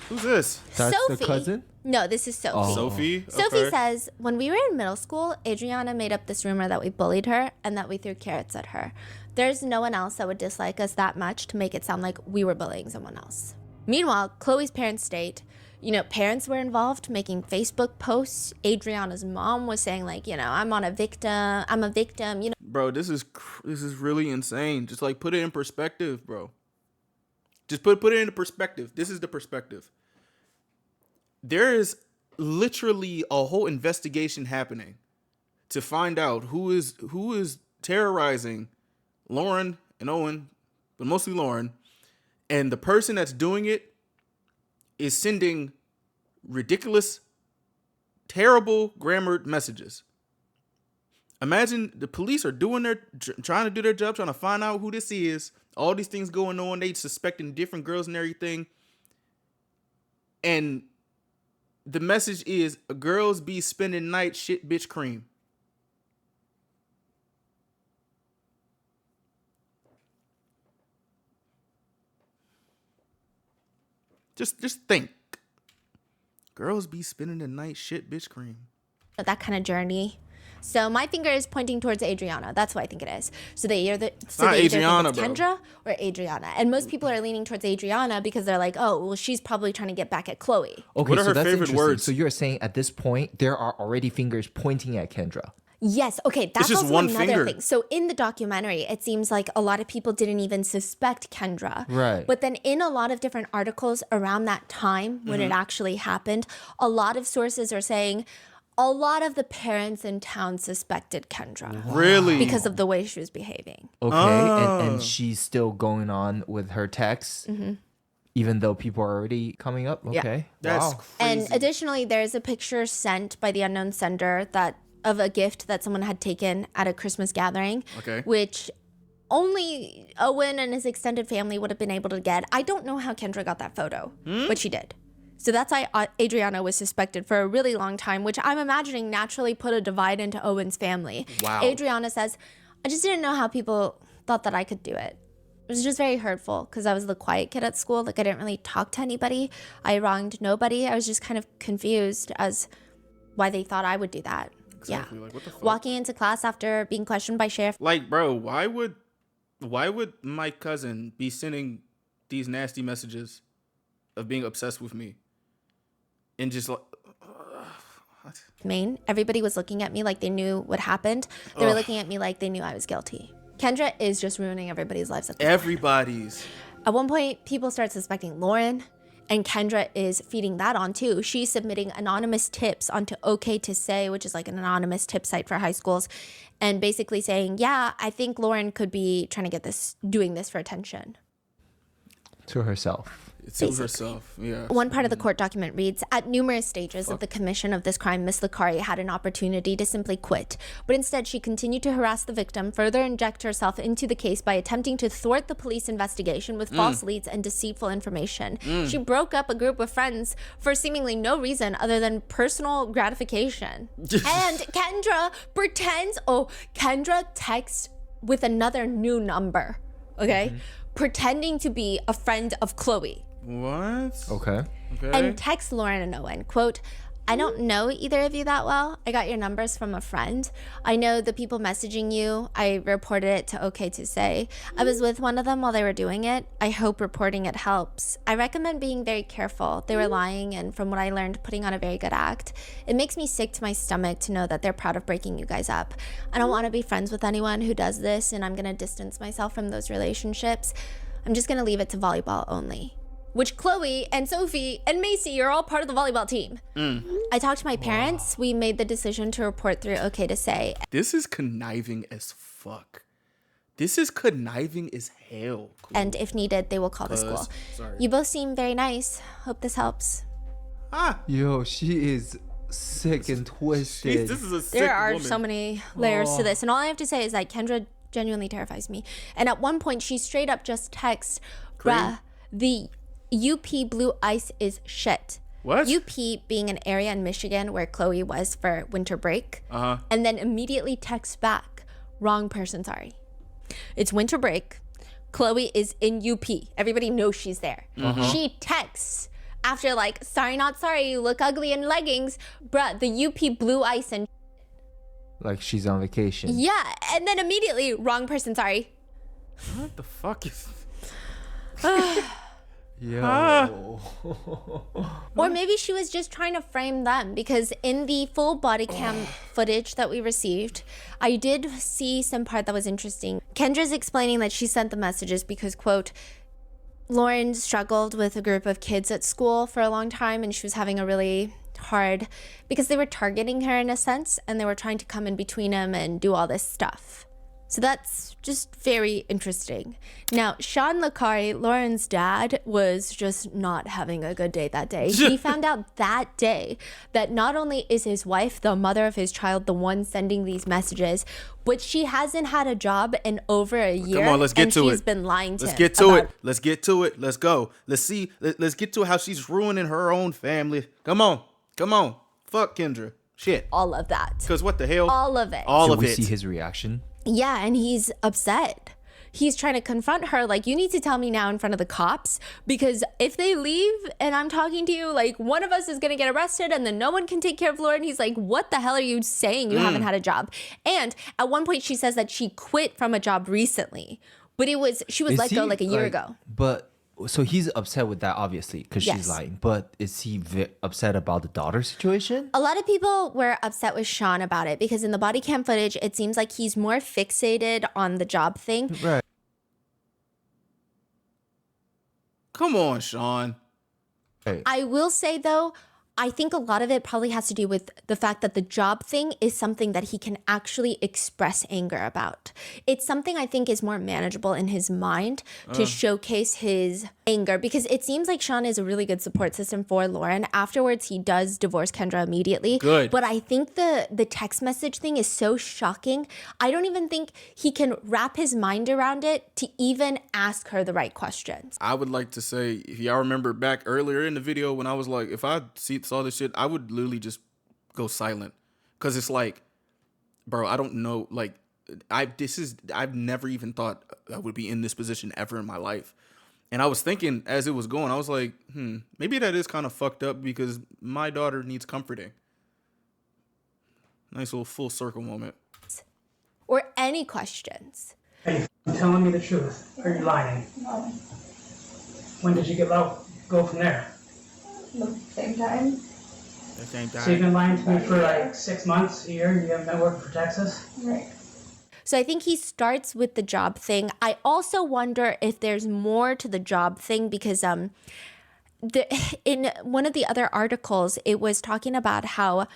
who's this? That's Sophie. the cousin? No, this is Sophie. Sophie. Sophie Okay. says, when we were in middle school, Adriana made up this rumor that we bullied her and that we threw carrots at her. There's no one else that would dislike us that much to make it sound like we were bullying someone else. Meanwhile, Chloe's parents state, parents were involved making Facebook posts. Adriana's mom was saying I'm a victim. Bro, this is really insane. Just like put it in perspective, bro. Just put it into perspective. This is the perspective. There is literally a whole investigation happening to find out who is terrorizing Lauren and Owen, but mostly Lauren, and the person that's doing it is sending ridiculous, terrible grammared messages. Imagine the police are trying to do their job, trying to find out who this is. All these things going on. They suspecting different girls and everything. And the message is, girls be spending night shit bitch cream. Just think. Girls be spending the night shit bitch cream. That kind of journey. So my finger is pointing towards Adriana. That's what I think it is. So they either think Adriana, it's bro. Kendra or Adriana. And most people are leaning towards Adriana because they're like, oh, well, she's probably trying to get back at Chloe. Okay, What are so her that's favorite interesting. words? So you're saying at this point, there are already fingers pointing at Kendra. Yes. Okay. That's just also one another finger. thing. So in the documentary, it seems like a lot of people didn't even suspect Kendra. Right. But then in a lot of different articles around that time when it actually happened, a lot of sources are saying a lot of the parents in town suspected Kendra. Really? Because of the way she was behaving. Okay, and she's still going on with her texts, even though people are already coming up. Yeah. Okay, That's wow. crazy. And additionally, there's a picture sent by the unknown sender of a gift that someone had taken at a Christmas gathering, Okay. which only Owen and his extended family would have been able to get. I don't know how Kendra got that photo, but she did. So that's why Adriana was suspected for a really long time, which I'm imagining naturally put a divide into Owen's family. Wow. Adriana says, I just didn't know how people thought that I could do it. It was just very hurtful because I was the quiet kid at school. Like I didn't really talk to anybody. I wronged nobody. I was just kind of confused as why they thought I would do that. Exactly. Yeah. Like, what the fuck? Walking into class after being questioned by Sheriff Like, bro, why would my cousin be sending these nasty messages of being obsessed with me? And just like, what? Maine, everybody was looking at me like they knew what happened. They were looking at me like they knew I was guilty. Kendra is just ruining everybody's lives at this point. Everybody's. At one point, people start suspecting Lauren, and Kendra is feeding that on too. She's submitting anonymous tips onto OK to Say, which is like an anonymous tip site for high schools, and basically saying, yeah, I think Lauren could be trying to doing this for attention. To herself. It's to herself. Yeah. One part of the court document reads, at numerous stages of the commission of this crime, Miss Licari had an opportunity to simply quit. But instead, she continued to harass the victim, further inject herself into the case by attempting to thwart the police investigation with false leads and deceitful information. She broke up a group of friends for seemingly no reason other than personal gratification. And Kendra texts with another new number, okay? Pretending to be a friend of Chloe. What? Okay. Okay. And text Lauren and Owen, quote, I don't know either of you that well. I got your numbers from a friend. I know the people messaging you. I reported it to OK to Say. I was with one of them while they were doing it. I hope reporting it helps. I recommend being very careful. They were lying and from what I learned, putting on a very good act. It makes me sick to my stomach to know that they're proud of breaking you guys up. I don't want to be friends with anyone who does this, and I'm going to distance myself from those relationships. I'm just going to leave it to volleyball only. which Chloe and Sophie and Macy are all part of the volleyball team. I talked to my parents. We made the decision to report through OK to Say. This is conniving as fuck. This is conniving as hell. Cool. And if needed, they will call the school. Sorry. You both seem very nice. Hope this helps. Yo, she is sick and twisted. This is a sick There are woman. so many layers to this. And all I have to say is that Kendra genuinely terrifies me. And at one point, she straight up just texts, bruh, the UP Blue Ice is shit. What? UP being an area in Michigan where Chloe was for winter break. And then immediately texts back, wrong person, sorry. It's winter break. Chloe is in UP. Everybody knows she's there. She texts after like, sorry, not sorry, you look ugly in leggings. Bruh, the UP Blue Ice and Like she's on vacation. yeah, and then immediately, wrong person, sorry. What the fuck is... Yo. Or maybe she was just trying to frame them, because in the full body cam footage that we received, I did see some part that was interesting. Kendra's explaining that she sent the messages because, quote, Lauren struggled with a group of kids at school for a long time, and she was having a really hard, because they were targeting her in a sense, and they were trying to come in between them and do all this stuff. So that's just very interesting. Now, Sean Licari, Lauren's dad, was just not having a good day that day. He found out that day that not only is his wife, the mother of his child, the one sending these messages, but she hasn't had a job in over a year. Come on, let's get to it. She's been lying to him. Let's get to it. Let's get to it. Let's go. Let's see. Let's get to how she's ruining her own family. Come on. Come on. Fuck Kendra. Shit. All of that. Because what the hell? All of it. All Did of we it. see his reaction? Yeah, and he's upset. He's trying to confront her, like, you need to tell me now in front of the cops, because if they leave and I'm talking to you, like, one of us is going to get arrested and then no one can take care of Lauren. He's like, what the hell are you saying? You haven't had a job. And at one point she says that she quit from a job recently, but she was let go like a year ago. But so he's upset with that, obviously, because Yes. she's lying. But is he upset about the daughter situation? A lot of people were upset with Sean about it because in the body cam footage, it seems like he's more fixated on the job thing. Right. Come on, Sean. I will say, though, I think a lot of it probably has to do with the fact that the job thing is something that he can actually express anger about. It's something I think is more manageable in his mind to showcase his anger, because it seems like Sean is a really good support system for Lauren. Afterwards, he does divorce Kendra immediately. Good. But I think the text message thing is so shocking. I don't even think he can wrap his mind around it to even ask her the right questions. I would like to say, if y'all remember back earlier in the video when I was like, if I saw this shit, I would literally just go silent. Because it's like, bro, I don't know. Like, I've never even thought I would be in this position ever in my life. And I was thinking as it was going, I was like, maybe that is kind of fucked up because my daughter needs comforting. Nice little full circle moment. Or any questions. Are you telling me the truth? Or are you lying? No, When did you get out? Go from there. the same time. At the same So you've time. been lying to me for like 6 months, a year, and you haven't been working for Texas? Right. So I think he starts with the job thing. I also wonder if there's more to the job thing because in one of the other articles, it was talking about how,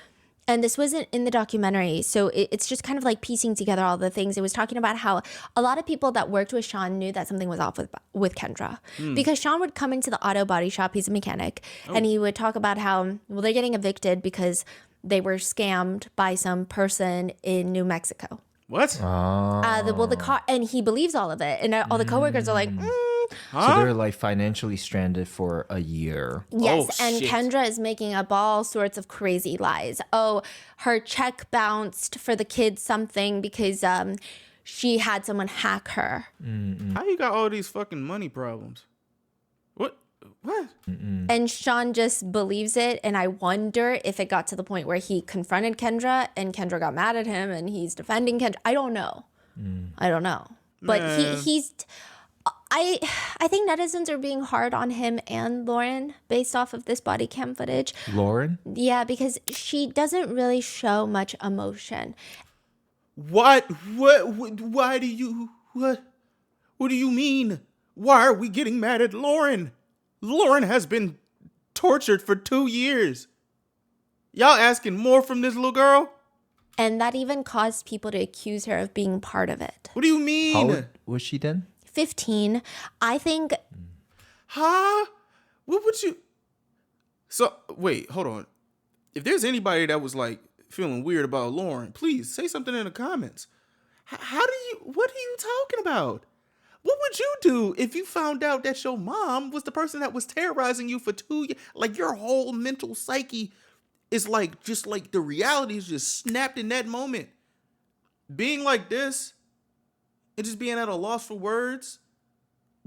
and this wasn't in the documentary, so it's just kind of like piecing together all the things. It was talking about how a lot of people that worked with Sean knew that something was off with Kendra. Because Sean would come into the auto body shop, he's a mechanic, and he would talk about how, well, they're getting evicted because they were scammed by some person in New Mexico. What? The car, and he believes all of it, and all the coworkers are like, So they're like financially stranded for a year. yes. Oh, And shit. Kendra is making up all sorts of crazy lies. Oh, her check bounced for the kids something because she had someone hack her. How you got all these fucking money problems? What? And Sean just believes it. And I wonder if it got to the point where he confronted Kendra and Kendra got mad at him and he's defending Kendra. I don't know. I don't know. But Man. I think netizens are being hard on him and Lauren based off of this body cam footage. Lauren? Yeah, because she doesn't really show much emotion. What? Why do you... What do you mean? Why are we getting mad at Lauren? Lauren has been tortured for 2 years. Y'all asking more from this little girl? And that even caused people to accuse her of being part of it. What do you mean? How old was she then? 15. I think Huh? What would you... So, wait, hold on. If there's anybody that was like feeling weird about Lauren, please say something in the comments. What are you talking about? What would you do if you found out that your mom was the person that was terrorizing you for 2 years? Like, your whole mental psyche is like, just like the reality is just snapped in that moment. Being like this and just being at a loss for words,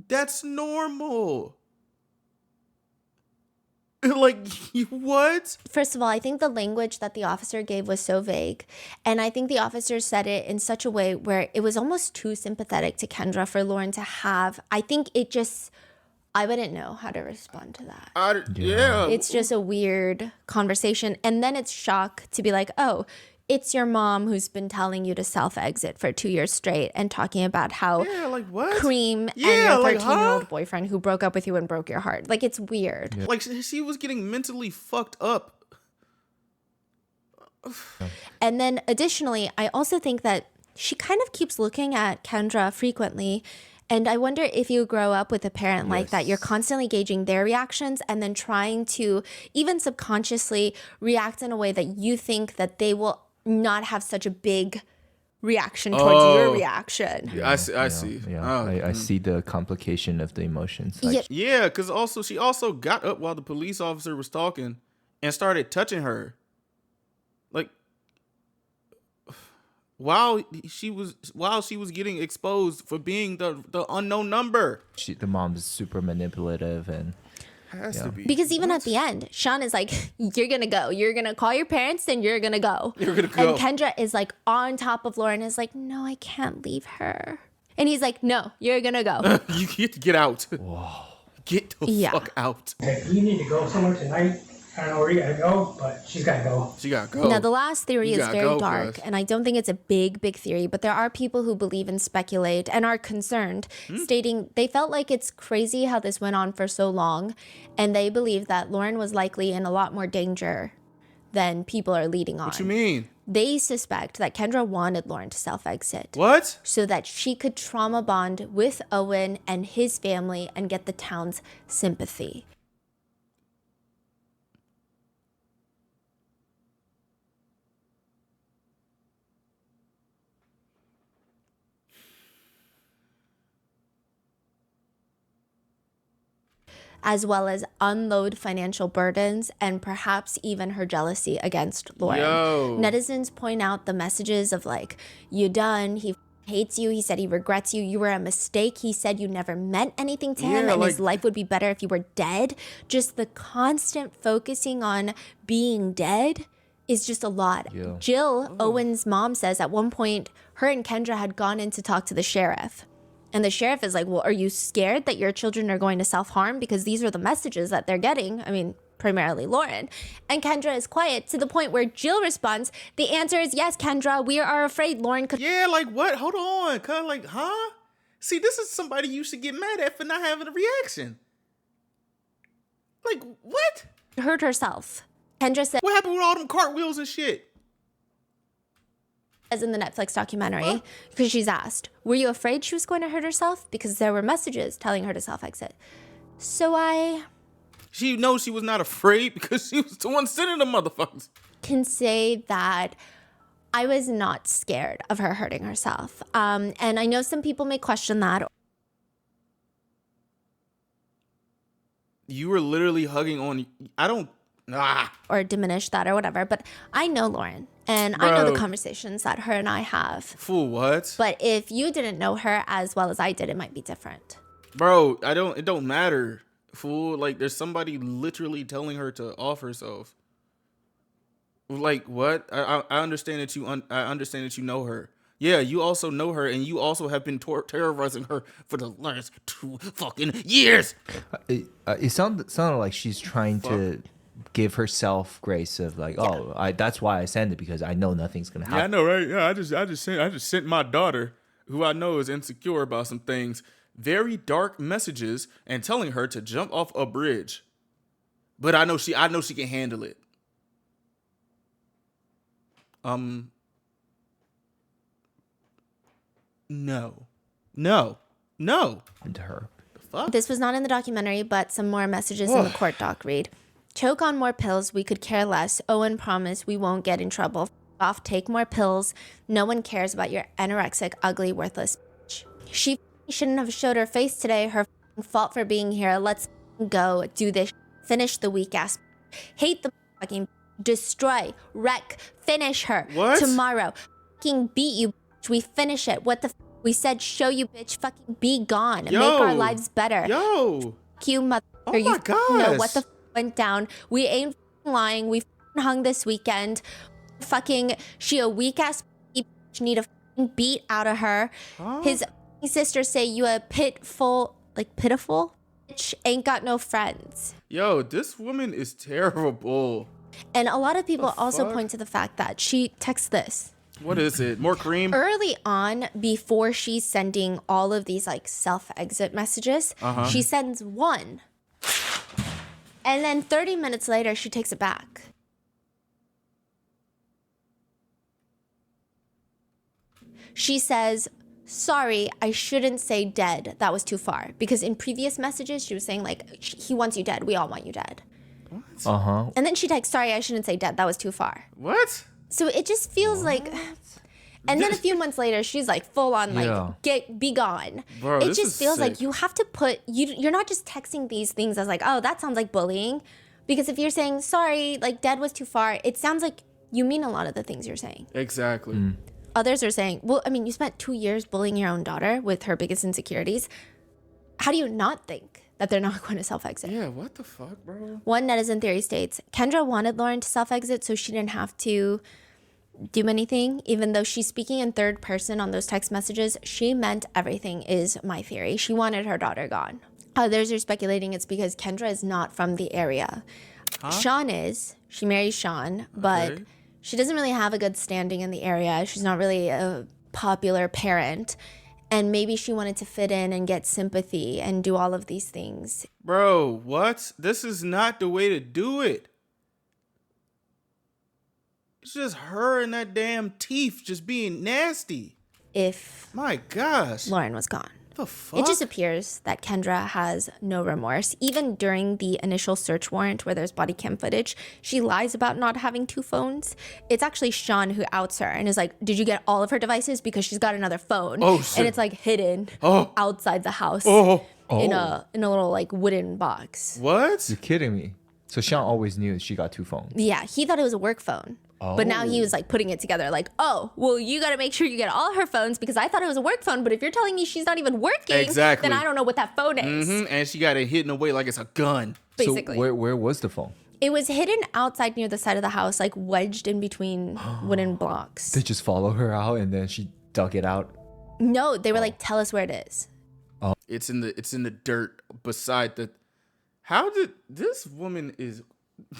that's normal. Like, what? First of all, I think the language that the officer gave was so vague. And I think the officer said it in such a way where it was almost too sympathetic to Kendra for Lauren to have. I think it just, I wouldn't know how to respond to that. Yeah. It's just a weird conversation. And then it's shock to be like, oh, it's your mom who's been telling you to self-exit for 2 years straight and talking about how Yeah, like what? Cream and Yeah, your like, 13-year-old huh? boyfriend who broke up with you and broke your heart. Like, it's weird. Like, she was getting mentally fucked up. And then additionally, I also think that she kind of keeps looking at Kendra frequently. And I wonder if you grow up with a parent like that, you're constantly gauging their reactions and then trying to even subconsciously react in a way that you think that they will not have such a big reaction towards your reaction. Yeah, I see. Yeah, I see the complication of the emotions. Like, Yeah, because also she also got up while the police officer was talking and started touching her. Like, while she was getting exposed for being the unknown number. the mom's super manipulative and Has to be. Because even at the end, Sean is like, you're going to go. You're going to call your parents and you're going to go. You're gonna go. And Kendra is like on top of Lauren, is like, no, I can't leave her. And he's like, no, you're going to go. You get to get out. Whoa. Get the fuck out. Hey, you need to go somewhere tonight. I don't know where you gotta go, but she's gotta go. She gotta go. Now, the last theory You is gotta very go, dark, cuz. and I don't think it's a big theory, but there are people who believe and speculate and are concerned, stating they felt like it's crazy how this went on for so long, and they believe that Lauren was likely in a lot more danger than people are leading on. What you mean? They suspect that Kendra wanted Lauren to self-exit What? so that she could trauma bond with Owen and his family and get the town's sympathy. As well as unload financial burdens and perhaps even her jealousy against Lauren. Yo. Netizens point out the messages of like, you done, he hates you, he said he regrets you, you were a mistake, he said you never meant anything to him Yeah, and like- his life would be better if you were dead. Just the constant focusing on being dead is just a lot. Yeah. Jill, Owen's mom, says at one point her and Kendra had gone in to talk to the sheriff. And the sheriff is like, well, are you scared that your children are going to self-harm? Because these are the messages that they're getting. I mean, primarily Lauren. And Kendra is quiet to the point where Jill responds, the answer is yes, Kendra, we are afraid Lauren could Yeah, like what? Hold on. Cause like, huh? See, this is somebody you should get mad at for not having a reaction. Like, what? hurt herself. Kendra says What happened with all them cartwheels and shit? in the Netflix documentary, because she's asked, were you afraid she was going to hurt herself? Because there were messages telling her to self-exit. So I She knows she was not afraid because she was the one sending the motherfuckers. can say that I was not scared of her hurting herself. And I know some people may question that You were literally hugging on. I don't. or diminish that or whatever, but I know Lauren and I know Bro. the conversations that her and I have. Fool, what? But if you didn't know her as well as I did, it might be different. Bro, it don't matter. Fool, like there's somebody literally telling her to off herself. Like what? I understand that I understand that you know her. Yeah, you also know her, and you also have been terrorizing her for the last 2 fucking years. it sounded like she's trying to give herself grace of like, that's why I send it, because I know nothing's gonna happen. Yeah, I know, right? Yeah, I just sent my daughter, who I know is insecure about some things, very dark messages and telling her to jump off a bridge. But I know she can handle it. No. And her. This was not in the documentary, but some more messages in the court doc read. Choke on more pills. We could care less. Owen promised we won't get in trouble. F off. Take more pills. No one cares about your anorexic, ugly, worthless bitch. She shouldn't have showed her face today. Her fault for being here. Let's go do this. Finish the weak ass. Hate the fucking destroy, wreck, finish her. What? Tomorrow. Fucking beat you. Bitch. We finish it. What the we said, show you, bitch. Fucking be gone. Make our lives better. Yo. You mother. Oh my you gosh. know what the went down. We ain't lying. We hung this weekend. Fucking, she a weak ass bitch. Need a beat out of her. Huh? His sisters say you a pitiful bitch. Ain't got no friends. Yo, this woman is terrible. And a lot of people also fuck? point to the fact that she texts this. What is it? More cream? Early on, before she's sending all of these like self-exit messages, she sends one. And then 30 minutes later, she takes it back. She says, sorry, I shouldn't say dead. That was too far. Because in previous messages, she was saying like, he wants you dead. We all want you dead. Uh-huh. And then she texts, sorry, I shouldn't say dead. That was too far. What? So it just feels like, and then a few months later, she's like full on like, be gone. Bro, it this just is feels like sick. you have to put, you're not just texting these things as like, oh, that sounds like bullying. Because if you're saying, sorry, like dead was too far, it sounds like you mean a lot of the things you're saying. Exactly. Others are saying, well, I mean, you spent 2 years bullying your own daughter with her biggest insecurities. How do you not think that they're not going to self-exit? Yeah, what the fuck, bro? One netizen theory states, Kendra wanted Lauren to self-exit so she didn't have to do anything. Even though she's speaking in third person on those text messages, she meant everything is my theory. She wanted her daughter gone. Others are speculating it's because Kendra is not from the area. Sean is. She marries Sean, but Okay. she doesn't really have a good standing in the area. She's not really a popular parent. And maybe she wanted to fit in and get sympathy and do all of these things. Bro, what? This is not the way to do it. It's just her and that damn teeth just being nasty. If My gosh. Lauren was gone. The fuck? It just appears that Kendra has no remorse. Even during the initial search warrant where there's body cam footage, she lies about not having 2 phones. It's actually Sean who outs her and is like, did you get all of her devices? Because she's got another phone. Oh, shit. And it's like hidden outside the house in a little like wooden box. What? You're kidding me. So Sean always knew she got 2 phones. Yeah, he thought it was a work phone. But now he was like putting it together like, oh, well, you got to make sure you get all her phones because I thought it was a work phone. But if you're telling me she's not even working, Exactly. then I don't know what that phone is. And she got it hidden away like it's a gun. Basically. So where was the phone? It was hidden outside near the side of the house, like wedged in between wooden blocks. They just follow her out and then she dug it out. No, they were like, tell us where it is. It's in the dirt beside the. How did this woman is,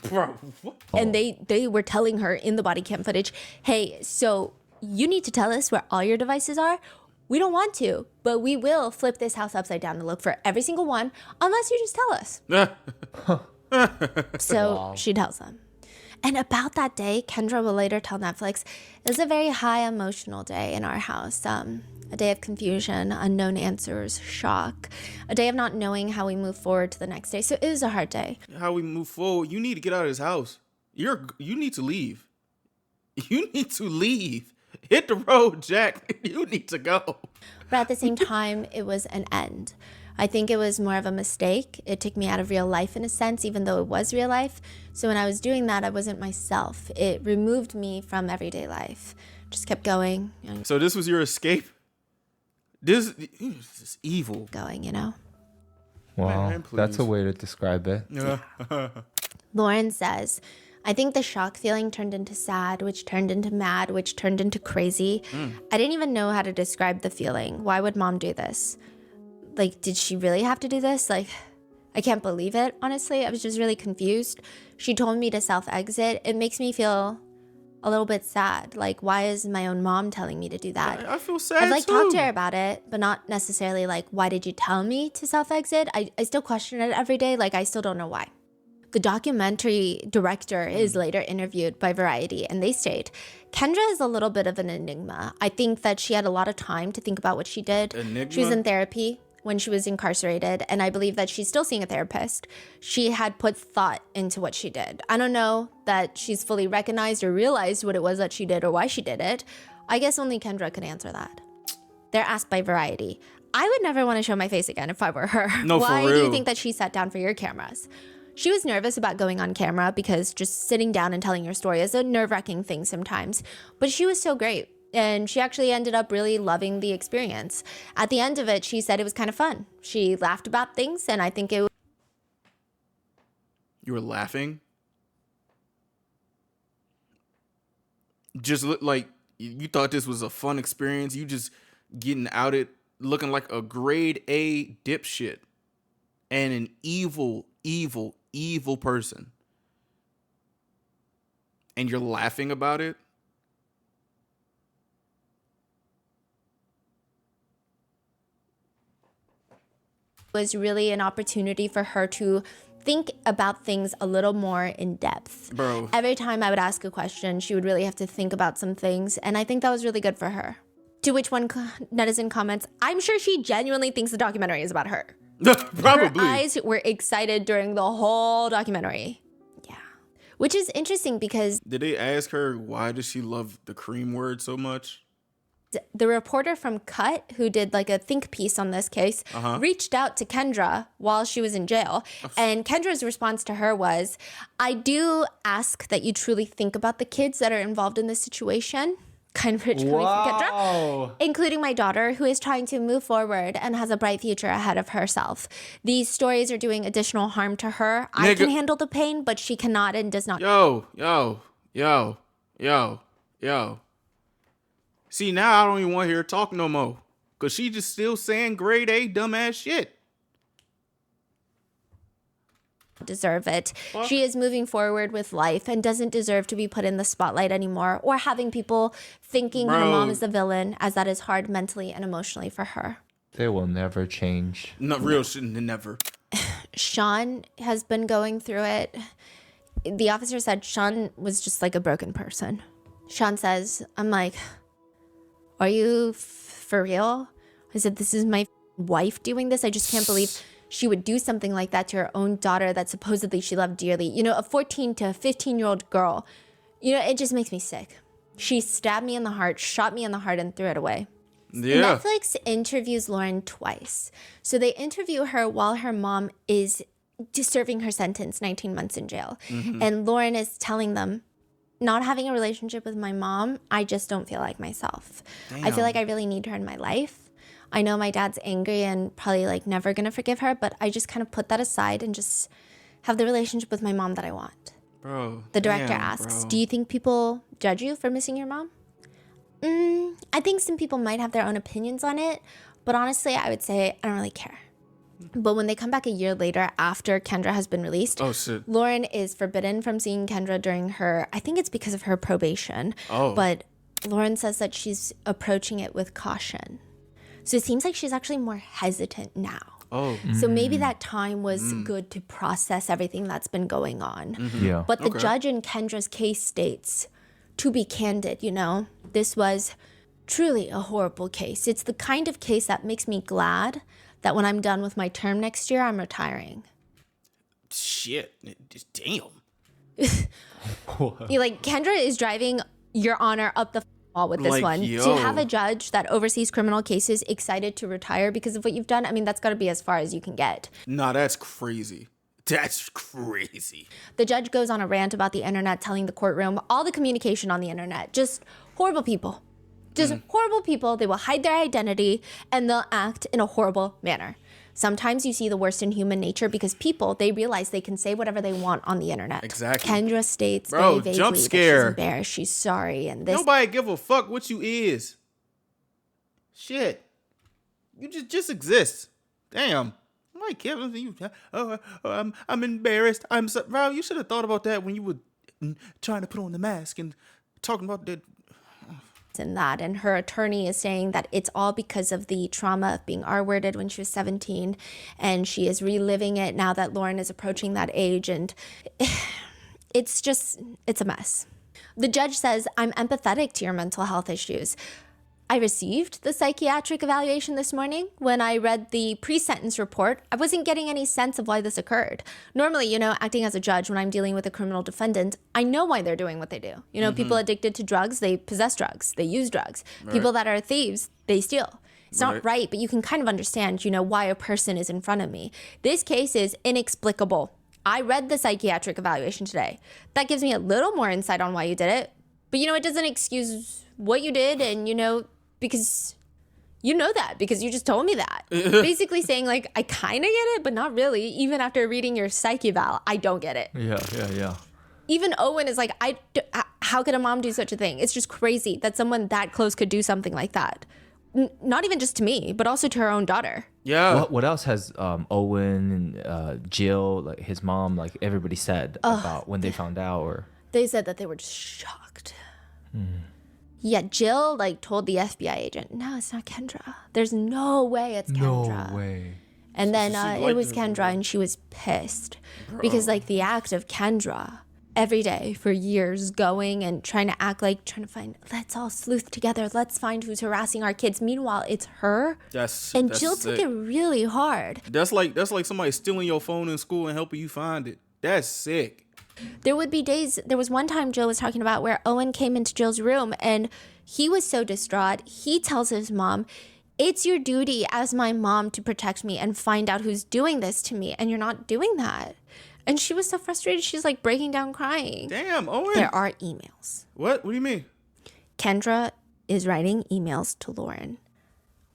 bro? What? And they were telling her in the body cam footage, hey, so you need to tell us where all your devices are. We don't want to, but we will flip this house upside down and look for every single one unless you just tell us. So she tells them. And about that day, Kendra will later tell Netflix, it was a very high emotional day in our house. A day of confusion, unknown answers, shock, a day of not knowing how we move forward to the next day. So it was a hard day. How we move forward? You need to get out of this house. You need to leave. You need to leave. Hit the road, Jack. You need to go. But at the same time, it was an end. I think it was more of a mistake. It took me out of real life in a sense, even though it was real life. So when I was doing that, I wasn't myself. It removed me from everyday life. Just kept going and So this was your escape? This is evil. going, you know? Wow, Man, that's a please. way to describe it. Lauren says, I think the shock feeling turned into sad, which turned into mad, which turned into crazy. I didn't even know how to describe the feeling. Why would mom do this? Like, did she really have to do this? Like, I can't believe it, honestly. I was just really confused. She told me to self-exit. It makes me feel a little bit sad. Like, why is my own mom telling me to do that? I feel sad I've like too. talked to her about it, but not necessarily like, why did you tell me to self-exit? I still question it every day. Like, I still don't know why. The documentary director is later interviewed by Variety, and they state, Kendra is a little bit of an enigma. I think that she had a lot of time to think about what she did. Enigma? She was in therapy when she was incarcerated, and I believe that she's still seeing a therapist. She had put thought into what she did. I don't know that she's fully recognized or realized what it was that she did or why she did it. I guess only Kendra could answer that. They're asked by Variety, I would never want to show my face again if I were her. No, for Why do real. you think that she sat down for your cameras? She was nervous about going on camera because just sitting down and telling your story is a nerve-wracking thing sometimes. But she was so great. And she actually ended up really loving the experience. At the end of it, she said it was kind of fun. She laughed about things, and I think it was... You were laughing? Just look like you thought this was a fun experience. You just getting outed looking like a grade A dipshit and an evil person. And you're laughing about it? was really an opportunity for her to think about things a little more in depth. Bro. Every time I would ask a question, she would really have to think about some things, and I think that was really good for her. To which one netizen comments, I'm sure she genuinely thinks the documentary is about her. Probably. Her eyes were excited during the whole documentary. Yeah. Which is interesting because Did they ask her why does she love the cream word so much? the reporter from Cut, who did like a think piece on this case, reached out to Kendra while she was in jail. And Kendra's response to her was, I do ask that you truly think about the kids that are involved in this situation. Kind of rich coming from Kendra. Including my daughter, who is trying to move forward and has a bright future ahead of herself. These stories are doing additional harm to her. I can handle the pain, but she cannot and does not. Yo. See, now I don't even want to hear her talk no more. Because she just still saying grade A dumbass shit. Deserve it. She is moving forward with life and doesn't deserve to be put in the spotlight anymore or having people thinking her mom is the villain, as that is hard mentally and emotionally for her. They will never change. No, real shit, never. Sean has been going through it. The officer said Sean was just like a broken person. Sean says, I'm like, are you for real? I said, this is my wife doing this. I just can't believe she would do something like that to her own daughter that supposedly she loved dearly. You know, a 14 to 15-year-old girl. You know, it just makes me sick. She stabbed me in the heart, shot me in the heart, and threw it away. Yeah. Netflix interviews Lauren twice. So they interview her while her mom is just serving her sentence, 19 months in jail. And Lauren is telling them, not having a relationship with my mom, I just don't feel like myself. I feel like I really need her in my life. I know my dad's angry and probably like never gonna forgive her, but I just kind of put that aside and just have the relationship with my mom that I want. Bro. The director asks, do you think people judge you for missing your mom? I think some people might have their own opinions on it, but honestly, I would say I don't really care. But when they come back a year later after Kendra has been released, Lauren is forbidden from seeing Kendra during her, I think it's because of her probation. But Lauren says that she's approaching it with caution. So it seems like she's actually more hesitant now. So maybe that time was good to process everything that's been going on. Yeah. But the judge in Kendra's case states, to be candid, you know, this was truly a horrible case. It's the kind of case that makes me glad that when I'm done with my term next year, I'm retiring. Shit. Damn. You're like, Kendra is driving Your Honor up the wall with this Like, one. yo. To have a judge that oversees criminal cases excited to retire because of what you've done, I mean, that's got to be as far as you can get. Nah, that's crazy. That's crazy. The judge goes on a rant about the internet, telling the courtroom all the communication on the internet. Just horrible people. Just horrible people. They will hide their identity and they'll act in a horrible manner. Sometimes you see the worst in human nature because people, they realize they can say whatever they want on the internet. Exactly. Kendra states Bro, very jump vaguely that scare. she's embarrassed, she's sorry, and this. Nobody give a fuck what you is. Shit. You just exist. Damn. Like Kevin, I'm embarrassed. I'm so, bro. You should have thought about that when you were trying to put on the mask and talking about that. in that, and her attorney is saying that it's all because of the trauma of being R-worded when she was 17, and she is reliving it now that Lauren is approaching that age, and it's a mess. The judge says, I'm empathetic to your mental health issues. I received the psychiatric evaluation this morning. When I read the pre-sentence report, I wasn't getting any sense of why this occurred. Normally, acting as a judge when I'm dealing with a criminal defendant, I know why they're doing what they do. People addicted to drugs, they possess drugs, they use drugs. Right. People that are thieves, they steal. It's not right, but you can kind of understand, why a person is in front of me. This case is inexplicable. I read the psychiatric evaluation today. That gives me a little more insight on why you did it. But, it doesn't excuse what you did, and, because because you just told me that. Basically saying, like, I kind of get it, but not really. Even after reading your psych eval, I don't get it. Yeah. Even Owen is like, how could a mom do such a thing? It's just crazy that someone that close could do something like that. Not even just to me, but also to her own daughter. Yeah. What else has Owen and Jill, like his mom, like everybody said about when they found out? Or they said that they were just shocked. Yeah, Jill told the FBI agent, no, it's not Kendra. There's no way it's Kendra. No way. And then it was Kendra, and she was pissed. Bro. Because the act of Kendra every day for years going and trying to act trying to find, let's all sleuth together. Let's find who's harassing our kids. Meanwhile, it's her. That's Jill sick. took it really hard. That's like somebody stealing your phone in school and helping you find it. That's sick. There would be days, there was one time Jill was talking about where Owen came into Jill's room and he was so distraught. He tells his mom, it's your duty as my mom to protect me and find out who's doing this to me. And you're not doing that. And she was so frustrated. She's breaking down crying. Damn, Owen. There are emails. What? What do you mean? Kendra is writing emails to Lauren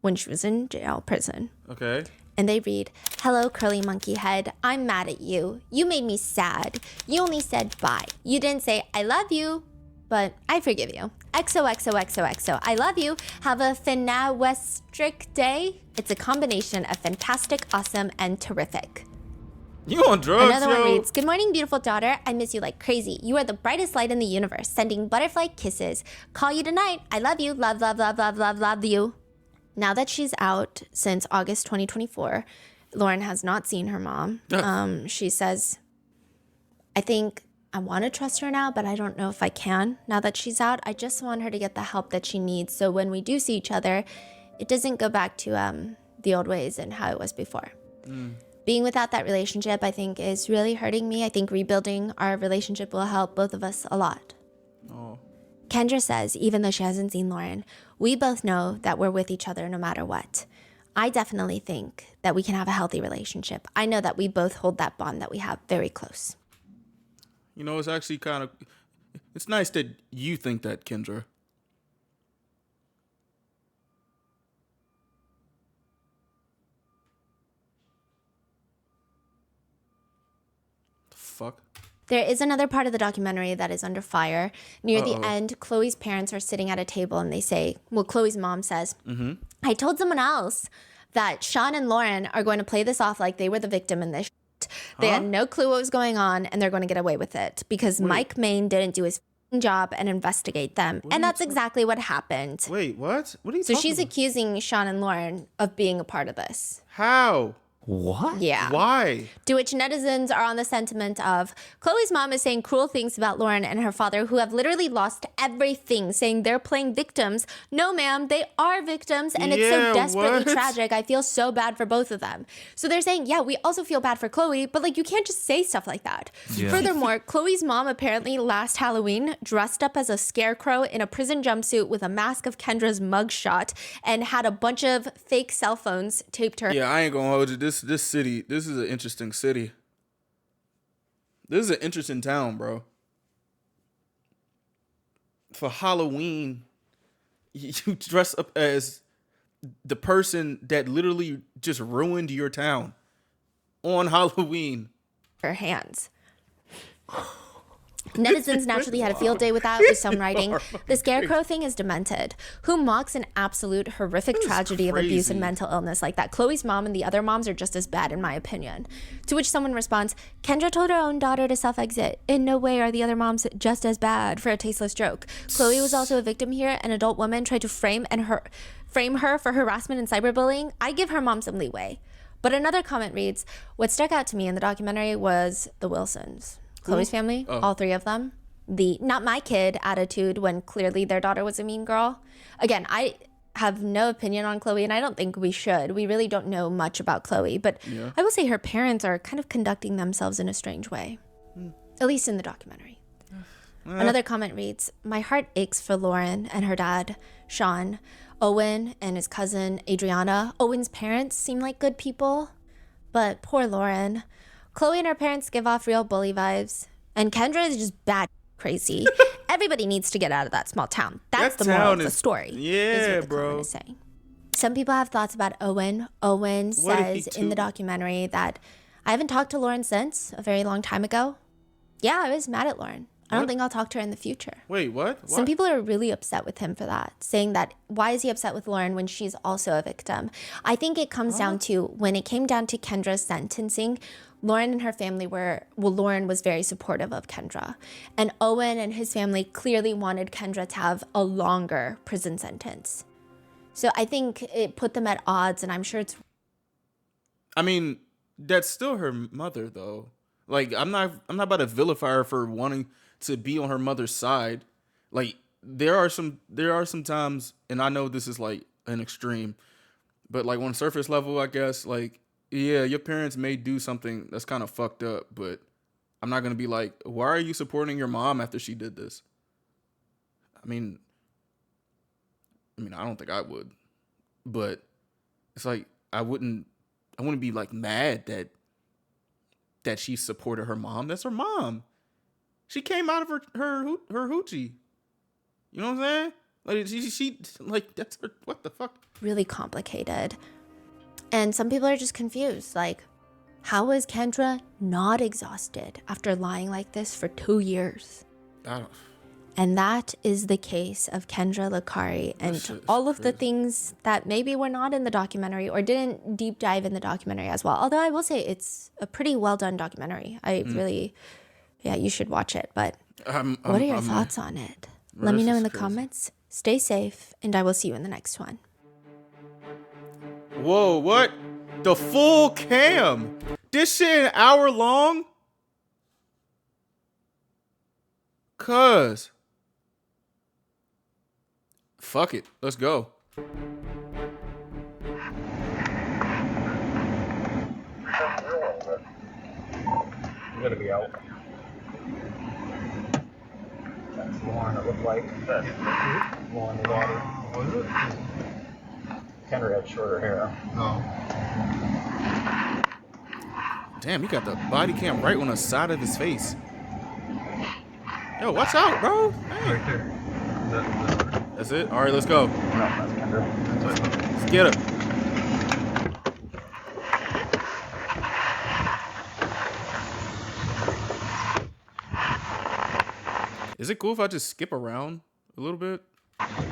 when she was in prison. Okay. And they read, hello, curly monkey head. I'm mad at you. You made me sad. You only said bye. You didn't say, I love you, but I forgive you. XOXOXOXO. I love you. Have a finawestric day. It's a combination of fantastic, awesome, and terrific. You on drugs, Another one reads, good morning, beautiful daughter. I miss you like crazy. You are the brightest light in the universe. Sending butterfly kisses. Call you tonight. I love you. Love, love, love, love, love, love you. Now that she's out since August 2024, Lauren has not seen her mom. She says, I think I want to trust her now, but I don't know if I can. Now that she's out, I just want her to get the help that she needs. So when we do see each other, it doesn't go back to the old ways and how it was before. Being without that relationship, I think, is really hurting me. I think rebuilding our relationship will help both of us a lot. Oh. Kendra says, even though she hasn't seen Lauren, we both know that we're with each other no matter what. I definitely think that we can have a healthy relationship. I know that we both hold that bond that we have very close. It's actually it's nice that you think that, Kendra. The fuck? There is another part of the documentary that is under fire. Near the end, Chloe's parents are sitting at a table and they say, Chloe's mom says, I told someone else that Sean and Lauren are going to play this off like they were the victim in this shit. They had no clue what was going on and they're going to get away with it because Mike Main didn't do his job and investigate them. And that's exactly what happened. Wait, what? What are you So talking she's about? accusing Sean and Lauren of being a part of this. How? What? Yeah. Why? To which netizens are on the sentiment of, Chloe's mom is saying cruel things about Lauren and her father, who have literally lost everything, saying they're playing victims. No, ma'am, they are victims, and it's so desperately tragic. I feel so bad for both of them. So they're saying, yeah, we also feel bad for Chloe, but you can't just say stuff like that. Yeah. Furthermore, Chloe's mom apparently last Halloween dressed up as a scarecrow in a prison jumpsuit with a mask of Kendra's mugshot and had a bunch of fake cell phones taped to her. Yeah, I ain't gonna hold you. This city, this is an interesting city. This is an interesting town, bro. For Halloween, you dress up as the person that literally just ruined your town on Halloween. Her hands. Netizens naturally had a field day with that, with some writing. The scarecrow thing is demented. Who mocks an absolute horrific tragedy of abuse and mental illness like that? Chloe's mom and the other moms are just as bad, in my opinion. To which someone responds, Kendra told her own daughter to self-exit. In no way are the other moms just as bad for a tasteless joke. Chloe was also a victim here. An adult woman tried to frame her for harassment and cyberbullying. I give her mom some leeway. But another comment reads, what stuck out to me in the documentary was the Wilsons. Chloe's family, all three of them. The not my kid attitude when clearly their daughter was a mean girl. Again, I have no opinion on Chloe, and I don't think we should. We really don't know much about Chloe, but I will say her parents are kind of conducting themselves in a strange way, at least in the documentary. Another comment reads, my heart aches for Lauren and her dad, Sean, Owen and his cousin, Adriana. Owen's parents seem like good people, but poor Lauren. Chloe and her parents give off real bully vibes, and Kendra is just bad crazy. Everybody needs to get out of that small town. That's the moral of the story. Yeah, is what the comment is saying. Some people have thoughts about Owen. Owen says in the documentary that I haven't talked to Lauren since a very long time ago. Yeah, I was mad at Lauren. I don't think I'll talk to her in the future. Wait, what? Some people are really upset with him for that, saying that why is he upset with Lauren when she's also a victim? I think it comes down to when it came down to Kendra's sentencing, Lauren and her family Lauren was very supportive of Kendra. And Owen and his family clearly wanted Kendra to have a longer prison sentence. So I think it put them at odds, and I'm sure it's... I mean, that's still her mother, though. Like, I'm not about to vilify her for wanting to be on her mother's side. Like, there are some times, and I know this is like an extreme, but like on surface level, I guess, like, yeah, your parents may do something that's kind of fucked up, but I'm not gonna be like, why are you supporting your mom after she did this? I mean, I don't think I would, but it's like I wouldn't be like mad that she supported her mom. That's her mom. She came out of her hoochie. You know what I'm saying? Like she like that's her. What the fuck? Really complicated. And some people are just confused. Like, how is Kendra not exhausted after lying like this for 2 years? And that is the case of Kendra Lakari and all of the things that maybe were not in the documentary or didn't deep dive in the documentary as well. Although I will say it's a pretty well done documentary. I really, you should watch it. But what are your thoughts on it? Let me know in the comments. Stay safe, and I will see you in the next one. Whoa, what? The full cam? This shit an hour long? Cuz. Fuck it. Let's go. I'm gonna be out. That's Lauren, it looked like. Lauren, the daughter. Was it? Kendra had shorter hair. Oh. Damn, he got the body cam right on the side of his face. Yo, watch out, bro. Hey. Right there. That's it? All right, let's go. No, that's Kendra. Let's get her. Is it cool if I just skip around a little bit? Central 3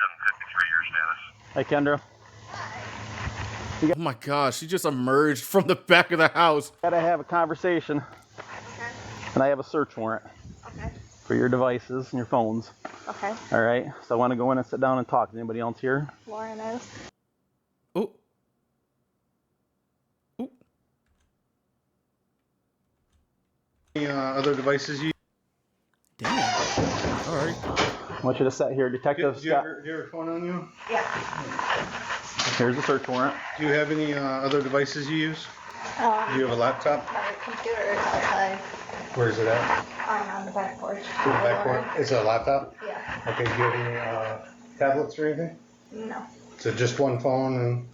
doesn't fit me 3 year status. Hey, Kendra. Oh my gosh, she just emerged from the back of the house. Gotta have a conversation. Okay. And I have a search warrant. Okay. For your devices and your phones. Okay. All right. So I want to go in and sit down and talk. Is anybody else here? Lauren is. Oh. Oh. Any other devices you Damn. All right. I want you to sit here, Detective do you Scott. have your phone on you? Yeah. Here's the search warrant. Do you have any other devices you use? Do you have a laptop? My computer is outside. Where is it at? On the back porch. The backboard? Is it a laptop? Yeah. Okay, do you have any tablets or anything? No. So just one phone and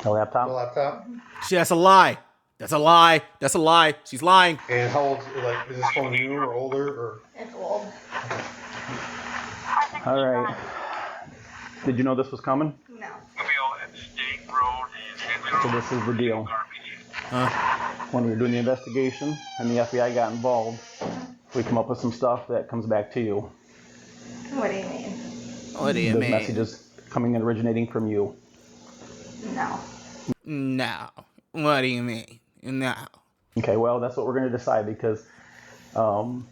A laptop. a laptop? That's a lie. That's a lie. That's a lie. She's lying. And how old, like, is this phone new or older or? It's old. All right. Did you know this was coming? No. So this is the deal. when we were doing the investigation and the FBI got involved, we come up with some stuff that comes back to you. What do you mean? What do you The mean? messages coming and originating from you. No. No. What do you mean? No. Okay, well, that's what we're going to decide because I'll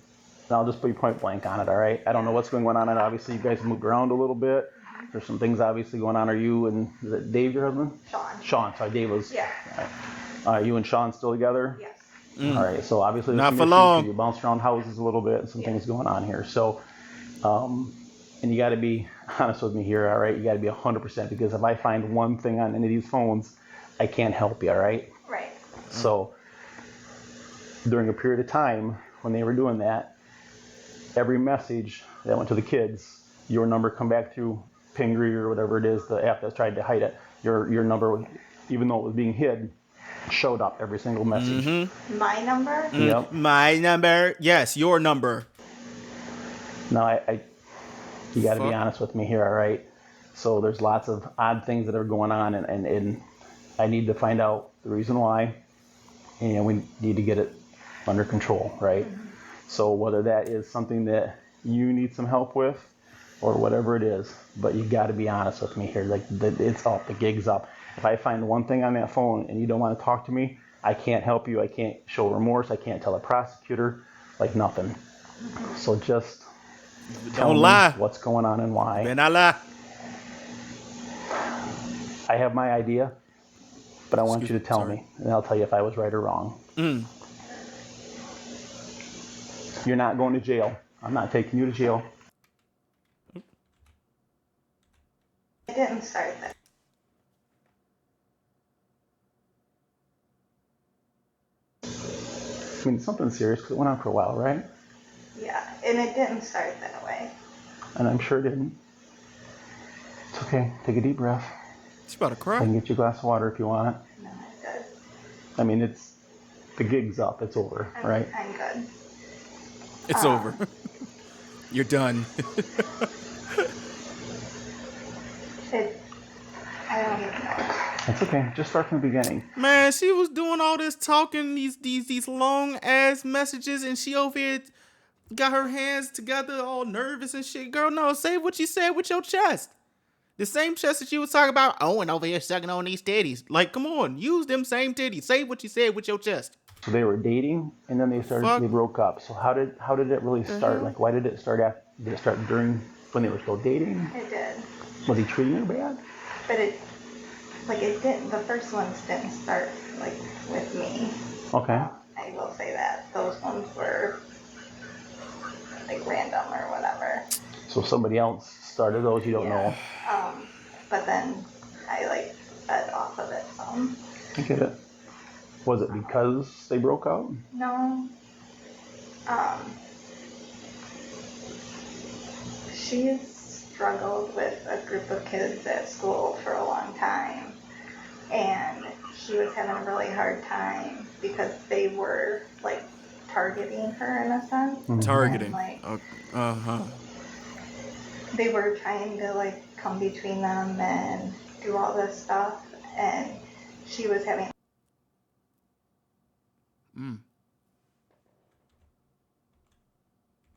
just be point blank on it, all right? I don't know what's going on. And obviously, you guys moved around a little bit. There's some things obviously going on. Are you and is it Dave, your husband? Sean. Sean, sorry, Dave was. Yeah. All right. You and Sean still together? Yes. All right, so obviously there's Not some for issues. long. You bounce around houses a little bit and some things going on here. So, and you got to be honest with me here, all right? You got to be 100% because if I find one thing on any of these phones, I can't help you, all right? Right. So during a period of time when they were doing that, every message that went to the kids, your number come back through Pingree or whatever it is, the app that's tried to hide it. Your number, even though it was being hid, showed up every single message. My number? Yep. My number? Yes, your number. Now, you got to be Fuck. honest with me here, all right? So there's lots of odd things that are going on, and I need to find out the reason why, and we need to get it under control, right? So whether that is something that you need some help with or whatever it is, but you got to be honest with me here. Like, it's up, the gig's up. If I find one thing on that phone and you don't want to talk to me, I can't help you. I can't show remorse. I can't tell a prosecutor, like nothing. So just tell Don't me lie. what's going on and why. Ben, I lie. I have my idea, but I want Excuse you to me, tell sorry. me, and I'll tell you if I was right or wrong. You're not going to jail. I'm not taking you to jail. I didn't start that. I mean, something serious because it went on for a while, right? Yeah, and it didn't start that way. And I'm sure it didn't. It's okay. Take a deep breath. She's about to I cry. can get you a glass of water if you want it. No, I'm good. I mean, the gig's up. It's over, right? I'm good. It's over. You're done. I don't even know. It's okay. Just start from the beginning. Man, she was doing all this talking, these long ass messages, and she over here got her hands together, all nervous and shit. Girl, no, say what you said with your chest. The same chest that you was talking about. Owen over here sucking on these titties. Like, come on, use them same titties. Say what you said with your chest. So they were dating, and then they broke up. So how did it really start? Like, why did it start after? Did it start during when they were still dating? It did. Was he treating her bad? But it didn't, the first ones didn't start, like, with me. Okay. I will say that. Those ones were, like, random or whatever. So somebody else started those, you don't know. But then I, like, fed off of it some. I get it. Was it because they broke up? No. She's struggled with a group of kids at school for a long time. And she was having a really hard time because they were, like, targeting her in a sense. Targeting. And, like, they were trying to, like, come between them and do all this stuff. And she was having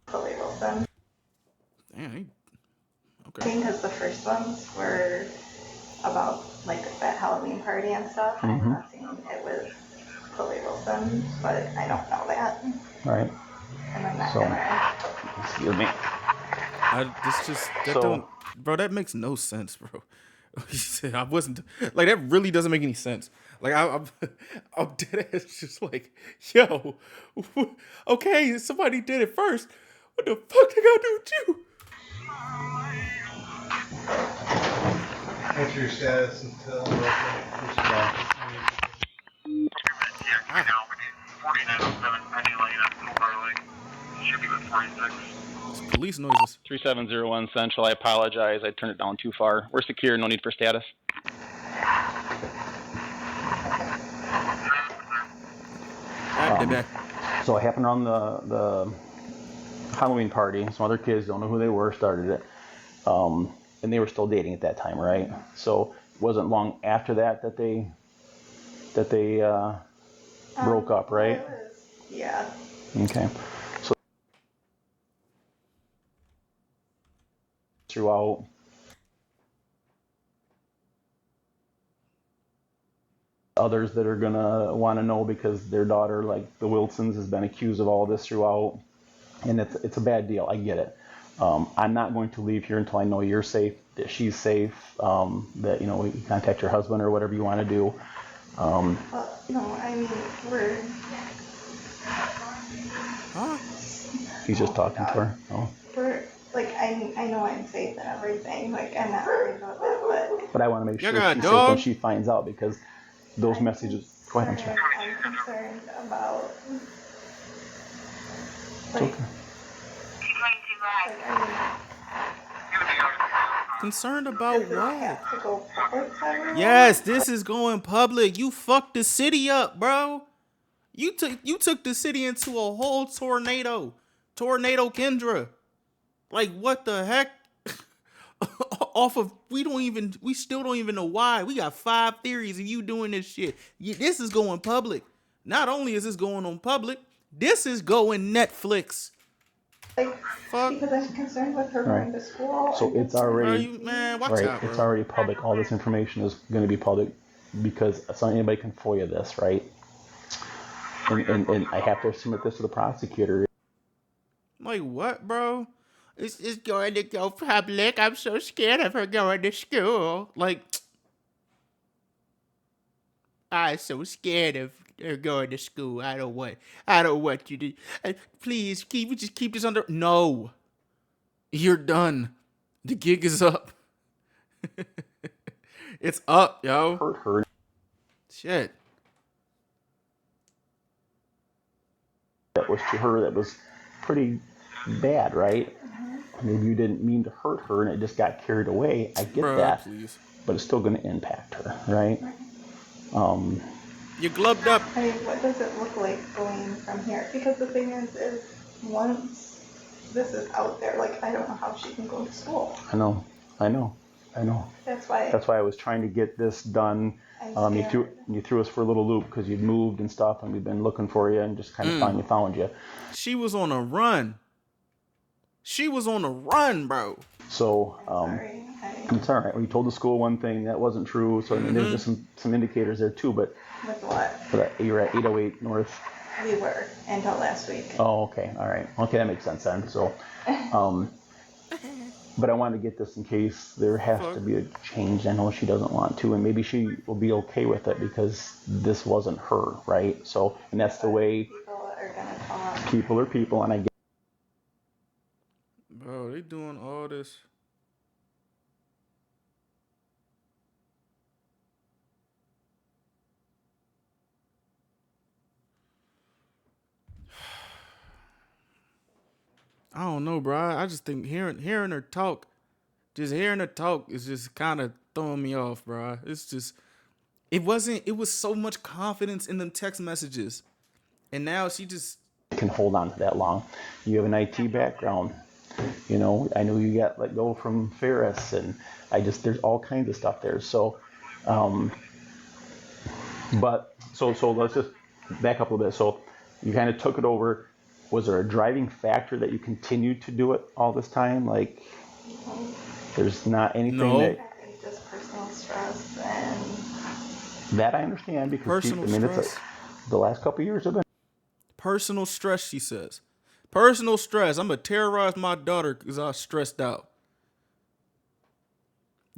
Chloe Wilson. Damn. Okay. Because the first ones were about, like, that Halloween party and stuff. I'm guessing it was Chloe Wilson, but I don't know that. Right. And I'm not So- gonna. Excuse me. Bro, that makes no sense, bro. I wasn't like, that really doesn't make any sense. Like, I'm dead ass just like, yo, okay, somebody did it first. What the fuck they gotta do with you? What's your status until real quick? Right now, we need 4907 Penny Lane at Silver Lake. Should be with 46. It's police noises. 3701 Central, I apologize. I turned it down too far. We're secure, no need for status. So it happened around the Halloween party. Some other kids, don't know who they were, started it. And they were still dating at that time, right? So it wasn't long after that they broke up, right? Yeah. Okay. So throughout. Others that are gonna want to know because their daughter, like the Wilsons, has been accused of all this throughout, and it's a bad deal. I get it. I'm not going to leave here until I know you're safe, that she's safe, that you contact your husband or whatever you want to do. Well, no, I mean we're. Huh? He's just talking to her. Oh. We're like I know I'm safe and everything. Like I'm not worried about that, But I want to make You sure got a she's safe when dog? she finds out because those messages. Go ahead, I'm sorry. I'm concerned about. It's Like, okay. Concerned about does it what? have to go public to everyone? Yes, this is going public. You fucked the city up, bro. You took the city into a whole tornado. Tornado Kendra. Like what the heck? Off of we still don't even know why. We got 5 theories of you doing this shit. This is going public. Not only is this going on public, this is going Netflix. Like, Fuck. because I'm concerned with her going to school. So I'm it's concerned- Bro, already watch right. out, bro. It's already public. All this information is going to be public because anybody can FOIA this, right? And I have to submit this to the prosecutor. Like what, bro? It's going to go public. I'm so scared of her going to school. Like, I'm so scared of her going to school. I don't want you to. Please just keep this under. No, you're done. The gig is up. It's up, yo. Hurt her. Shit. That was to her. That was pretty bad, right? Maybe you didn't mean to hurt her and it just got carried away. I get Bro, that, please. but it's still going to impact her, right? You're gloved up. I mean, what does it look like going from here? Because the thing is once this is out there, like I don't know how she can go to school. I know. That's why. That's why I was trying to get this done. I'm You threw us for a little loop because you'd moved and stuff, and we've been looking for you and just kind of found you. She was on a run. She was on a run, bro. So Sorry. it's all right. We told the school one thing that wasn't true. So I mean, there's just some indicators there too. But With what? you're at 808 North. We were until last week. Oh, okay. All right. Okay, that makes sense then. So, but I wanted to get this in case there has to be a change. I know she doesn't want to, and maybe she will be okay with it because this wasn't her, right? So, and that's the way People are gonna talk. people are people, and I get. Bro, they doing all this. I don't know, bro. I just think hearing her talk, is just kind of throwing me off, bro. It's just, it was so much confidence in them text messages. And now she just Can hold on to that long. You have an IT background. I know you got let go from Ferris, and there's all kinds of stuff there. So, but so let's just back up a little bit. So you kind of took it over. Was there a driving factor that you continued to do it all this time? Like, there's not anything No. that I think just personal stress and that I understand because stress. the last couple of years have been. Personal stress, she says. Personal stress. I'm going to terrorize my daughter because I'm stressed out.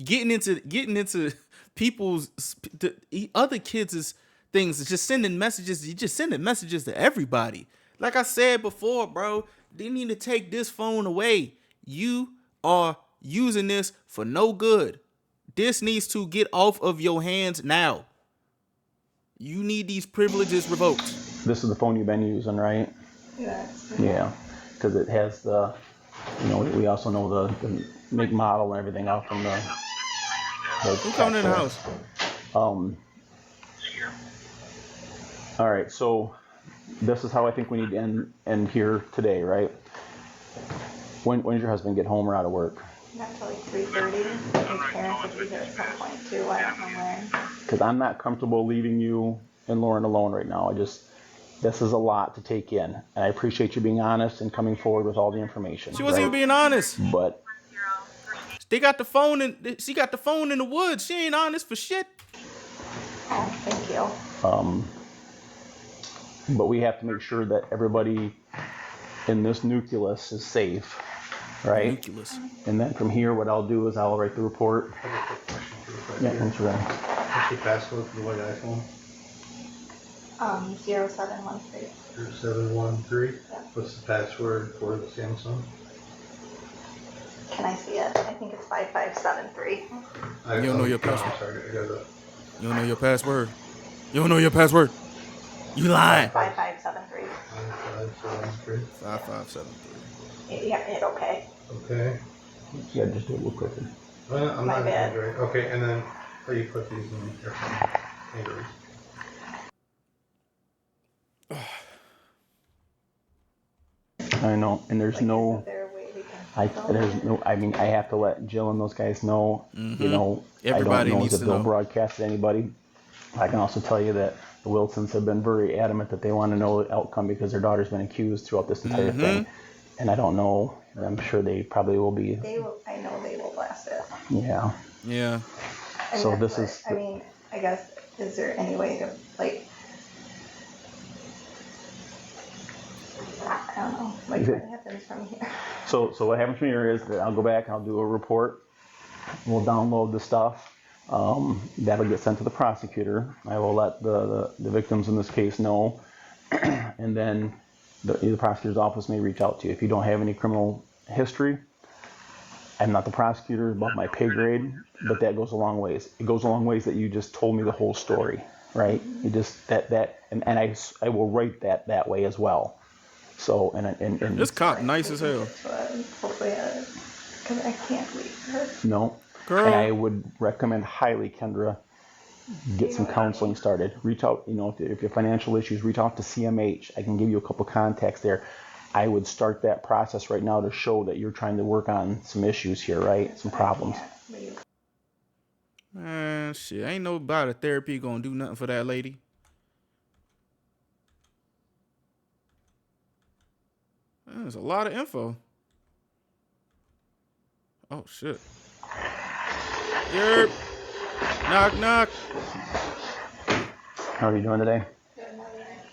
Getting into people's, other kids' things, just sending messages. You're just sending messages to everybody. Like I said before, bro, they need to take this phone away. You are using this for no good. This needs to get off of your hands now. You need these privileges revoked. This is the phone you've been using, right? Yeah, because it has the, we also know the make, model, and everything out from the Who coming in the house? All right, so this is how I think we need to end here today, right? When does your husband get home or out of work? not till like 3:30. His parents will be here at some point too. I don't know when. Because I'm not comfortable leaving you and Lauren alone right now. This is a lot to take in, and I appreciate you being honest and coming forward with all the information. She wasn't even being honest. But They got the phone and she got the phone in the woods. She ain't honest for shit. Oh, thank you. but we have to make sure that everybody in this nucleus is safe, right? Nucleus. And then from here, what I'll do is I'll write the report. I have a quick question for you. Yeah, that's right. What's your passcode for the white iPhone? 0713. 713. Yeah. What's the password for the Samsung? Can I see it? I think it's 5573. You don't know your password. Sorry, I got You don't know your password. You don't know your password. You lying. 5573. 5573. 5573. Yeah, hit okay. Okay. Yeah, just do it real quickly. I'm My not bad. Android. Okay, and then how you put these in your phone? Android. I know, and there's no. Isn't there a way we can I have to let Jill and those guys know, you know, Everybody I don't know needs if to they'll know. broadcast to anybody. I can also tell you that the Wilsons have been very adamant that they want to know the outcome because their daughter's been accused throughout this entire thing. And I don't know, and I'm sure they probably will be. I know they will blast it. Yeah. Yeah. And So that's this what- is- I guess, is there any way to, like, I don't know, like what happens from here? So what happens from here is that I'll go back and I'll do a report. We'll download the stuff. That'll get sent to the prosecutor. I will let the victims in this case know. And then the prosecutor's office may reach out to you. If you don't have any criminal history, I'm not the prosecutor, above my pay grade, but that goes a long ways. It goes a long ways that you just told me the whole story, right? You just, and I will write that way as well. So, and This cop nice as hell. Hopefully, because I can't leave her. no. Girl. And I would recommend highly, Kendra, get some counseling started. Reach out, you know, if you have financial issues, reach out to CMH. I can give you a couple contacts there. I would start that process right now to show that you're trying to work on some issues here, right? Some problems. Man, shit, ain't nobody therapy gonna do nothing for that lady. Man, there's a lot of info. Oh shit. Yerp. Knock knock. How are you doing today?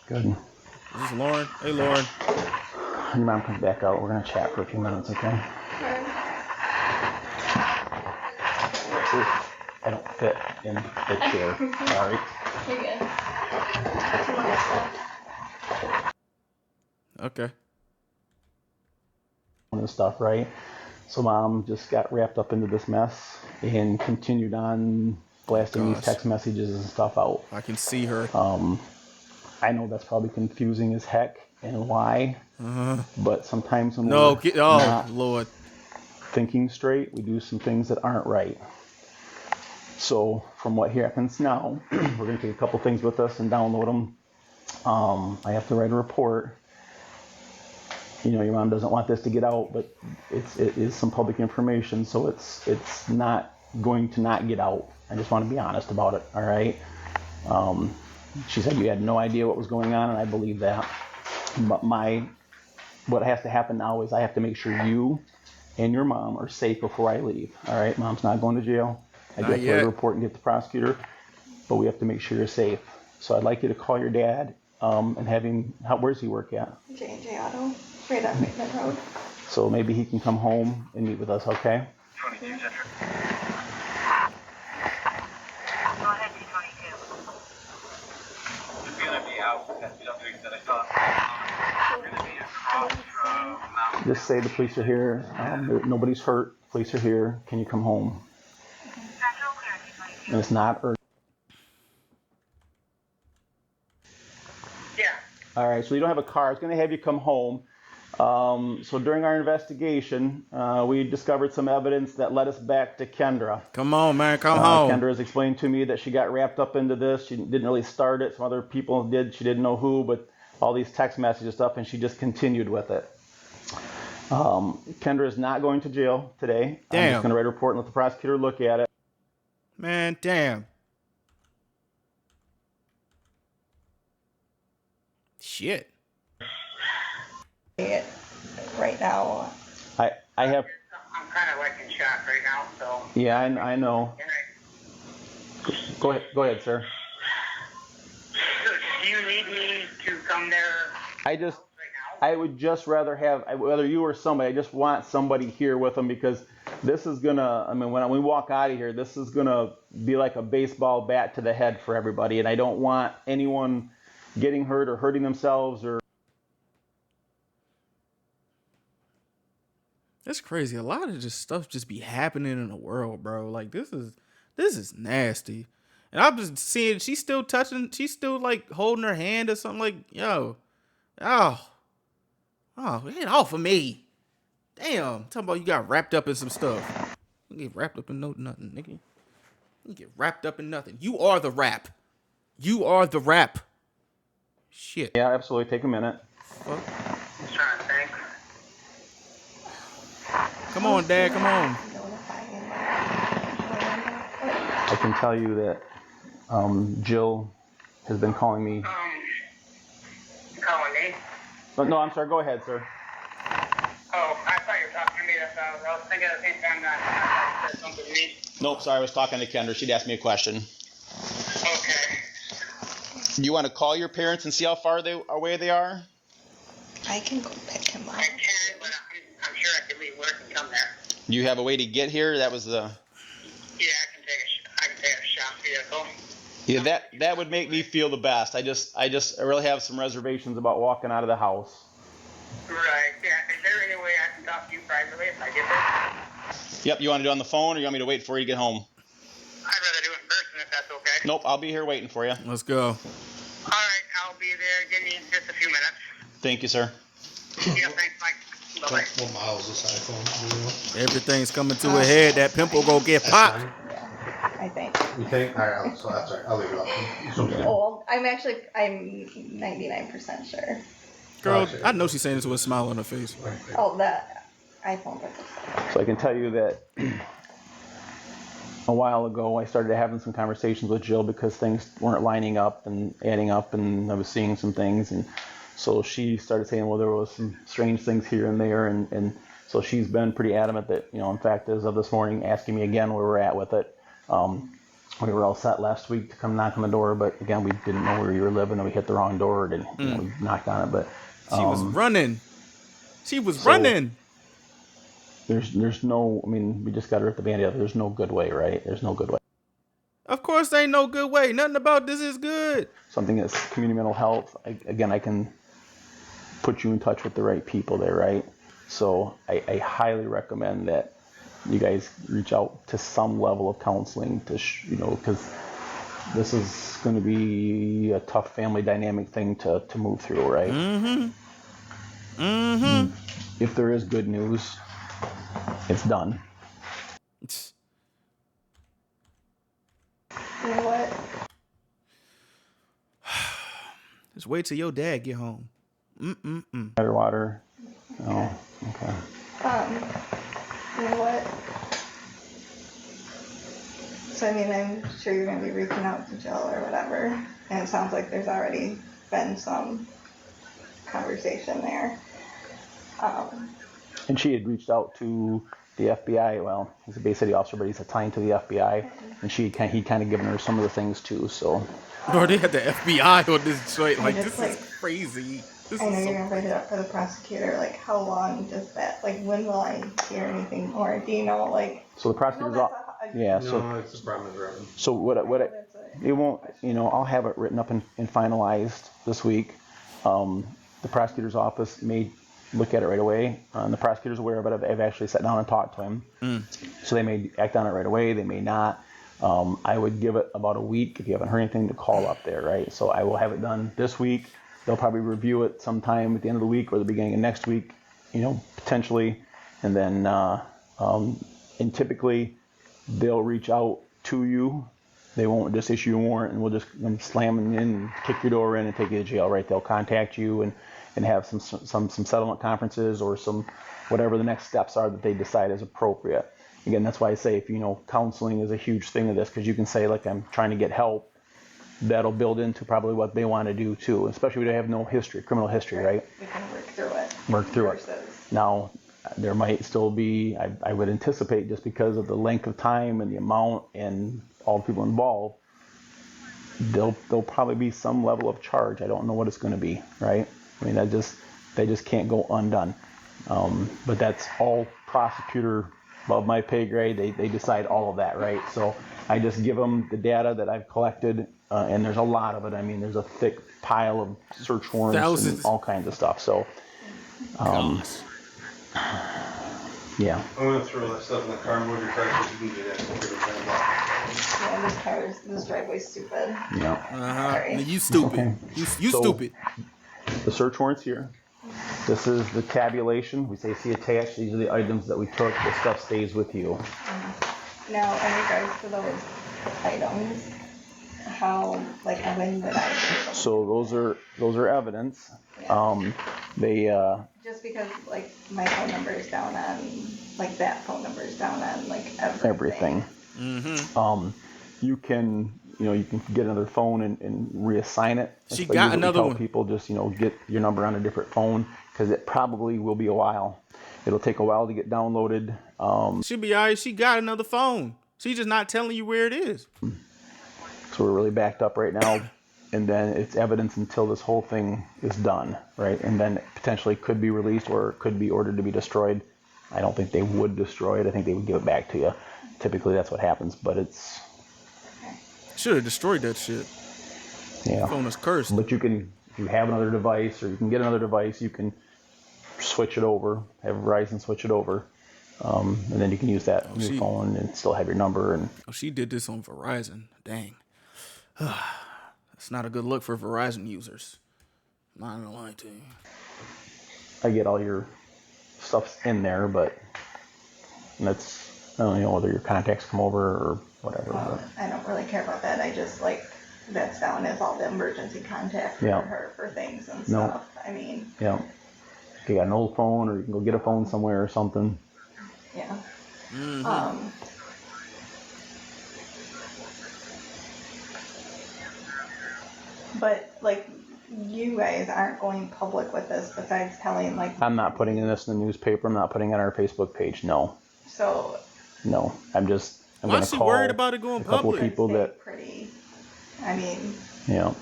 Good. Is this Lauren? Hey Lauren. Your mom comes back out. We're gonna chat for a few minutes, okay? Ooh, I don't fit in the chair. Sorry. Okay. And stuff, right? So mom just got wrapped up into this mess and continued on blasting these text messages and stuff out. I can see her. I know that's probably confusing as heck and why, but sometimes when No, we're oh not Lord. thinking straight, we do some things that aren't right. So from what happens now, we're going to take a couple things with us and download them. I have to write a report. You know, your mom doesn't want this to get out, but it is some public information, so it's not going to not get out. I just want to be honest about it, all right? She said you had no idea what was going on, and I believe that. But what has to happen now is I have to make sure you and your mom are safe before I leave, all right? Mom's not going to jail. I get to write a report and get the prosecutor, but we have to make sure you're safe. So I'd like you to call your dad and have him, where's he work at? J&J Auto, right on Maitland Road. So maybe he can come home and meet with us, okay? 22 Central. Go ahead, 222. It's gonna be out at subject that I saw. It's gonna be across from Mount. Just say the police are here. Nobody's hurt. Police are here. Can you come home? Central clear, 222. And it's not urgent. Yeah. All right, so you don't have a car. I was going to have you come home. So during our investigation, we discovered some evidence that led us back to Kendra. Come on, man. Come home. Kendra has explained to me that she got wrapped up into this. She didn't really start it. Some other people did. She didn't know who, but all these text messages stuff, and she just continued with it. Kendra is not going to jail today. Damn. I'm just going to write a report and let the prosecutor look at it. Man, damn. Shit. Right now. I have. I'm kind of like in shock right now, so. Yeah, I know. Go ahead, sir. So, do you need me to come there? I would just rather have, whether you or somebody, I just want somebody here with them because this is gonna, I mean, when we walk out of here, this is gonna be like a baseball bat to the head for everybody, and I don't want anyone getting hurt or hurting themselves or. That's crazy. A lot of just stuff just be happening in the world, bro. Like this is nasty. And I'm just seeing she's still like holding her hand or something like, yo, oh, get off of me. Damn, talking about you got wrapped up in some stuff. You get wrapped up in nothing, nigga. You get wrapped up in nothing. You are the rap. You are the rap. Shit. Yeah, absolutely. Take a minute. Trying to think. Come on, Dad. Come on. I can tell you that Jill has been calling me. You calling me? No, I'm sorry. Go ahead, sir. Oh, I thought you were talking to me. That's what I was thinking at the same time that I said something to me. Nope, sorry. I was talking to Kendra. She'd asked me a question. Okay. Do you want to call your parents and see how far away they are? I can go pick him up. I can, but I'm sure I can leave work and come there. Do you have a way to get here? That was the. Yeah, I can take a shop vehicle. Yeah, that would make me feel the best. I really have some reservations about walking out of the house. Right. Yeah. Is there any way I can talk to you privately if I get there? Yep. You want to do it on the phone, or you want me to wait for you to get home? I'd rather do it in person if that's okay. Nope. I'll be here waiting for you. Let's go. All right. I'll be there. Give me just a few minutes. Thank you, sir. Yeah. Thanks, Mike. Bye-bye. What miles this iPhone? Everything's coming to a head. That pimple gonna get popped. I think. You think? All right, so that's all right. I'll leave it up. It's okay. Well, I'm 99% sure. Girl, I know she's saying this with a smile on her face. Oh, the iPhone. So I can tell you that a while ago I started having some conversations with Jill because things weren't lining up and adding up, and I was seeing some things, and so she started saying, well, there was some strange things here and there, and so she's been pretty adamant that, in fact, as of this morning, asking me again where we're at with it. We were all set last week to come knock on the door, but again, we didn't know where you were living, and we hit the wrong door, and we knocked on it, but she was running. She was running. There's no, we just got to rip the Band-Aid off. There's no good way, right? There's no good way. Of course, there ain't no good way. Nothing about this is good. Something that's community mental health. I can put you in touch with the right people there, right? So I highly recommend that you guys reach out to some level of counseling to, because this is going to be a tough family dynamic thing to move through, right? If there is good news, it's done. What? Just wait till your dad get home. Better water. Oh, okay. What? So, I'm sure you're going to be reaching out to Jill or whatever, and it sounds like there's already been some conversation there. And she had reached out to the FBI. Well, he's a Bay City officer, but he's assigned to the FBI, and he'd kind of given her some of the things too. So. Lord, they had the FBI on this joint. Like, this is crazy. I know you're going to write it up for the prosecutor. Like, how long does that, when will I hear anything more? Do you know, So the prosecutor's off. Yeah, No, it's a problem with Robin. So it won't, I'll have it written up and finalized this week. The prosecutor's office may look at it right away. The prosecutor's aware of it. I've actually sat down and talked to him. So they may act on it right away. They may not. I would give it about a week if you haven't heard anything to call up there, right? So I will have it done this week. They'll probably review it sometime at the end of the week or the beginning of next week, potentially. And then, and typically they'll reach out to you. They won't just issue a warrant and we'll just slam them in and kick your door in and take you to jail, right? They'll contact you and have some settlement conferences or some whatever the next steps are that they decide is appropriate. Again, that's why I say if counseling is a huge thing of this, because you can say, I'm trying to get help, that'll build into probably what they want to do too, especially when they have no history, criminal history, right? We can work through it. Work through it. Versus- Now, there might still be, I would anticipate, just because of the length of time and the amount and all the people involved, there'll probably be some level of charge. I don't know what it's going to be, right? I mean, they just can't go undone. But that's all prosecutor above my pay grade. They decide all of that, right? So I just give them the data that I've collected, and there's a lot of it. I mean, there's a thick pile of search warrants Thousands. and all kinds of stuff. So, Gosh. yeah. I'm gonna throw that stuff in the car, move your car, so you can get it. We'll give it back. Yeah, this driveway's stupid. Yeah. Sorry. You stupid. Okay. You So- stupid. The search warrants here. This is the tabulation. We say see attached. These are the items that we took. The stuff stays with you. Now, in regards to those items, how, like, when would I do them? So those are evidence. They Just because, like, my phone number is down on, like, that phone number is down on, like, everything. Mm-hmm. You can get another phone and reassign it. She That's what I got usually another tell one. people, just get your number on a different phone, because it probably will be a while. It'll take a while to get downloaded. She'll be all right. She got another phone. She's just not telling you where it is. So we're really backed up right now. And then it's evidence until this whole thing is done, right? And then it potentially could be released or could be ordered to be destroyed. I don't think they would destroy it. I think they would give it back to you. Typically that's what happens, but it's... Should have destroyed that shit. Yeah. Phone is cursed. But you can, if you have another device or you can get another device, you can switch it over, have Verizon switch it over. And then you can use that new phone and still have your number. And Oh, she did this on Verizon. Dang. That's not a good look for Verizon users. I'm not gonna lie to you. I get all your stuff's in there, but that's, I don't know whether your contacts come over or whatever. But. I don't really care about that. I just, like, that's down as all the emergency contacts Yeah. for her for things and No. stuff. I mean, Yeah. If you got an old phone or you can go get a phone somewhere or something. yeah. Mm-hmm. But, like, you guys aren't going public with this besides telling, like... I'm not putting this in the newspaper. I'm not putting it on our Facebook page. No. So... No. I'm Why going is to she call worried about it going a couple public? of people stay that... pretty... I mean... Yeah.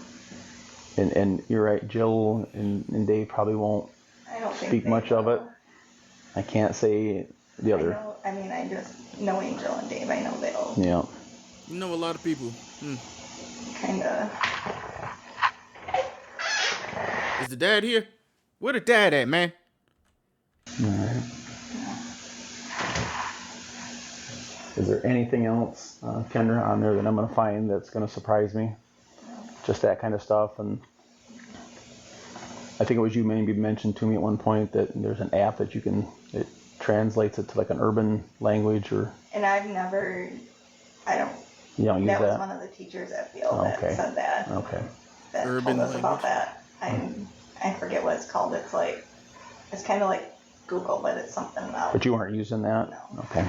And you're right. Jill and Dave probably won't I don't think speak they much of it. will. I can't say the other. I just know Angel and Dave. I know they'll Yeah. You know a lot of people. kind of... Is the dad here? Where the dad at, man? All right. Is there anything else, Kendra, on there that I'm going to find that's going to surprise me? Just that kind of stuff. And I think it was you maybe mentioned to me at one point that there's an app that it translates it to like an urban language or... And I've never... I don't... You don't use That was that? one of the teachers at Field Okay. that said that. Okay. That Urban told us about language? that. I forget what it's called. It's like... It's kind of like Google, but it's something about... But you weren't using that? No. Okay.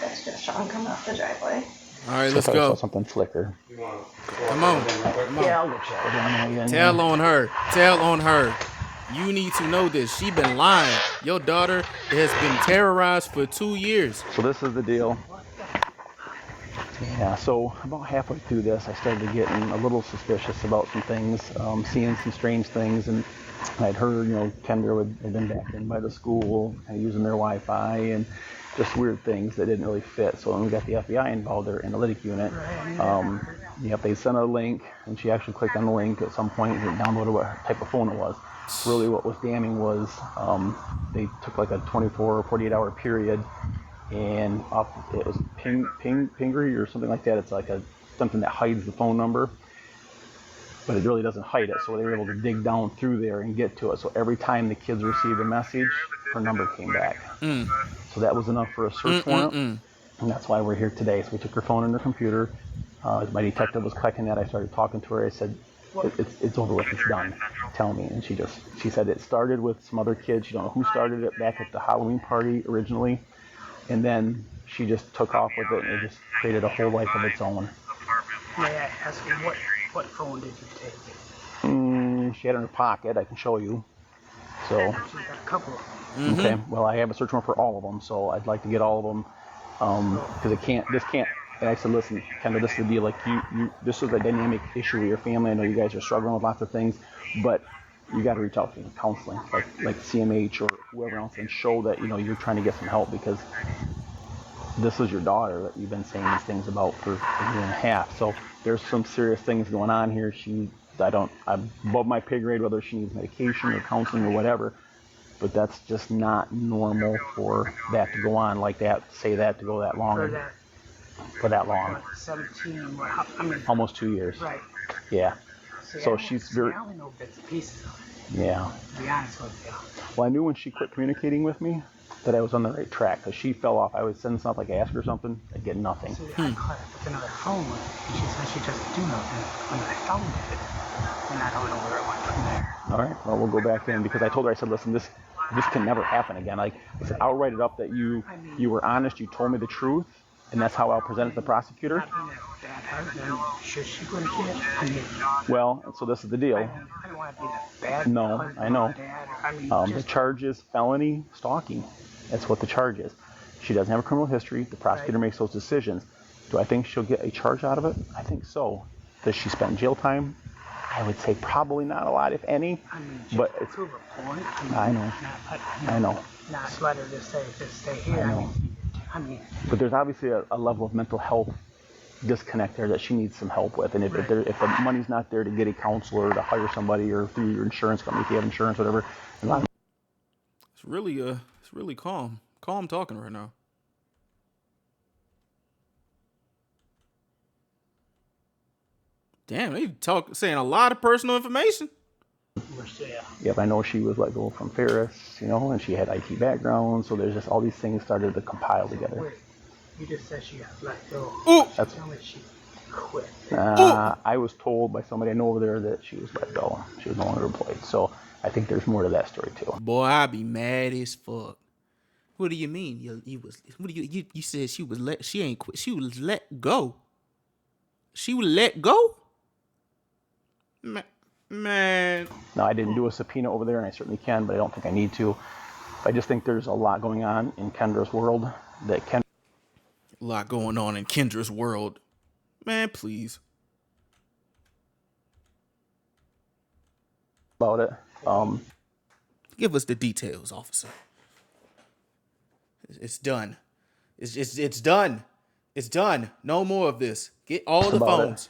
That's just Sean coming up the driveway. All right, So let's I thought I go. saw something flicker. You wanna Come on. Come on. Yeah, I'll go chat with him again. Tell on her. Tell on her. You need to know this. She been lying. Your daughter has been terrorized for 2 years. So this is the deal. Yeah, so about halfway through this, I started getting a little suspicious about some things, seeing some strange things, and I'd heard, Kendra had been back in by the school, kind of using their Wi-Fi, and just weird things that didn't really fit. So when we got the FBI involved, their analytic unit, they sent a link, and she actually clicked on the link at some point and downloaded what type of phone it was. Really what was damning was they took like a 24 or 48 hour period, and it was Pingree or something like that. It's like something that hides the phone number, but it really doesn't hide it. So they were able to dig down through there and get to it. So every time the kids received a message, her number came back. So that was enough for a search warrant, and that's why we're here today. So we took her phone and her computer. As my detective was collecting that, I started talking to her. I said, it's over with, it's done. Tell me. And she said it started with some other kids. She don't know who started it back at the Halloween party originally. And then she just took off with it and it just created a whole life of its own. May I ask what phone did you take? She had it in her pocket. I can show you. So. She's got a couple of them. Mm-hmm. Okay. Well, I have a search warrant for all of them, so I'd like to get all of them. Because this can't. And I said, listen, kind of this is the deal. Like this is a dynamic issue with your family. I know you guys are struggling with lots of things, but you got to reach out to counseling, like CMH or whoever else, and show that you're trying to get some help, because this is your daughter that you've been saying these things about for a year and a half. So there's some serious things going on here. I'm above my pay grade whether she needs medication or counseling or whatever, but that's just not normal for that to go on like that. Say that to go that long. For that long. 17, almost 2 years. Right. Yeah. So I she's very. I only know bits and pieces of it, Yeah. to be honest with you. Well, I knew when she quit communicating with me that I was on the right track, because she fell off. I would send something, like ask her something, I'd get nothing. See, I caught up with another phone, and she said she doesn't do nothing. When I found it, and I don't know where it went from there. All right. Well, we'll go back in, because I told her, I said, listen, this can never happen again. Like I said, I'll write it up that you were honest, you told me the truth, and that's how I'll present it to the prosecutor. Not being a bad husband, should she go to jail? I mean, Well, so this is the deal. I don't want to be that bad No, husband I know. or dad. I mean, The just charge is felony stalking. That's what the charge is. She doesn't have a criminal history. The prosecutor makes those decisions. Do I think she'll get a charge out of it? I think so. Does she spend jail time? I would say probably not a lot, if any. I mean, But just it's. prove a point. I know. I know. Not let her just stay here. I know. I mean, But there's obviously a level of mental health disconnect there that she needs some help with. And if the money's not there to get a counselor, to hire somebody, or through your insurance company, if you have insurance, whatever. It's really calm talking right now. Damn, they saying a lot of personal information. Yep, I know she was let go from Ferris, and she had IT background, so there's just all these things started to compile together. wait. You just said she got let go. Ooh. That's. Tell me she quit. I was told by somebody I know over there that she was let go. She was no longer employed. So I think there's more to that story too. Boy, I'd be mad as fuck. What do you mean? You said she was she ain't quit. She was let go. She was let go? Man. Now, I didn't do a subpoena over there, and I certainly can, but I don't think I need to. I just think there's a lot going on in Kendra's world that Kendra. A lot going on in Kendra's world. Man, please. About it. Give us the details, officer. It's done. It's done. It's done. No more of this. Get all the phones.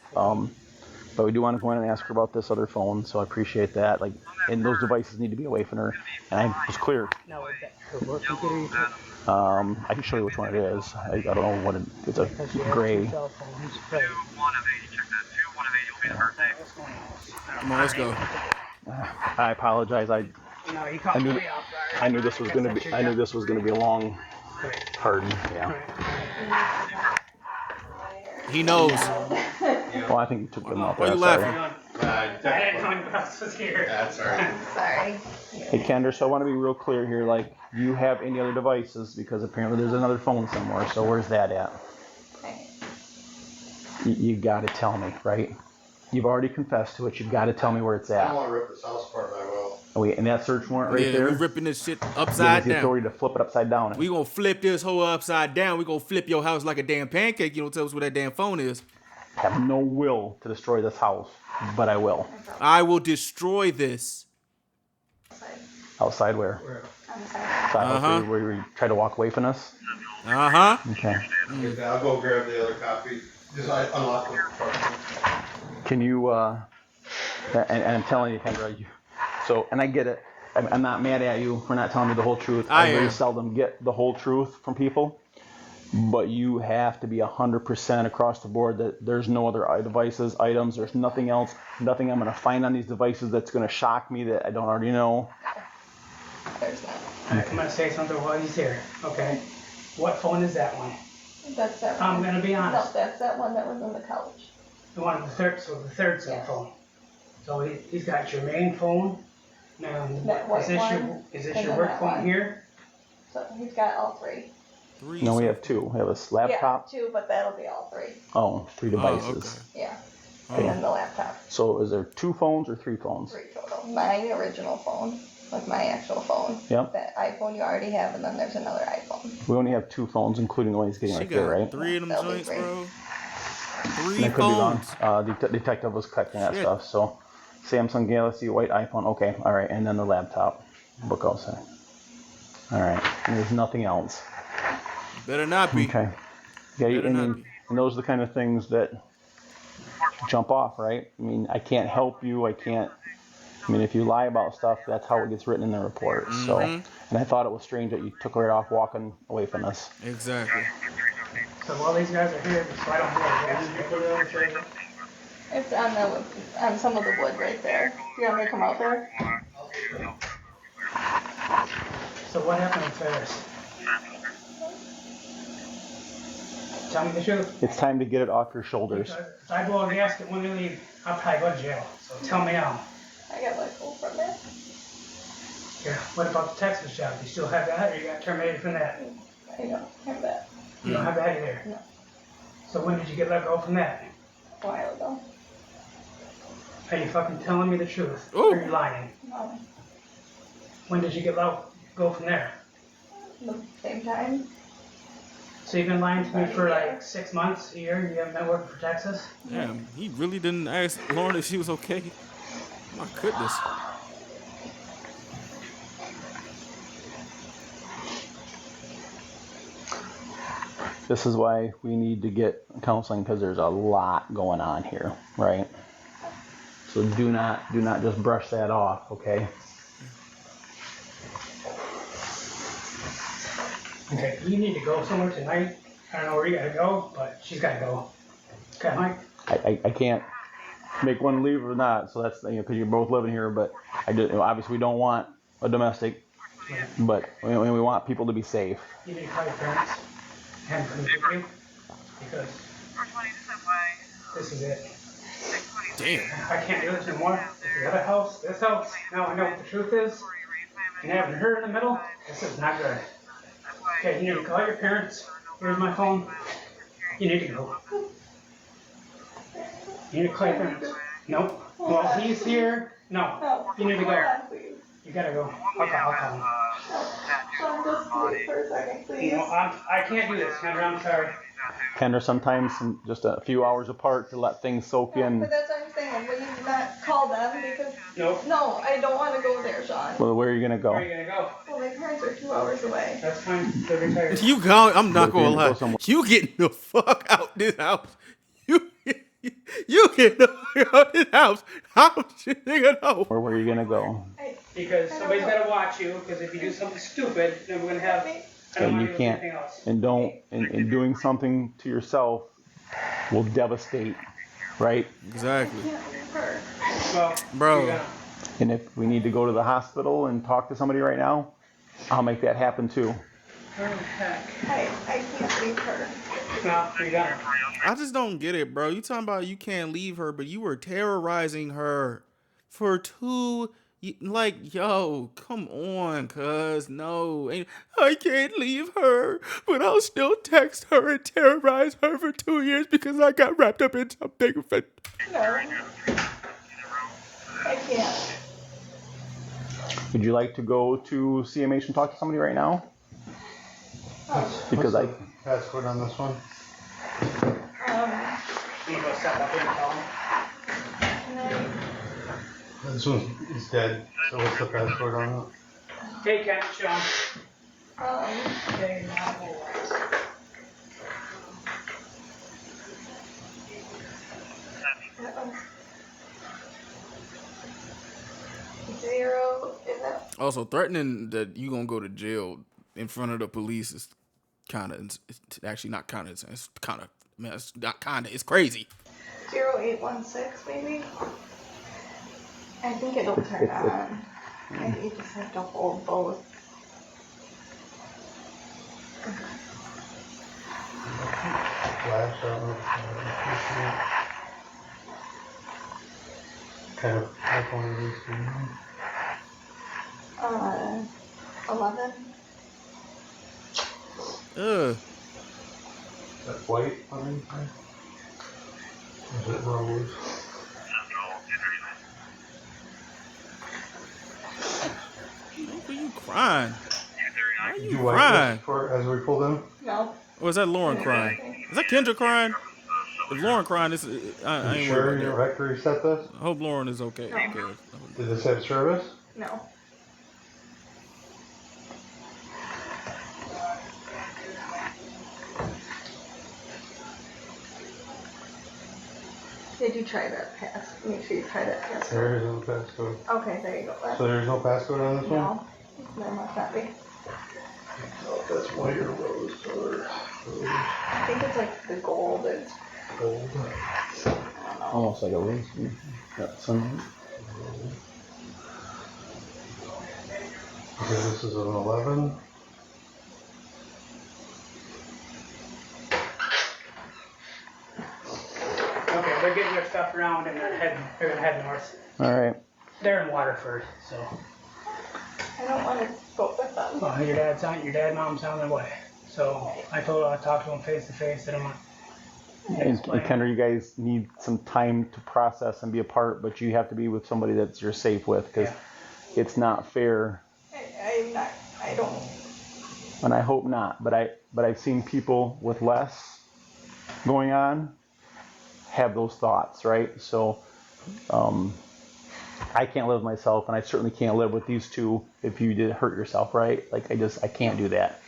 But we do want to go in and ask her about this other phone, so I appreciate that. And those devices need to be away from her. And I was clear. Now, is that her work computer you took? I can show you which one it is. I don't know what it's a gray. Cell phones. Right. Come on, let's go. I apologize. No, you caught me off guard. I knew this was gonna be. I knew this was gonna be a long pardon. Yeah. He knows. Well, I think you took them out Why there. you Sorry. laughing? I didn't know anyone else was here. That's all right. Sorry. Hey, Kendra, so I want to be real clear here. Do you have any other devices? Because apparently there's another phone somewhere. So where's that at? Okay. You got to tell me, right? You've already confessed to it. You've got to tell me where it's I don't at. want to rip this house apart, but I will. Oh, wait, and that search warrant right Yeah, there? we ripping this shit Gives upside the down. authority to flip it upside down. We gonna flip this whole upside down. We gonna flip your house like a damn pancake. You don't tell us where that damn phone is. I have no will to destroy this house, but I will. I will destroy this. Outside where? I'm sorry. Outside where you try to walk away from us? Uh-huh. Okay. I'll go grab the other copy. Just unlock them. Can you, and I'm telling you, Kendra, and I get it. I'm not mad at you for not telling me the whole truth. I very am. seldom get the whole truth from people. But you have to be 100% across the board that there's no other devices, items, there's nothing else, nothing I'm going to find on these devices that's going to shock me that I don't already know. There's that. All right, I'm going to say something while he's here, okay? What phone is that one? That's that one. I'm going to be honest. No, that's that one that was on the couch. The one, the third cell Yes. phone. So he's got your main phone. Now, That white one, is this and your then work that phone one. here? So he's got all three. Three. No, we have two. We have a laptop. Yeah, two, but that'll be all three. Oh, 3 devices. okay. Yeah. and then the laptop. So is there 2 phones or 3 phones? 3 total. My original phone, like my actual phone. Yep. That iPhone you already have, and then there's another iPhone. We only have 2 phones, including the one he's getting She right there, got right? 3 of them That'll be joints, great. bro. And 3 I could be wrong. phones. The detective was collecting that Shit. stuff. So Samsung Galaxy, white iPhone. Okay, all right, and then the laptop. Book outside. All right, and there's nothing else. Better not be. Okay. Yeah, Better and, not and, be. and those are the kind of things that jump off, right? I mean, I can't help you. I can't. I mean, if you lie about stuff, that's how it gets written in the report. So, and I thought it was strange that you took right off walking away from us. Exactly. So while these guys are here, so I don't know gas, you put it on the trailer. It's on some of the wood right there. You want me to come out there? So what happened with Ferris? Tell me the truth. It's time to get it off your shoulders. If I blow a gasket when we leave, I'll probably go to jail. So tell me now. I got let go from it. Yeah. What about the Texas job? You still have that, or you got terminated from that? I don't have that. You don't have that either. No. So when did you get let go from that? A while ago. Are you fucking telling me the truth? Ooh. Or are you lying? No. When did you get let go from there? The same time. So you've been lying to me for like 6 months, a year, you haven't been working for Texas? Damn, he really didn't ask Lauren if she was okay. My goodness. This is why we need to get counseling, because there's a lot going on here, right? So do not just brush that off, okay? Okay, you need to go somewhere tonight. I don't know where you gotta go, but she's gotta go. Okay, Mike? I can't make one leave or not, so that's, because you're both living here, but obviously we don't want a domestic, Yeah. but we want people to be safe. You need to call your parents. Have them come with you. Because this is it. Damn. I can't do this anymore. The other house, this house, now I know what the truth is. And having her in the middle, this is not good. Okay, you need to call your parents. Here's my phone. You need to go. You need to call your parents. Nope. Well, he's here. No. You need to go. You gotta go. I'll call him. Sean, just wait for a second, please. No, I can't do this, Kendra. I'm sorry. Kendra, sometimes just a few hours apart to let things soak in. But that's what I'm saying. Will you not call them? Because Nope. no, I don't want to go there, Sean. Well, where are you gonna Where are go? you gonna go? Well, my parents are 2 hours away. That's fine. They're retired. You go. I'm not But if gonna you go lie. somewhere- You getting the fuck out this house. You getting the fuck out this house. How should nigga know? Or where are you gonna go? Because somebody's gotta watch you. Because if you do something stupid, then we're gonna have. I don't And want you to do can't, anything else. and doing something to yourself will devastate, right? Exactly. Can't leave her. Well, Bro. you're gonna. And if we need to go to the hospital and talk to somebody right now, I'll make that happen too. Oh, heck. I can't leave her. No, you're gonna. I just don't get it, bro. You talking about you can't leave her, but you were terrorizing her for 2. Like, yo, come on, cuz. No, I can't leave her, but I'll still text her and terrorize her for 2 years because I got wrapped up in something. No. I can't. Would you like to go to CMH and talk to somebody right now? Because What's the passcode on this one? You go step up here and tell him. Can This one is dead. So what's the passcode on it? Hey, Ken, Sean. Zero, is that? Also, threatening that you gonna go to jail in front of the police is kind of, it's actually not kind of, it's kind of, man, it's not kind of, it's crazy. 0816 maybe? I think it'll turn on. And you just have to hold both. Flash, I don't know if kind of iPhone are these two? 11. Ugh. Is that white on anything? Or is it rose? What are you crying? Why are Did you you wipe crying? this for, as we pulled in? No. Or is that Lauren crying? Is that Kendra crying? If Lauren crying, I You ain't sure worried you about don't have to reset this? that. I hope Lauren is okay. No. Cause, Did this have service? No. Did you try that pass? Make sure you try that passcode. There is no passcode. Okay, there you go. So there's no passcode on this one? No, there must not be. Oh, that's white or rose color. I think it's like the gold and Gold. I don't know. Almost like a race. Got some. Okay, this is an 11. Okay, they're getting their stuff around and they're gonna head north. All right. They're in Waterford, so. I don't want to go with them. Well, your dad and mom's on their way. So I told her I'd talk to them face to face. They don't want. And Kendra, you guys need some time to process and be apart, but you have to be with somebody that you're safe with, because it's not fair. I don't. And I hope not, but I've seen people with less going on have those thoughts, right? So I can't live with myself, and I certainly can't live with these two if you did hurt yourself, right? Like I can't do that.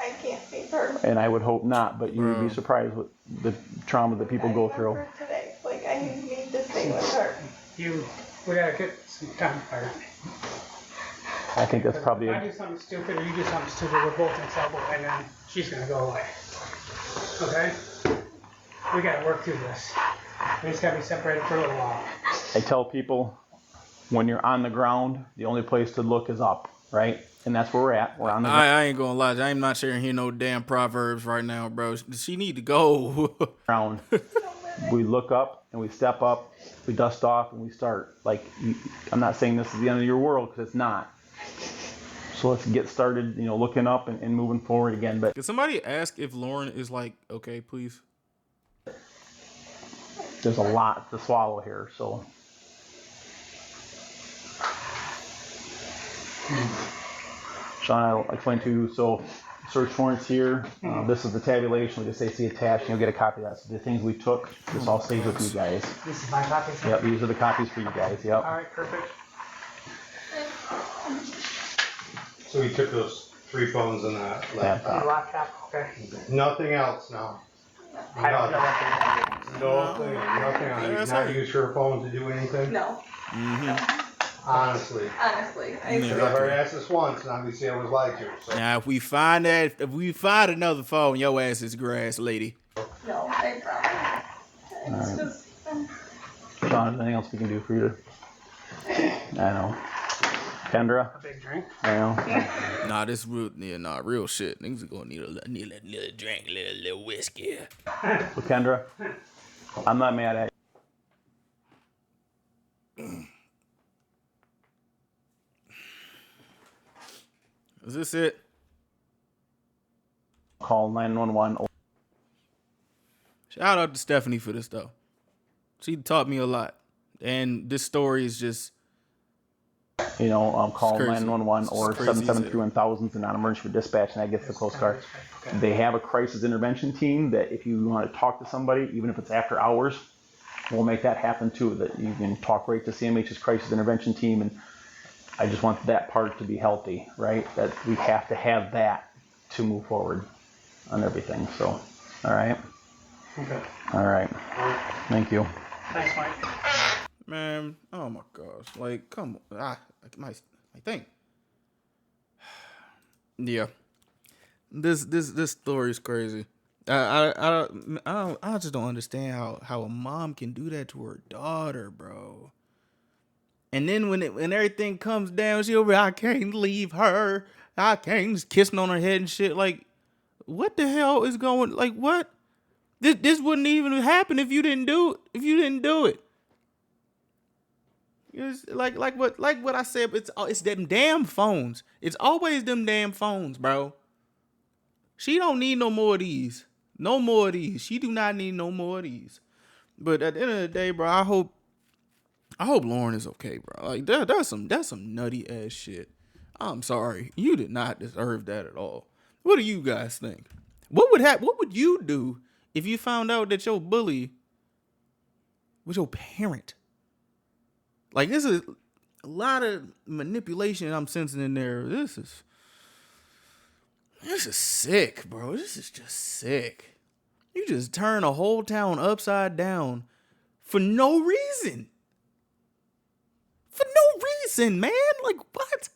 I can't be hurt. And I would hope not, but you would be surprised with the trauma that people go through. Today, like I need to stay with her. We gotta get some time apart. I think that's probably If I do something stupid or you do something stupid, we're both in trouble, and then she's gonna go away. Okay? We gotta work through this. We just gotta be separated for a little while. I tell people, when you're on the ground, the only place to look is up, right? And that's where we're at. We're on the ground. I ain't gonna lie. I'm not sharing here no damn proverbs right now, bro. She need to go. We look up and we step up, we dust off and we start. Like, I'm not saying this is the end of your world, because it's not. So let's get started, looking up and moving forward again. But Can somebody ask if Lauren is like okay, please? there's a lot to swallow here, so. Sean, I'll explain to you. So, search warrants here. This is the tabulation. We just say see attached, and you'll get a copy of that. So the things we took, this all stays with you guys. This is my copy. Yep, these are the copies for you guys. Yep. All right, perfect. So we took those 3 phones and that Laptop. Laptop, okay. Nothing else now. I don't know what to do. Nothing on it. You've not used your phone to do anything? No, Honestly. honestly, Because I've already asked this once, and obviously I was lied to. So. Now, if we find another phone, your ass is grass, lady. no, I promise. It's just. Sean, is there anything else we can do for you? I know. Kendra? A big drink. I know. Nah, this real, real shit. Niggas are gonna need a little drink, a little whiskey. So Kendra, I'm not mad at you. Is this it? Call 911. Shout out to Stephanie for this though. She taught me a lot, and this story is just. Call It's crazy. 911 or It's crazy, 773-1000 and non-emergency for dispatch, and that gets the Coast Guard. They have a crisis intervention team that if you want to talk to somebody, even if it's after hours, we'll make that happen too, that you can talk right to CMH's crisis intervention team. And I just want that part to be healthy, right? That we have to have that to move forward on everything. So, all right. Okay. All right. Thank you. Thanks, Mike. Man, oh my gosh! Like, come on, my thing. Yeah, this story is crazy. I just don't understand how a mom can do that to her daughter, bro. And then when everything comes down, she over, I can't leave her. I can't, just kissing on her head and shit. Like, what the hell is going? Like, what? This wouldn't even happen if you didn't do it. If you didn't do it. It's like what I said. It's them damn phones. It's always them damn phones, bro. She don't need no more of these. No more of these. She do not need no more of these. But at the end of the day, bro, I hope Lauren is okay, bro. Like that's some nutty ass shit. I'm sorry. You did not deserve that at all. What do you guys think? What would you do if you found out that your bully was your parent? Like, this is a lot of manipulation I'm sensing in there. This is sick, bro. This is just sick. You just turn a whole town upside down for no reason. For no reason, man. Like, what?